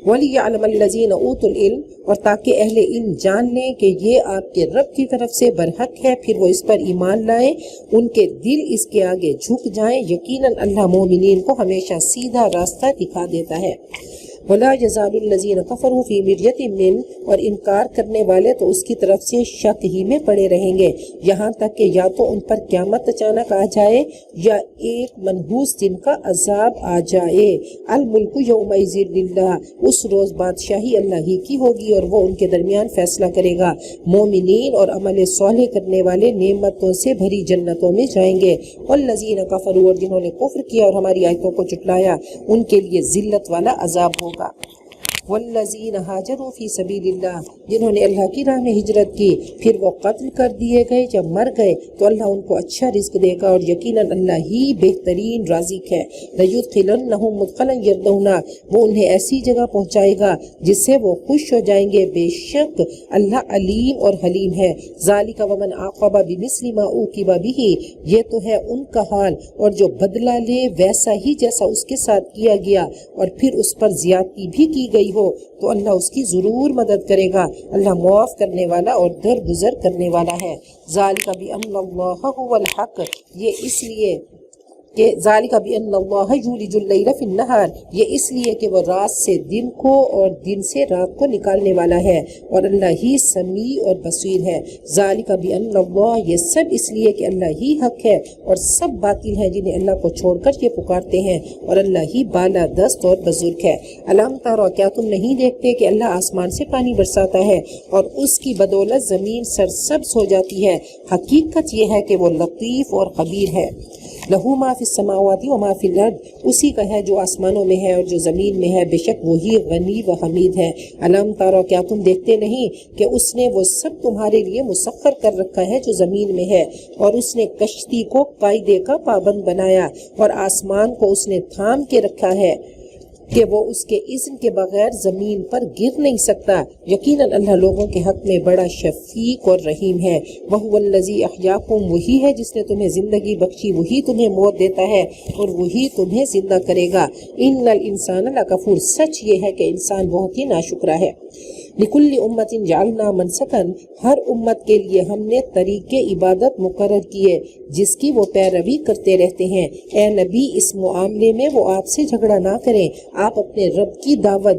وَلِيَعْلَمَ الَّذِينَ أُوتُوا الْعِلْمَ، اور تاکہ اہل علم جان لیں کہ یہ آپ کے رب کی طرف سے برحق ہے، پھر وہ اس پر ایمان لائیں، ان کے دل اس کے آگے جھک جائیں۔ یقیناً اللہ مومنین کو ہمیشہ سیدھا راستہ دکھا دیتا ہے۔ وَلَا يَزَالُ الَّذِينَ كَفَرُوا فِي مِرْيَةٍ مِّنْهُ، اور انکار کرنے والے تو اس کی طرف سے شک ہی میں پڑے رہیں گے، یہاں تک کہ یا تو ان پر قیامت اچانک آ جائے یا ایک منحوس دن کا عذاب آ جائے۔ الملک یومئذ للہ، اس روز بادشاہی اللہ ہی کی ہوگی اور وہ ان کے درمیان فیصلہ کرے گا۔ مومنین اور عمل صالح کرنے والے نعمتوں سے بھری جنتوں میں جائیں گے۔ والذین کفروا، اور جنہوں نے کفر کیا اور ہماری آیتوں کو جھٹلایا ان کے لیے ذلت والا عذاب ہوگا۔ والذین ہاجروا فی سبیل اللہ، جنہوں نے اللہ کی راہ میں ہجرت کی پھر وہ قتل کر دیے گئے یا مر گئے تو اللہ ان کو اچھا رزق دے گا اور یقیناً اللہ ہی بہترین رازق ہے۔ لَيُدْخِلَنَّهُمْ مُدْخَلًا يَرْضَوْنَهُ، وہ انہیں ایسی جگہ پہنچائے گا جس سے وہ خوش ہو جائیں گے، بے شک اللہ علیم اور حلیم ہے۔ ذَلِكَ وَمَنْ عَاقَبَ بِمِثْلِ مَا عُوقِبَ بِهِ، یہ تو ہے ان کا حال، اور جو بدلہ لے ویسا ہی جیسا اس کے ساتھ کیا گیا اور پھر اس پر زیادتی بھی کی گئی ہو تو اللہ اس کی ضرور مدد کرے گا۔ اللہ معاف کرنے والا اور درگزر کرنے والا ہے۔ ذالک بأن اللہ هو الحق، یہ اس لیے کہ ذالک بأن اللہ یولج اللیل فی النہار، یہ اس لیے کہ وہ رات سے دن کو اور دن سے رات کو نکالنے والا ہے اور اللہ ہی سمیع اور بصیر ہے۔ ذالک بأن اللہ، یہ سب اس لیے کہ اللہ ہی حق ہے اور سب باطل ہیں جنہیں اللہ کو چھوڑ کر یہ پکارتے ہیں، اور اللہ ہی بالا دست اور بزرگ ہے۔ الم تروا، کیا تم نہیں دیکھتے کہ اللہ آسمان سے پانی برساتا ہے اور اس کی بدولت زمین سرسبز ہو جاتی ہے؟ حقیقت یہ ہے کہ وہ لطیف اور خبیر ہے۔ لہو ما فی السماوات و ما فی الارض، اسی کا ہے جو آسمانوں میں ہے اور جو زمین میں ہے، بے شک وہی غنی و حمید ہے۔ الم تروا، کیا تم دیکھتے نہیں کہ اس نے وہ سب تمہارے لیے مسخر کر رکھا ہے جو زمین میں ہے، اور اس نے کشتی کو قاعدے کا پابند بنایا اور آسمان کو اس نے تھام کے رکھا ہے کہ وہ اس کے اذن کے بغیر زمین پر گر نہیں سکتا۔ یقیناً اللہ لوگوں کے حق میں بڑا شفیق اور رحیم ہے۔ وَهُوَ الَّذِي أَحْيَاكُمْ، وہی ہے جس نے تمہیں زندگی بخشی، وہی تمہیں موت دیتا ہے اور وہی تمہیں زندہ کرے گا۔ إِنَّ الْإِنسَانَ لَكَفُورٌ، سچ یہ ہے کہ انسان بہت ہی ناشکرا ہے۔ لِكُلِّ أُمَّةٍ جَعَلْنَا مَنْسَكًا، ہر امت کے لیے ہم نے طریقے عبادت مقرر کیے جس کی وہ پیروی کرتے رہتے ہیں۔ اے نبی، اس معاملے میں وہ آپ سے جھگڑا نہ کریں، آپ اپنے رب کی دعوت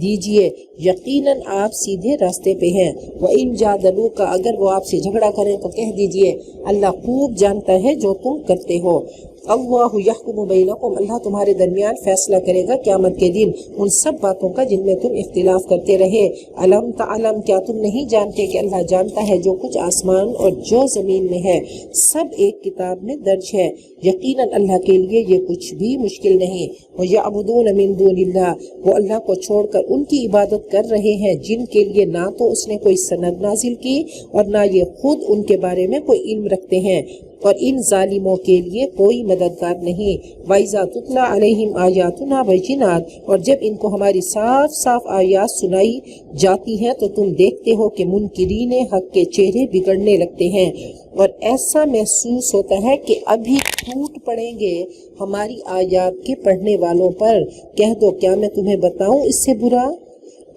دیجئے، یقیناً آپ سیدھے راستے پہ ہیں۔ وَإِن جَادَلُوكَ، اگر وہ آپ سے جھگڑا کریں تو کہہ دیجئے اللہ خوب جانتا ہے جو تم کرتے ہو۔ اللہ یحکم بینکم، اللہ تمہارے درمیان فیصلہ کرے گا قیامت کے دن ان سب باتوں کا جن میں تم اختلاف کرتے رہے۔ علم تعلم، کیا تم نہیں جانتے کہ اللہ جانتا ہے جو کچھ آسمان اور جو زمین میں ہے، سب ایک کتاب میں درج ہے۔ یقیناً اللہ کے لیے یہ کچھ بھی مشکل نہیں۔ وَيَعْبُدُونَ مِن دُونِ اللَّهِ، وہ اللہ کو چھوڑ کر ان کی عبادت کر رہے ہیں جن کے لیے نہ تو اس نے کوئی سند نازل کی اور نہ یہ خود ان کے بارے میں کوئی علم رکھتے ہیں، اور ان ظالموں کے لیے کوئی مددگار نہیں۔ وَإِذَا تُتْلَى عَلَيْهِمْ آيَاتُنَا بَيِّنَاتٍ، اور جب ان کو ہماری صاف صاف آیات سنائی جاتی ہیں تو تم دیکھتے ہو کہ منکرین حق کے چہرے بگڑنے لگتے ہیں اور ایسا محسوس ہوتا ہے کہ ابھی ٹوٹ پڑیں گے ہماری آیات کے پڑھنے والوں پر۔ کہہ دو کیا میں تمہیں بتاؤں اس سے برا؟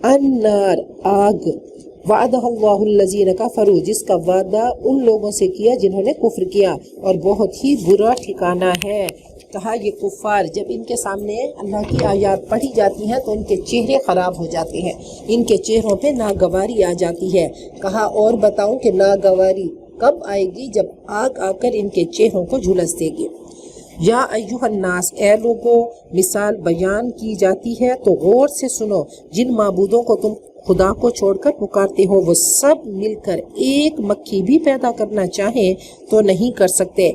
النار، آگ، وعدہ اللہ الذین کفروا، جس کا وعدہ ان لوگوں سے کیا جنہوں نے کفر کیا، اور بہت ہی برا ٹھکانہ ہے۔ کہا یہ کفار جب ان کے سامنے اللہ کی آیات پڑھی جاتی ہیں تو ان کے چہرے خراب ہو جاتے ہیں، ان کے چہروں پہ ناگواری آ جاتی ہے۔ کہا اور بتاؤں کہ ناگواری کب آئے گی؟ جب آگ آ کر ان کے چہروں کو جھلس دے گی۔ یا ایھا الناس، اے لوگو، مثال بیان کی جاتی ہے تو غور سے سنو۔ جن معبودوں کو تم خدا کو چھوڑ کر پکارتے ہو وہ سب مل کر ایک مکھی بھی پیدا کرنا چاہیں تو نہیں کر سکتے،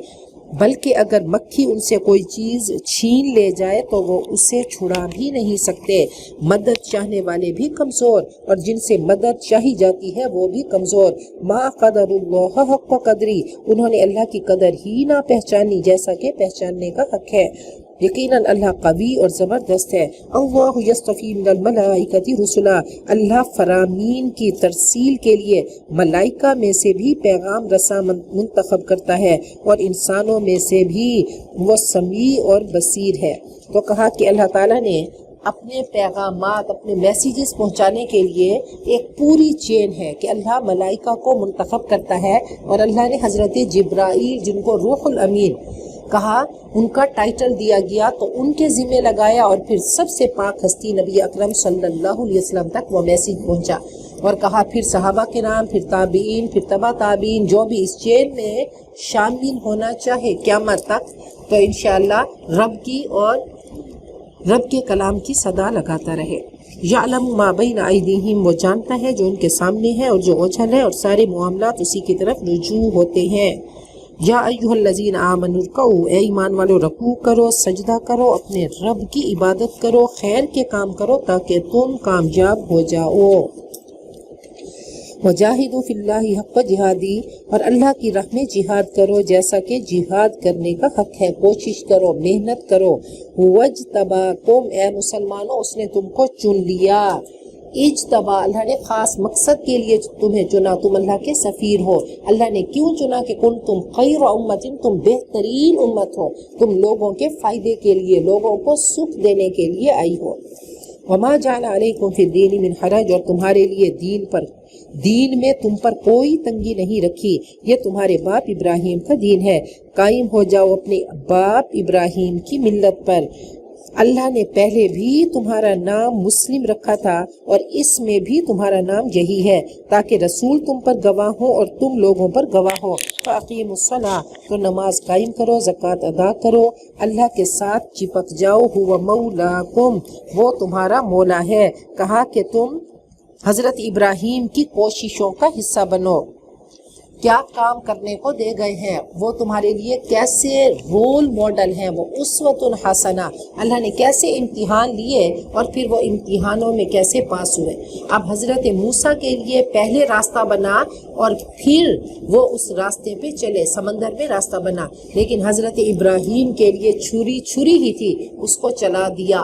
بلکہ اگر مکھی ان سے کوئی چیز چھین لے جائے تو وہ اسے چھڑا بھی نہیں سکتے۔ مدد چاہنے والے بھی کمزور اور جن سے مدد چاہی جاتی ہے وہ بھی کمزور۔ ما قدر اللہ حق قدری، انہوں نے اللہ کی قدر ہی نہ پہچانی جیسا کہ پہچاننے کا حق ہے۔ یقیناً اللہ قوی اور زبردست ہے۔ اللہ یصطفی من الملائکۃ رسلا، اللہ فرامین کی ترسیل کے لیے ملائکہ میں سے بھی پیغام رساں منتخب کرتا ہے، اور انسانوں میں سے بھی وہ سمیع اور بصیر ہے۔ تو کہا کہ اللہ تعالیٰ نے اپنے پیغامات، اپنے میسیجز پہنچانے کے لیے ایک پوری چین ہے کہ اللہ ملائکہ کو منتخب کرتا ہے، اور اللہ نے حضرت جبرائیل جن کو روح الامین کہا، ان کا ٹائٹل دیا گیا تو ان کے ذمہ لگایا، اور پھر سب سے پاک ہستی نبی اکرم صلی اللہ علیہ وسلم تک وہ میسیج پہنچا، اور کہا پھر صحابہ کرام، پھر تابعین، پھر تبع تابعین، جو بھی اس چین میں شامل ہونا چاہے قیامت تک، تو انشاءاللہ رب کی اور رب کے کلام کی صدا لگاتا رہے۔ یعلم ما بین ایدیہم، وہ جانتا ہے جو ان کے سامنے ہے اور جو اوجھل ہے، اور سارے معاملات اسی کی طرف رجوع ہوتے ہیں۔ یا ایھا الذین آمنوا ارکعوا، اے ایمان والو رکوع کرو، سجدہ کرو، اپنے رب کی عبادت کرو، خیر کے کام کرو تاکہ تم کامیاب ہو جاؤ۔ وجاہدوا فی اللہ حق جہادی، اور اللہ کی راہ میں جہاد کرو جیسا کہ جہاد کرنے کا حق ہے، کوشش کرو، محنت کرو۔ واجتباکم، اے مسلمانوں اس نے تم کو چن لیا۔ اجتبا، اللہ نے خاص مقصد کے لیے تمہیں چنا، تم اللہ کے سفیر ہو۔ اللہ نے کیوں چنا کہ کنتم خیر امت، تم بہترین امت ہو، تم لوگوں کے فائدے کے لیے، لوگوں کو سکھ دینے کے لیے آئی ہو۔ وما جعل علیکم فی الدین من حرج، اور تمہارے لیے دین میں تم پر کوئی تنگی نہیں رکھی، یہ تمہارے باپ ابراہیم کا دین ہے، قائم ہو جاؤ اپنے باپ ابراہیم کی ملت پر۔ اللہ نے پہلے بھی تمہارا نام مسلم رکھا تھا اور اس میں بھی تمہارا نام یہی ہے، تاکہ رسول تم پر گواہ ہو اور تم لوگوں پر گواہ ہو۔ فَأَقِیمُوا الصَّلَاةَ، تو نماز قائم کرو، زکوٰۃ ادا کرو، اللہ کے ساتھ چپک جاؤ، هُوَ مَوْلَاكُمْ، وہ تمہارا مولا ہے۔ کہا کہ تم حضرت ابراہیم کی کوششوں کا حصہ بنو، کیا کام کرنے کو دے گئے ہیں، وہ تمہارے لیے کیسے رول ماڈل ہیں، وہ اسوۃ حسنہ، اللہ نے کیسے امتحان لیے اور پھر وہ امتحانوں میں کیسے پاس ہوئے۔ اب حضرت موسیٰ کے لیے پہلے راستہ بنا اور پھر وہ اس راستے پہ چلے، سمندر میں راستہ بنا، لیکن حضرت ابراہیم کے لیے چھری ہی تھی، اس کو چلا دیا،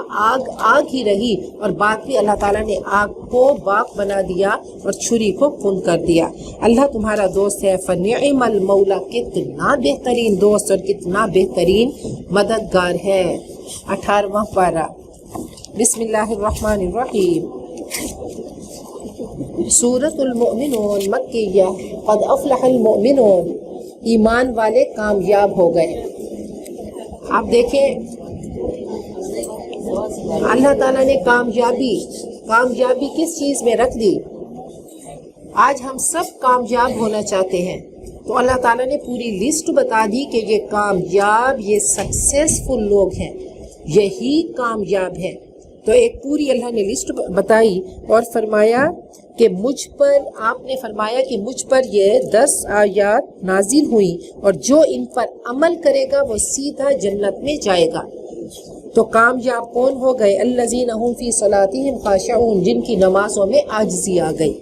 آگ ہی رہی، اور بعد بھی اللہ تعالیٰ نے آگ کو باغ بنا دیا اور چھری کو خون کر دیا۔ اللہ تمہارا دوست ہے، فنعم المولا، کتنا بہترین دوست اور کتنا بہترین مددگار ہے۔ 18واں پارہ، بسم اللہ الرحمن الرحیم۔ سورۃ المؤمنون مکیہ، قد افلح المؤمنون، ایمان والے کامیاب ہو گئے۔ آپ دیکھیں اللہ تعالیٰ نے کامیابی کس چیز میں رکھ دی؟ آج ہم سب کامیاب ہونا چاہتے ہیں، تو اللہ تعالیٰ نے پوری لسٹ بتا دی کہ یہ کامیاب، یہ سکسیسفل لوگ ہیں، یہی کامیاب ہیں۔ تو ایک پوری اللہ نے لسٹ بتائی اور فرمایا کہ آپ نے فرمایا کہ مجھ پر یہ 10 آیات نازل ہوئیں، اور جو ان پر عمل کرے گا وہ سیدھا جنت میں جائے گا۔ تو کامیاب کون ہو گئے؟ الذین هم فی صلاتہم خاشعون، جن کی نمازوں میں عاجزی آ گئی۔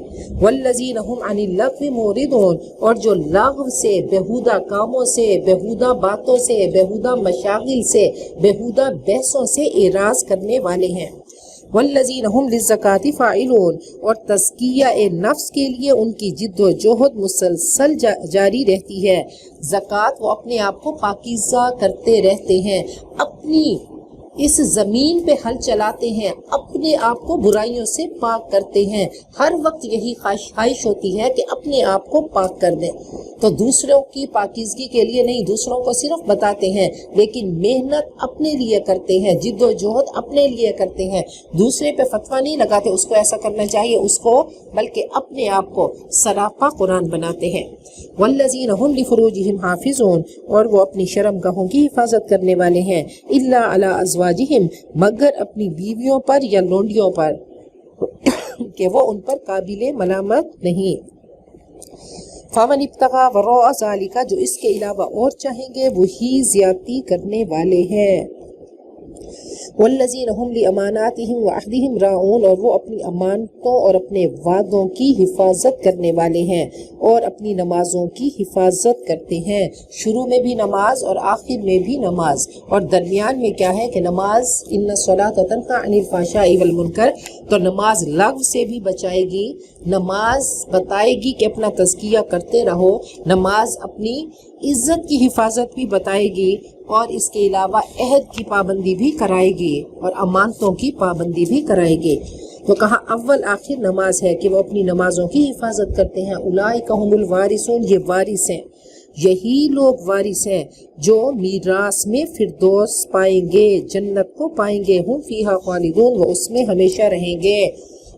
والذین هم عن اللغو معرضون، اور جو لغو سے، بیہودہ کاموں سے، بیہودہ باتوں سے، بیہودہ مشاغل سے، بیہودہ بحثوں سے اعراض کرنے والے ہیں۔ والذین هم للزکاۃ فاعلون، اور تزکیہ نفس کے لیے ان کی جد و جہد مسلسل جاری رہتی ہے۔ زکوٰۃ، وہ اپنے آپ کو پاکیزہ کرتے رہتے ہیں، اپنی اس زمین پہ ہل چلاتے ہیں، اپنے آپ کو برائیوں سے پاک کرتے ہیں، ہر وقت یہی خواہش ہوتی ہے کہ اپنے آپ کو پاک کر دیں، تو دوسروں کی پاکیزگی کے لیے نہیں، دوسروں کو صرف بتاتے ہیں، لیکن محنت اپنے لیے کرتے ہیں، جد و جہد اپنے لیے کرتے ہیں، دوسرے پہ فتویٰ نہیں لگاتے اس کو ایسا کرنا چاہیے اس کو، بلکہ اپنے آپ کو سراپا قرآن بناتے ہیں۔ والذین هم لفروجہم حافظون، اور وہ اپنی شرم گاہوں کی حفاظت کرنے والے ہیں، الا علی ازواجہم، مگر اپنی بیویوں پر یا لونڈیوں پر کہ وہ ان پر قابل ملامت نہیں۔ فمن ابتغى وراء ذلک، جو اس کے علاوہ اور چاہیں گے وہی زیادتی کرنے والے ہیں۔ والذین هم لاماناتہم وعہدہم راعون، اور وہ اپنی امانتوں اور اپنے وعدوں کی حفاظت کرنے والے ہیں اور اپنی نمازوں کی حفاظت کرتے ہیں، شروع میں بھی نماز اور آخر میں بھی نماز، اور درمیان میں کیا ہے کہ نماز ان الصلاۃ تنہی عن الفحشاء والمنکر، تو نماز لغو سے بھی بچائے گی، نماز بتائے گی کہ اپنا تزکیہ کرتے رہو، نماز اپنی عزت کی حفاظت بھی بتائے گی، اور اس کے علاوہ عہد کی پابندی بھی کرائے گی اور امانتوں کی پابندی بھی کرائے گی۔ تو کہا اول آخر نماز ہے کہ وہ اپنی نمازوں کی حفاظت کرتے ہیں۔ اولئک هم الوارثون، یہ وارث ہیں، یہی لوگ وارث ہیں جو میراث میں فردوس پائیں گے، جنت کو پائیں گے، ہم فیہا خالدون، وہ اس میں ہمیشہ رہیں گے۔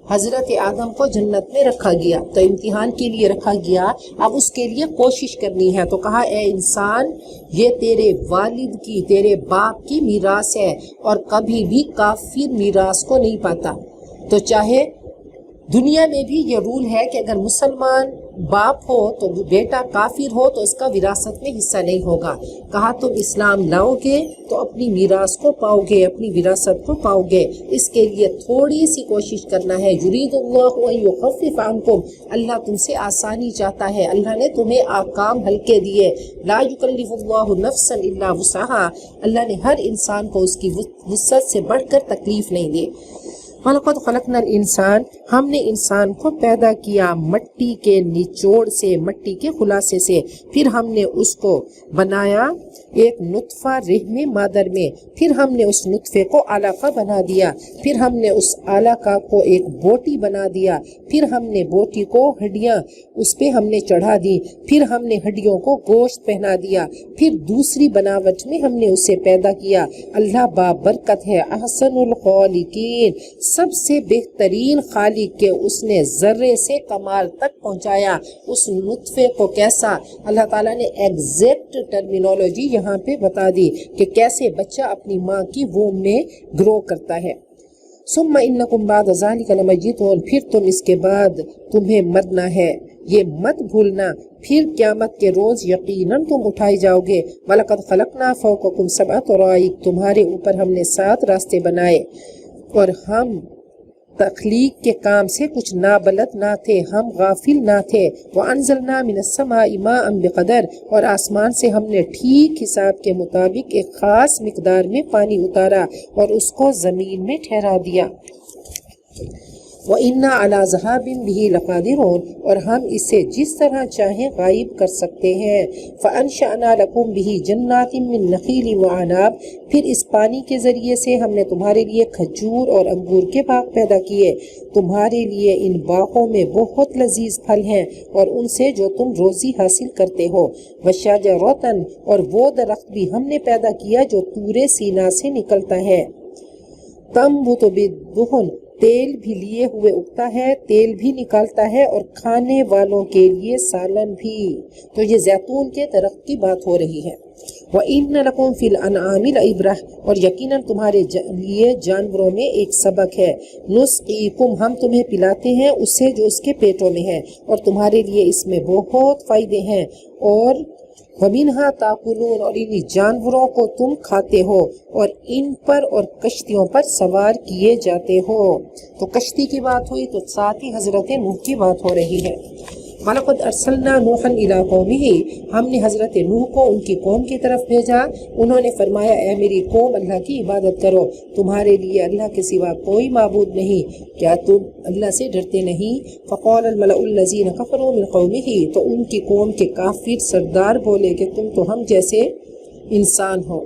حضرت آدم کو جنت میں رکھا گیا تو امتحان کے لیے رکھا گیا، اب اس کے لیے کوشش کرنی ہے، تو کہا اے انسان یہ تیرے والد کی، تیرے باپ کی میراث ہے، اور کبھی بھی کافر میراث کو نہیں پاتا۔ تو چاہے دنیا میں بھی یہ رول ہے کہ اگر مسلمان باپ ہو تو بیٹا کافر ہو تو اس کا وراثت میں حصہ نہیں ہوگا۔ کہا تم اسلام لاؤ گے تو اپنی میراث کو پاؤ گے، اپنی وراثت کو پاؤ گے، اس کے لیے تھوڑی سی کوشش کرنا ہے۔ یرید اللہ ان یخفف عنکم، اللہ تم سے آسانی چاہتا ہے، اللہ نے تمہیں احکام ہلکے دیے۔ لا یکلف اللہ نفسا الا وسعہا، اللہ نے ہر انسان کو اس کی وسعت سے بڑھ کر تکلیف نہیں دی۔ وَلَقَدْ خَلَقْنَا الْإِنسَانَ، ہم نے انسان کو پیدا کیا مٹی کے نچوڑ سے، مٹی کے خلاصے سے، پھر ہم نے اس کو بنایا ایک نطفہ رحم مادر میں، پھر ہم نے اس نطفے کو علقہ بنا دیا، پھر ہم نے اس علقہ کو ایک بوٹی بنا دیا، پھر ہم نے بوٹی کو ہڈیاں اس پہ ہم نے چڑھا دی، پھر ہم نے ہڈیوں کو گوشت پہنا دیا، پھر دوسری بناوٹ میں ہم نے اسے پیدا کیا۔ اللہ بابرکت ہے، احسن الخالقین، سب سے بہترین خالق کے اس نے ذرے سے کمال تک پہنچایا۔ اس نطفے کو کیسا، اللہ تعالیٰ نے ایگزیکٹ ٹرمینالوجی یہاں پہ بتا دی کہ کیسے بچہ اپنی ماں کی ووم میں گرو کرتا ہے۔ ثم انکم بعد ذلک لمیتون، پھر تم اس کے بعد تمہیں مرنا ہے، یہ مت بھولنا، پھر قیامت کے روز یقیناً تم اٹھائے جاؤ گے۔ وَلَقَدْ خَلَقْنَا فَوْقَكُمْ سَبْعَ طَرَائِقَ، تمہارے اوپر ہم نے 7 راستے بنائے، اور ہم تخلیق کے کام سے کچھ نابلد نہ تھے، ہم غافل نہ تھے۔ وَأَنزَلْنَا مِنَ السَّمَاءِ مَاءً بِقَدَرٍ، اور آسمان سے ہم نے ٹھیک حساب کے مطابق ایک خاص مقدار میں پانی اتارا اور اس کو زمین میں ٹھہرا دیا۔ وَإِنَّا عَلَى ذَهَابٍ بِهِ لَقَادِرُونَ، اور ہم اسے جس طرح چاہیں غائب کر سکتے ہیں۔ فَأَنشَأْنَا لَكُمْ بِهِ جَنَّاتٍ مِّن نَخِيلٍ وَأَعْنَابٍ، پھر اس پانی کے ذریعے سے ہم نے تمہارے لیے کھجور اور انگور کے باغ پیدا کیے، تمہارے لیے ان باغوں میں بہت لذیذ پھل ہیں اور ان سے جو تم روزی حاصل کرتے ہو۔ وَشَجَرَةً، اور وہ درخت بھی ہم نے پیدا کیا جو طور سینا سے نکلتا ہے۔ تنبت بالدہن، تیل بھی لیے ہوئے اگتا ہے، تیل بھی نکالتا ہے، اور کھانے والوں کے لیے سالن بھی۔ تو یہ زیتون کے درخت کی بات ہو رہی ہے۔ وَإِنَّ لَكُمْ فِي الْأَنْعَامِ لَعِبْرَةً، اور یقیناً تمہارے لیے جانوروں میں ایک سبق ہے۔ نُسْقِيكُمْ، ہم تمہیں پلاتے ہیں اس سے جو اس کے پیٹوں میں ہے، اور تمہارے لیے اس میں بہت فائدے ہیں۔ اور وَمِنْهَا تَأْكُلُونَ، اور ان جانوروں کو تم کھاتے ہو، اور ان پر اور کشتیوں پر سوار کیے جاتے ہو۔ تو کشتی کی بات ہوئی تو ساتھ ہی حضرت نوح کی بات ہو رہی ہے۔ وَلَقَدْ أَرْسَلْنَا نُوحًا إِلَىٰ قَوْمِهِ، ہم نے حضرت نوح کو ان کی قوم کی طرف بھیجا، انہوں نے فرمایا اے میری قوم اللہ کی عبادت کرو، تمہارے لیے اللہ کے سوا کوئی معبود نہیں، کیا تم اللہ سے ڈرتے نہیں؟ فَقَالَ الْمَلَأُ الَّذِينَ كَفَرُوا مِنْ قَوْمِهِ، تو ان کی قوم کے کافر سردار بولے کہ تم تو ہم جیسے انسان ہو۔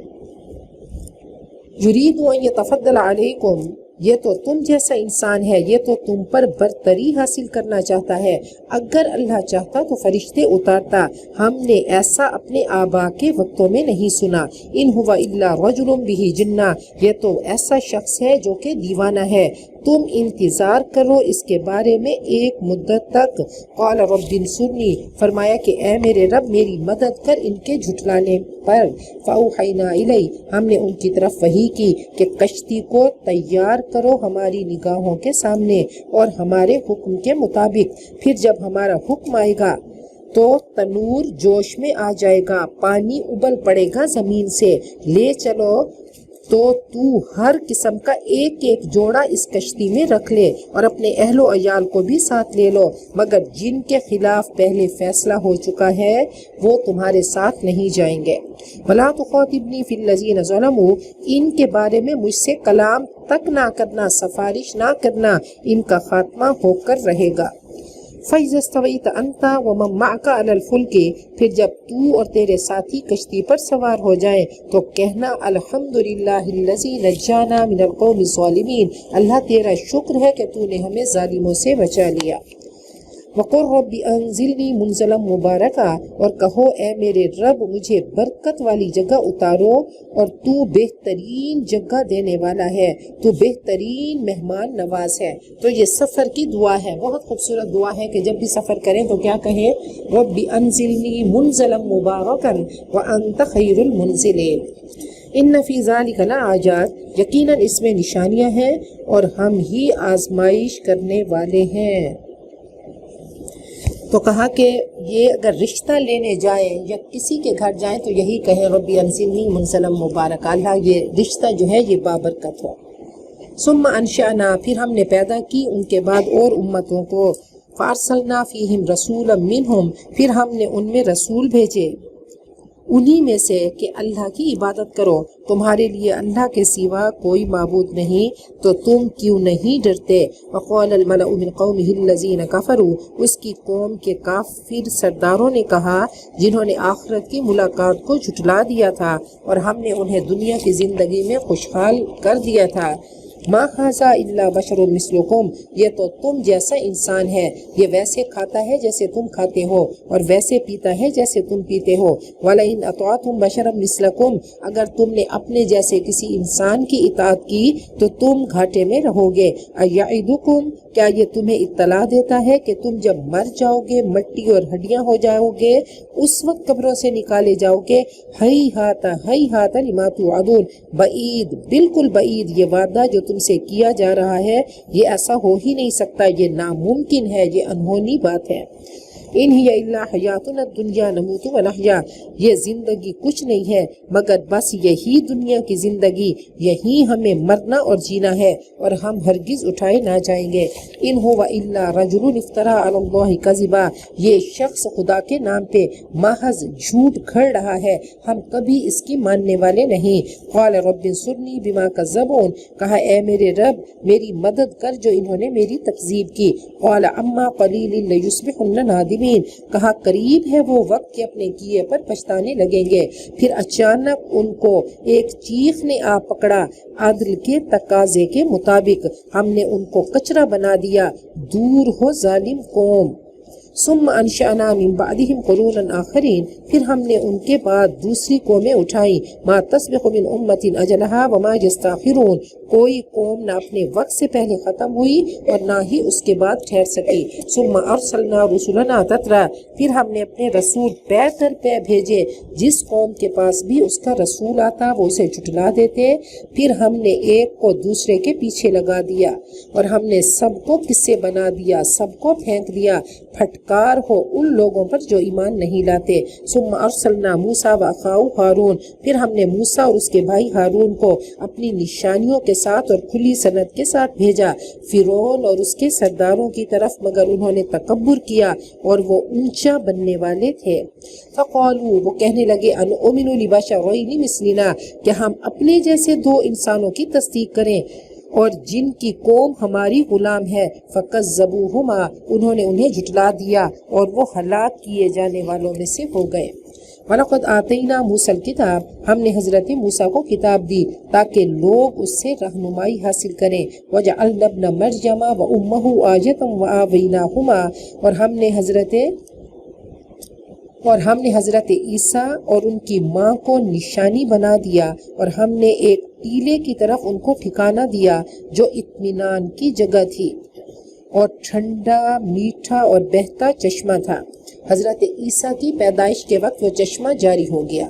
یرید ان یتفضل علیکم، یہ تو تم جیسا انسان ہے، یہ تو تم پر برتری حاصل کرنا چاہتا ہے۔ اگر اللہ چاہتا تو فرشتے اتارتا، ہم نے ایسا اپنے آبا کے وقتوں میں نہیں سنا۔ ان ہوا الا رجل بہ جنہ، یہ تو ایسا شخص ہے جو کہ دیوانہ ہے، تم انتظار کرو اس کے بارے میں ایک مدت تک۔ قال رب انصرنی، فرمایا کہ اے میرے رب میری مدد کر ان کے جھٹلانے پر۔ فاوحینا الی، ہم نے ان کی طرف وحی کی کہ کشتی کو تیار کرو ہماری نگاہوں کے سامنے اور ہمارے حکم کے مطابق، پھر جب ہمارا حکم آئے گا تو تنور جوش میں آ جائے گا، پانی ابل پڑے گا زمین سے، لے چلو تو ہر قسم کا ایک ایک جوڑا اس کشتی میں رکھ لے اور اپنے اہل و عیال کو بھی ساتھ لے لو، مگر جن کے خلاف پہلے فیصلہ ہو چکا ہے وہ تمہارے ساتھ نہیں جائیں گے۔ وَلَا تُخَاطِبْنِي فِي الَّذِينَ ظَلَمُوا، ان کے بارے میں مجھ سے کلام تک نہ کرنا، سفارش نہ کرنا، ان کا خاتمہ ہو کر رہے گا۔ فَإِذَا اسْتَوَيْتَ أَنْتَ وَمَن مَّعَكَ عَلَى الْفُلْكِ، پھر جب تو اور تیرے ساتھی کشتی پر سوار ہو جائیں تو کہنا الحمدللہ الذی نجانا من القوم الظالمین، اللہ تیرا شکر ہے کہ تو نے ہمیں ظالموں سے بچا لیا۔ وَقُلْ رَبِّ أَنزِلْنِي مُنزَلًا مُبَارَكًا، اور کہو اے میرے رب مجھے برکت والی جگہ اتارو، اور تو بہترین جگہ دینے والا ہے، تو بہترین مہمان نواز ہے۔ تو یہ سفر کی دعا ہے، بہت خوبصورت دعا ہے کہ جب بھی سفر کریں تو کیا کہیں، رَبِّ أَنزِلْنِي مُنزَلًا مُبَارَكًا وَأَنْتَ خَيْرُ الْمُنزِلِينَ۔ ان فی ذالک لآیات، یقیناً اس میں نشانیاں ہیں اور ہم ہی آزمائش کرنے والے ہیں۔ تو کہا کہ یہ اگر رشتہ لینے جائیں یا کسی کے گھر جائیں تو یہی کہیں ربی انزلنی منزلا مبارک، اللہ یہ رشتہ جو ہے یہ بابرکت ہو۔ ثم انشأنا، پھر ہم نے پیدا کی ان کے بعد اور امتوں کو، فارسلنا فیہم رسولا منہم، پھر ہم نے ان میں رسول بھیجے انہی میں سے کہ اللہ کی عبادت کرو، تمہارے لیے اللہ کے سوا کوئی معبود نہیں، تو تم کیوں نہیں ڈرتے؟ وقال الملأ من قومه الذین کفروا، اس کی قوم کے کافر سرداروں نے کہا جنہوں نے آخرت کی ملاقات کو جھٹلا دیا تھا اور ہم نے انہیں دنیا کی زندگی میں خوشحال کر دیا تھا، ما ھذا الا بشر مثلکم، یہ تو تم جیسا انسان ہے، یہ ویسے کھاتا ہے جیسے تم کھاتے ہو اور ویسے پیتا ہے جیسے تم پیتے ہو، وَلَئِنْ أَطَعْتُمْ بَشَرًا مِثْلَكُمْ، اگر تم نے اپنے جیسے کسی انسان کی اطاعت کی تو تم گھاٹے میں رہو گے۔ أَيَعِدُكُمْ، کیا یہ تمہیں اطلاع دیتا ہے کہ تم جب مر جاؤ گے، مٹی اور ہڈیاں ہو جاؤ گے، اس وقت قبروں سے نکالے جاؤ گے، ہیہات ہیہات لما توعدون، بعید بالکل بعید یہ وعدہ جو تم سے کیا جا رہا ہے، یہ ایسا ہو ہی نہیں سکتا، یہ ناممکن ہے، یہ انہونی بات ہے۔ ان ہی الا حیاتنا الدنیا نموت و نحیا، یہ زندگی کچھ نہیں ہے مگر بس یہی دنیا کی زندگی، یہی ہمیں مرنا اور جینا ہے اور ہم ہرگز اٹھائے نہ جائیں گے۔ ان هو الا رجل افترى علی اللہ کذبا، یہ شخص خدا کے نام پہ محض جھوٹ گھڑ رہا ہے، ہم کبھی اس کی ماننے والے نہیں۔ قال رب انصرنی بما کذبون، کہا اے میرے رب میری مدد کر جو انہوں نے میری تکذیب کی۔ قال اما قلیل لیصبحن نادمین، کہا قریب ہے وہ وقت کہ اپنے کیے پر پچھتانے لگیں گے۔ پھر اچانک ان کو ایک چیخ نے آ پکڑا، عدل کے تقاضے کے مطابق ہم نے ان کو کچرا بنا دیا، دور ہو ظالم قوم۔ ثم انشأنا من بعدهم قرونا آخرین، پھر ہم نے ان کے بعد دوسری قومیں اٹھائیں، ما تسبق من امت اجلها وما یستاخرون، کوئی قوم نہ اپنے وقت سے پہلے ختم ہوئی اور نہ ہی اس کے بعد ٹھہر سکی۔ ثم ارسلنا رسلنا تترا، پھر ہم نے اپنے رسول پے در پے بھیجے، جس قوم کے پاس بھی اس کا رسول آتا وہ اسے جھٹلا دیتے، پھر ہم نے ایک کو دوسرے کے پیچھے لگا دیا اور ہم نے سب کو قصے بنا دیا، سب کو پھینک دیا، پھٹکار ہو ان لوگوں پر جو ایمان نہیں لاتے۔ ثم ارسلنا موسیٰ واخاہ ہارون، پھر ہم نے موسیٰ اور اس کے بھائی ہارون کو اپنی نشانیوں کے ساتھ اور کھلی سند کے ساتھ بھیجا فرعون اور اس کے سرداروں کی طرف، مگر انہوں نے تکبر کیا اور وہ اونچا بننے والے تھے۔ فقالوا، وہ کہنے لگے انؤمن لبشرین مثلنا، کہ ہم اپنے جیسے دو انسانوں کی تصدیق کریں اور جن کی قوم ہماری غلام ہے۔ فکذبوہما، انہوں نے انہیں جھٹلا دیا اور وہ ہلاک کیے جانے والوں میں سے ہو گئے۔ وَلَقَدْ آتَيْنَا مُوسَى الْكِتَابَ ہم نے حضرت موسیٰ کو کتاب دی تاکہ لوگ اس سے رہنمائی حاصل کریں وَجَعَلْنَا ابْنَ مَرْيَمَ وَأُمَّهُ آيَةً وَآوَيْنَاهُمَا اور ہم نے حضرت عیسیٰ اور ان کی ماں کو نشانی بنا دیا اور ہم نے ایک ٹیلے کی طرف ان کو ٹھکانہ دیا جو اطمینان کی جگہ تھی اور ٹھنڈا میٹھا اور بہتا چشمہ تھا۔ حضرت عیسیٰ کی پیدائش کے وقت وہ چشمہ جاری ہو گیا۔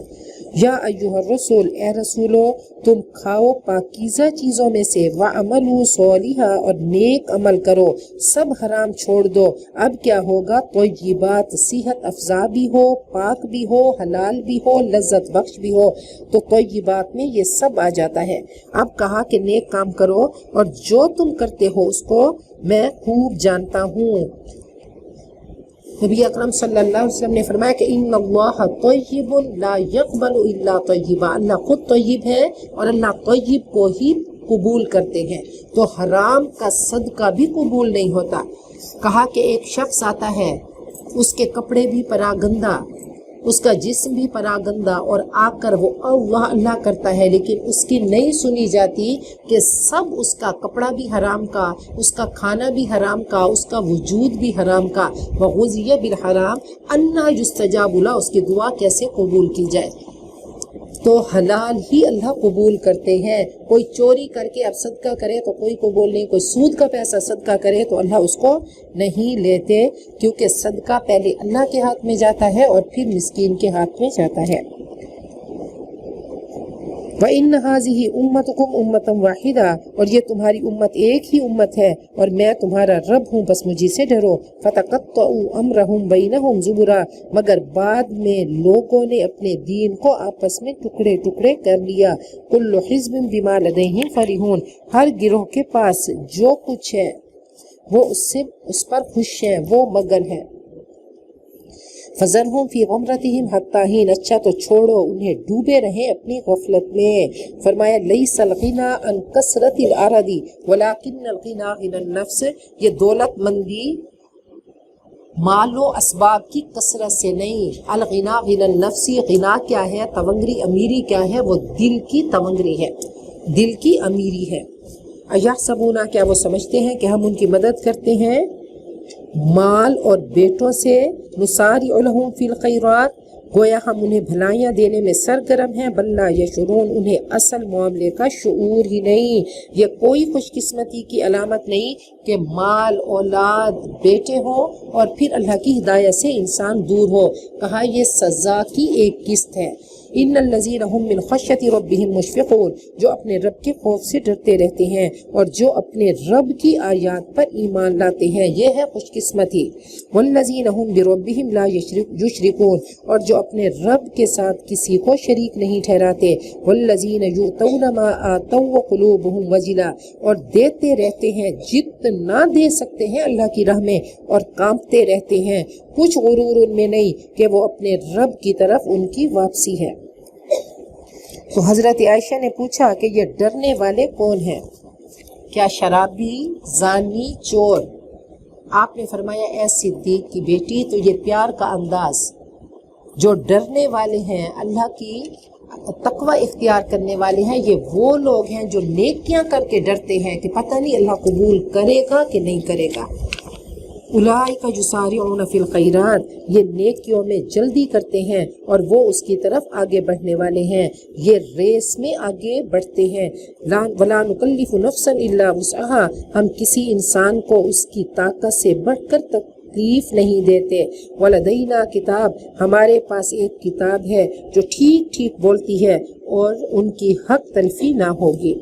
یا ایھا الرسول اے رسولو تم کھاؤ پاکیزہ چیزوں میں سے وعملوا صالحا اور نیک عمل کرو سب حرام چھوڑ دو۔ اب کیا ہوگا طیبات صحت افزا بھی ہو پاک بھی ہو حلال بھی ہو لذت بخش بھی ہو تو طیبات میں یہ سب آ جاتا ہے۔ اب کہا کہ نیک کام کرو اور جو تم کرتے ہو اس کو میں خوب جانتا ہوں۔ نبی اکرم صلی اللہ علیہ وسلم نے فرمایا کہ ان اللہ طیب لا یقبل الا طیبا، اللہ خود طیب ہے اور اللہ طیب کو ہی قبول کرتے ہیں، تو حرام کا صدقہ بھی قبول نہیں ہوتا۔ کہا کہ ایک شخص آتا ہے اس کے کپڑے بھی پراگندہ اس کا جسم بھی پراگندہ اور آ کر وہ اللہ اللہ کرتا ہے لیکن اس کی نہیں سنی جاتی کہ سب اس کا کپڑا بھی حرام کا اس کا کھانا بھی حرام کا اس کا وجود بھی حرام کا وغذی بالحرام انا یستجاب له اس کی دعا کیسے قبول کی جائے۔ تو حلال ہی اللہ قبول کرتے ہیں۔ کوئی چوری کر کے اب صدقہ کرے تو کوئی قبول نہیں، کوئی سود کا پیسہ صدقہ کرے تو اللہ اس کو نہیں لیتے، کیونکہ صدقہ پہلے اللہ کے ہاتھ میں جاتا ہے اور پھر مسکین کے ہاتھ میں جاتا ہے۔ وَإِنَّ هَذِهِ أُمَّتُكُمْ أُمَّةً وَاحِدَةً اور یہ تمہاری امت ایک ہی امت ہے اور میں تمہارا رب ہوں بس مجھے سے ڈرو۔ فَتَقَطَّعُوا أَمْرَهُمْ بَيْنَهُمْ زُبُرًا مگر بعد میں لوگوں نے اپنے دین کو آپس میں ٹکڑے ٹکڑے کر لیا۔ كُلُّ حِزْبٍ بِمَا لَدَيْهِمْ فَرِحُونَ ہر گروہ کے پاس جو کچھ ہے وہ اس پر خوش ہیں، وہ مگن ہیں۔ فَذَرْهُمْ فِي غَمْرَتِهِمْ حَتَّىٰ حِينٍ اچھا تو چھوڑو انہیں ڈوبے رہیں اپنی غفلت میں۔ فرمایا لَيْسَ الْغِنَىٰ عَنْ كَثْرَةِ الْعَرَضِ وَلَٰكِنَّ الْغِنَىٰ غِنَى النَّفْسِ یہ دولت مندی مال و اسباب کی کثرت سے نہیں، الغنا غنى النفس غنا کیا ہے تونگری امیری کیا ہے وہ دل کی تونگری ہے دل کی امیری ہے۔ اَيَحْسَبُونَ کیا وہ سمجھتے ہیں کہ ہم ان کی مدد کرتے ہیں مال اور بیٹوں سے، نُسَارِعُ لَهُمْ فِي الْخَيْرَاتِ گویا ہم انہیں بھلائیاں دینے میں سرگرم ہیں، بل لا یشعرون انہیں اصل معاملے کا شعور ہی نہیں۔ یہ کوئی خوش قسمتی کی علامت نہیں کہ مال اولاد بیٹے ہوں اور پھر اللہ کی ہدایت سے انسان دور ہو۔ کہا یہ سزا کی ایک قسط ہے۔ ان الذین هم من خشیۃ ربهم مشفقون جو اپنے رب کے خوف سے ڈرتے رہتے ہیں اور جو اپنے رب کی آیات پر ایمان لاتے ہیں، یہ ہے خوش قسمتی۔ والذین هم بربهم لا یشرکون اور جو اپنے رب کے ساتھ کسی کو شریک نہیں ٹھہراتے۔ والذین یؤتون ما آتوا وقلوبهم وجلہ اور دیتے رہتے ہیں جتنا دے سکتے ہیں اللہ کی راہ میں اور کانپتے رہتے ہیں، کچھ غرور ان میں نہیں کہ وہ اپنے رب کی طرف ان کی واپسی ہے۔ تو حضرت عائشہ نے پوچھا کہ یہ ڈرنے والے کون ہیں؟ کیا شرابی، زانی، چور؟ آپ نے فرمایا اے صدیق کی بیٹی تو یہ پیار کا انداز، جو ڈرنے والے ہیں اللہ کی تقوی اختیار کرنے والے ہیں، یہ وہ لوگ ہیں جو نیکیاں کر کے ڈرتے ہیں کہ پتہ نہیں اللہ قبول کرے گا کہ نہیں کرے گا۔ اولئک یسارعون فی الخیرات یہ نیکیوں میں جلدی کرتے ہیں اور وہ اس کی طرف آگے بڑھنے والے ہیں، یہ ریس میں آگے بڑھتے ہیں۔ ولا نکلف نفسا الا وسعها ہم کسی انسان کو اس کی طاقت سے بڑھ کر تکلیف نہیں دیتے۔ ولدینا کتاب ہمارے پاس ایک کتاب ہے جو ٹھیک ٹھیک بولتی ہے اور ان کی حق تلفی نہ ہوگی۔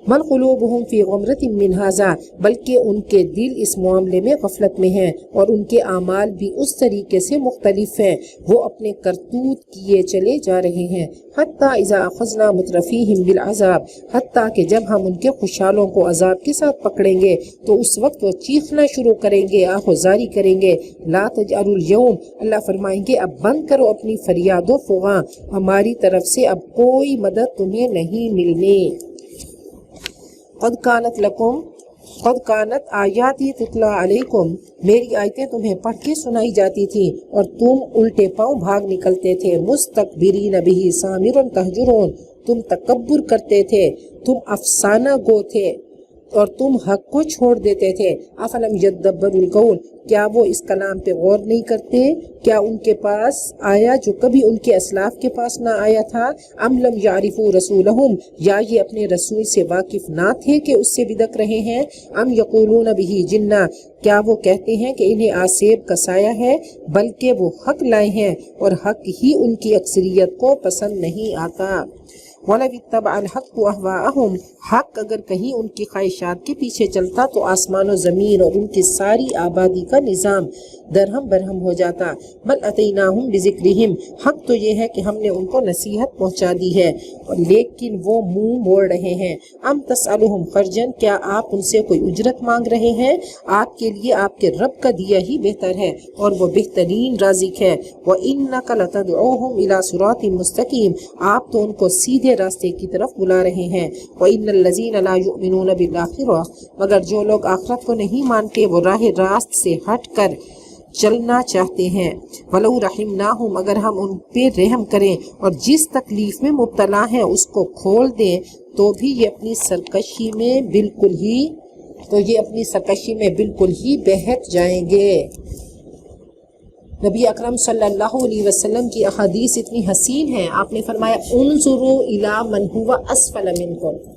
بل قلوبهم فی غمرۃ من ھذا بلکہ ان کے دل اس معاملے میں غفلت میں ہیں اور ان کے اعمال بھی اس طریقے سے مختلف ہیں، وہ اپنے کرتوت کیے چلے جا رہے ہیں۔ حتی اذا اخذنا مترفیہم بالعذاب حتیٰ کہ جب ہم ان کے خوشحالوں کو عذاب کے ساتھ پکڑیں گے تو اس وقت وہ چیخنا شروع کریں گے، آہوزاری کریں گے۔ لا تجعلوا اليوم اللہ فرمائیں گے اب بند کرو اپنی فریاد و فغاں، ہماری طرف سے اب کوئی مدد تمہیں نہیں ملنی۔ قد کانت لکم قد کانت آیاتی تتلا علیکم، میری آیتیں تمہیں پڑھ کے سنائی جاتی تھیں اور تم الٹے پاؤں بھاگ نکلتے تھے، مستکبرین بہ سامرا تہجرون، تم تکبر کرتے تھے، تم افسانہ گو تھے اور تم حق کو چھوڑ دیتے تھے۔ افلم یدبروا القول، کیا وہ اس کلام پہ غور نہیں کرتے؟ کیا ان کے پاس آیا جو کبھی ان کے اسلاف کے پاس نہ آیا تھا؟ ام لم یعرفوا رسولہم، یا یہ اپنے رسول سے واقف نہ تھے کہ اس سے بدک رہے ہیں؟ ام یقولون بہ جنہ، کیا وہ کہتے ہیں کہ انہیں آسیب کا سایہ ہے؟ بلکہ وہ حق لائے ہیں اور حق ہی ان کی اکثریت کو پسند نہیں آتا۔ وَلَوِ اتَّبَعَ الْحَقُّ أَهْوَاءَهُمْ، حق اگر کہیں ان کی خواہشات کے پیچھے چلتا تو آسمان و زمین اور ان کی ساری آبادی کا نظام درہم برہم ہو جاتا۔ بل اتیناہم بذکرہم، حق تو یہ ہے کہ ہم نے ان کو نصیحت پہنچا دی ہے، لیکن وہ منہ موڑ رہے ہیں۔ ام تسألہم خرجا، کیا آپ ان سے کوئی اجرت مانگ رہے ہیں؟ آپ کے لیے آپ کے رب کا دیا ہی بہتر ہے اور وہ بہترین رازق ہے۔ وَإِنَّكَ لَتَدْعُوهُمْ إِلَى صِرَاطٍ مُسْتَقِيمٍ، آپ تو ان کو سیدھے راستے کی طرف بلا رہے ہیں۔ وَإِنَّ الَّذِينَ لَا يُؤْمِنُونَ بِالْآخِرَةِ، مگر جو لوگ آخرت کو نہیں مانتے وہ راہ راست سے ہٹ کر چلنا چاہتے ہیں۔ وَلَوْ رَحِمْنَاهُمْ، اگر ہم ان پہ رحم کریں اور جس تکلیف میں مبتلا ہیں اس کو کھول دیں تو بھی یہ اپنی سرکشی میں بالکل ہی بہت جائیں گے۔ نبی اکرم صلی اللہ علیہ وسلم کی احادیث اتنی حسین ہیں، آپ نے فرمایا انظروا الی من هو اسفل منکم،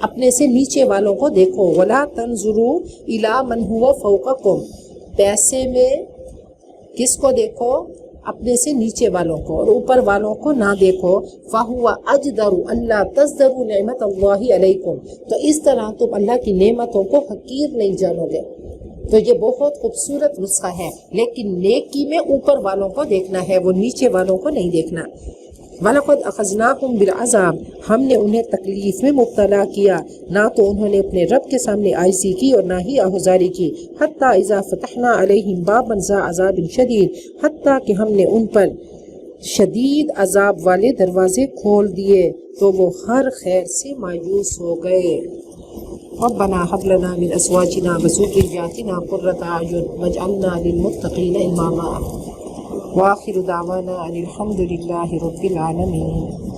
اپنے سے نیچے والوں کو دیکھو، ولا تنظروا الی من هو فوقکم، پیسے میں کس کو دیکھو؟ اپنے سے نیچے والوں کو، اور اوپر والوں کو نہ دیکھو۔ فَهُوَ أَجْدَرُ أَلَّا تَزْدَرُوا نِعْمَةَ اللَّهِ عَلَيْكُمْ، تو اس طرح تم اللہ کی نعمتوں کو حقیر نہیں جانو گے۔ تو یہ بہت خوبصورت نسخہ ہے، لیکن نیکی میں اوپر والوں کو دیکھنا ہے، وہ نیچے والوں کو نہیں دیکھنا۔ وَلَقَدْ أَخَذْنَاهُمْ بِالْعَذَابِ، ہم نے انہیں تکلیف میں مبتلا کیا، نہ تو انہوں نے اپنے رب کے سامنے عاجزی کی اور نہ ہی آہذاری کی۔ حَتَّى إِذَا فَتَحْنَا عَلَيْهِمْ بَابًا ذَا عَذَابٍ شَدِيدٍ، حتیٰ کہ ہم نے ان پر شدید عذاب والے دروازے کھول دیے تو وہ ہر خیر سے مایوس ہو گئے۔ ربنا هب لنا من ازواجنا وذرياتنا قرة اعين واجعلنا للمتقين اماما۔ وآخر دعوانا ان الحمد لله رب العالمين۔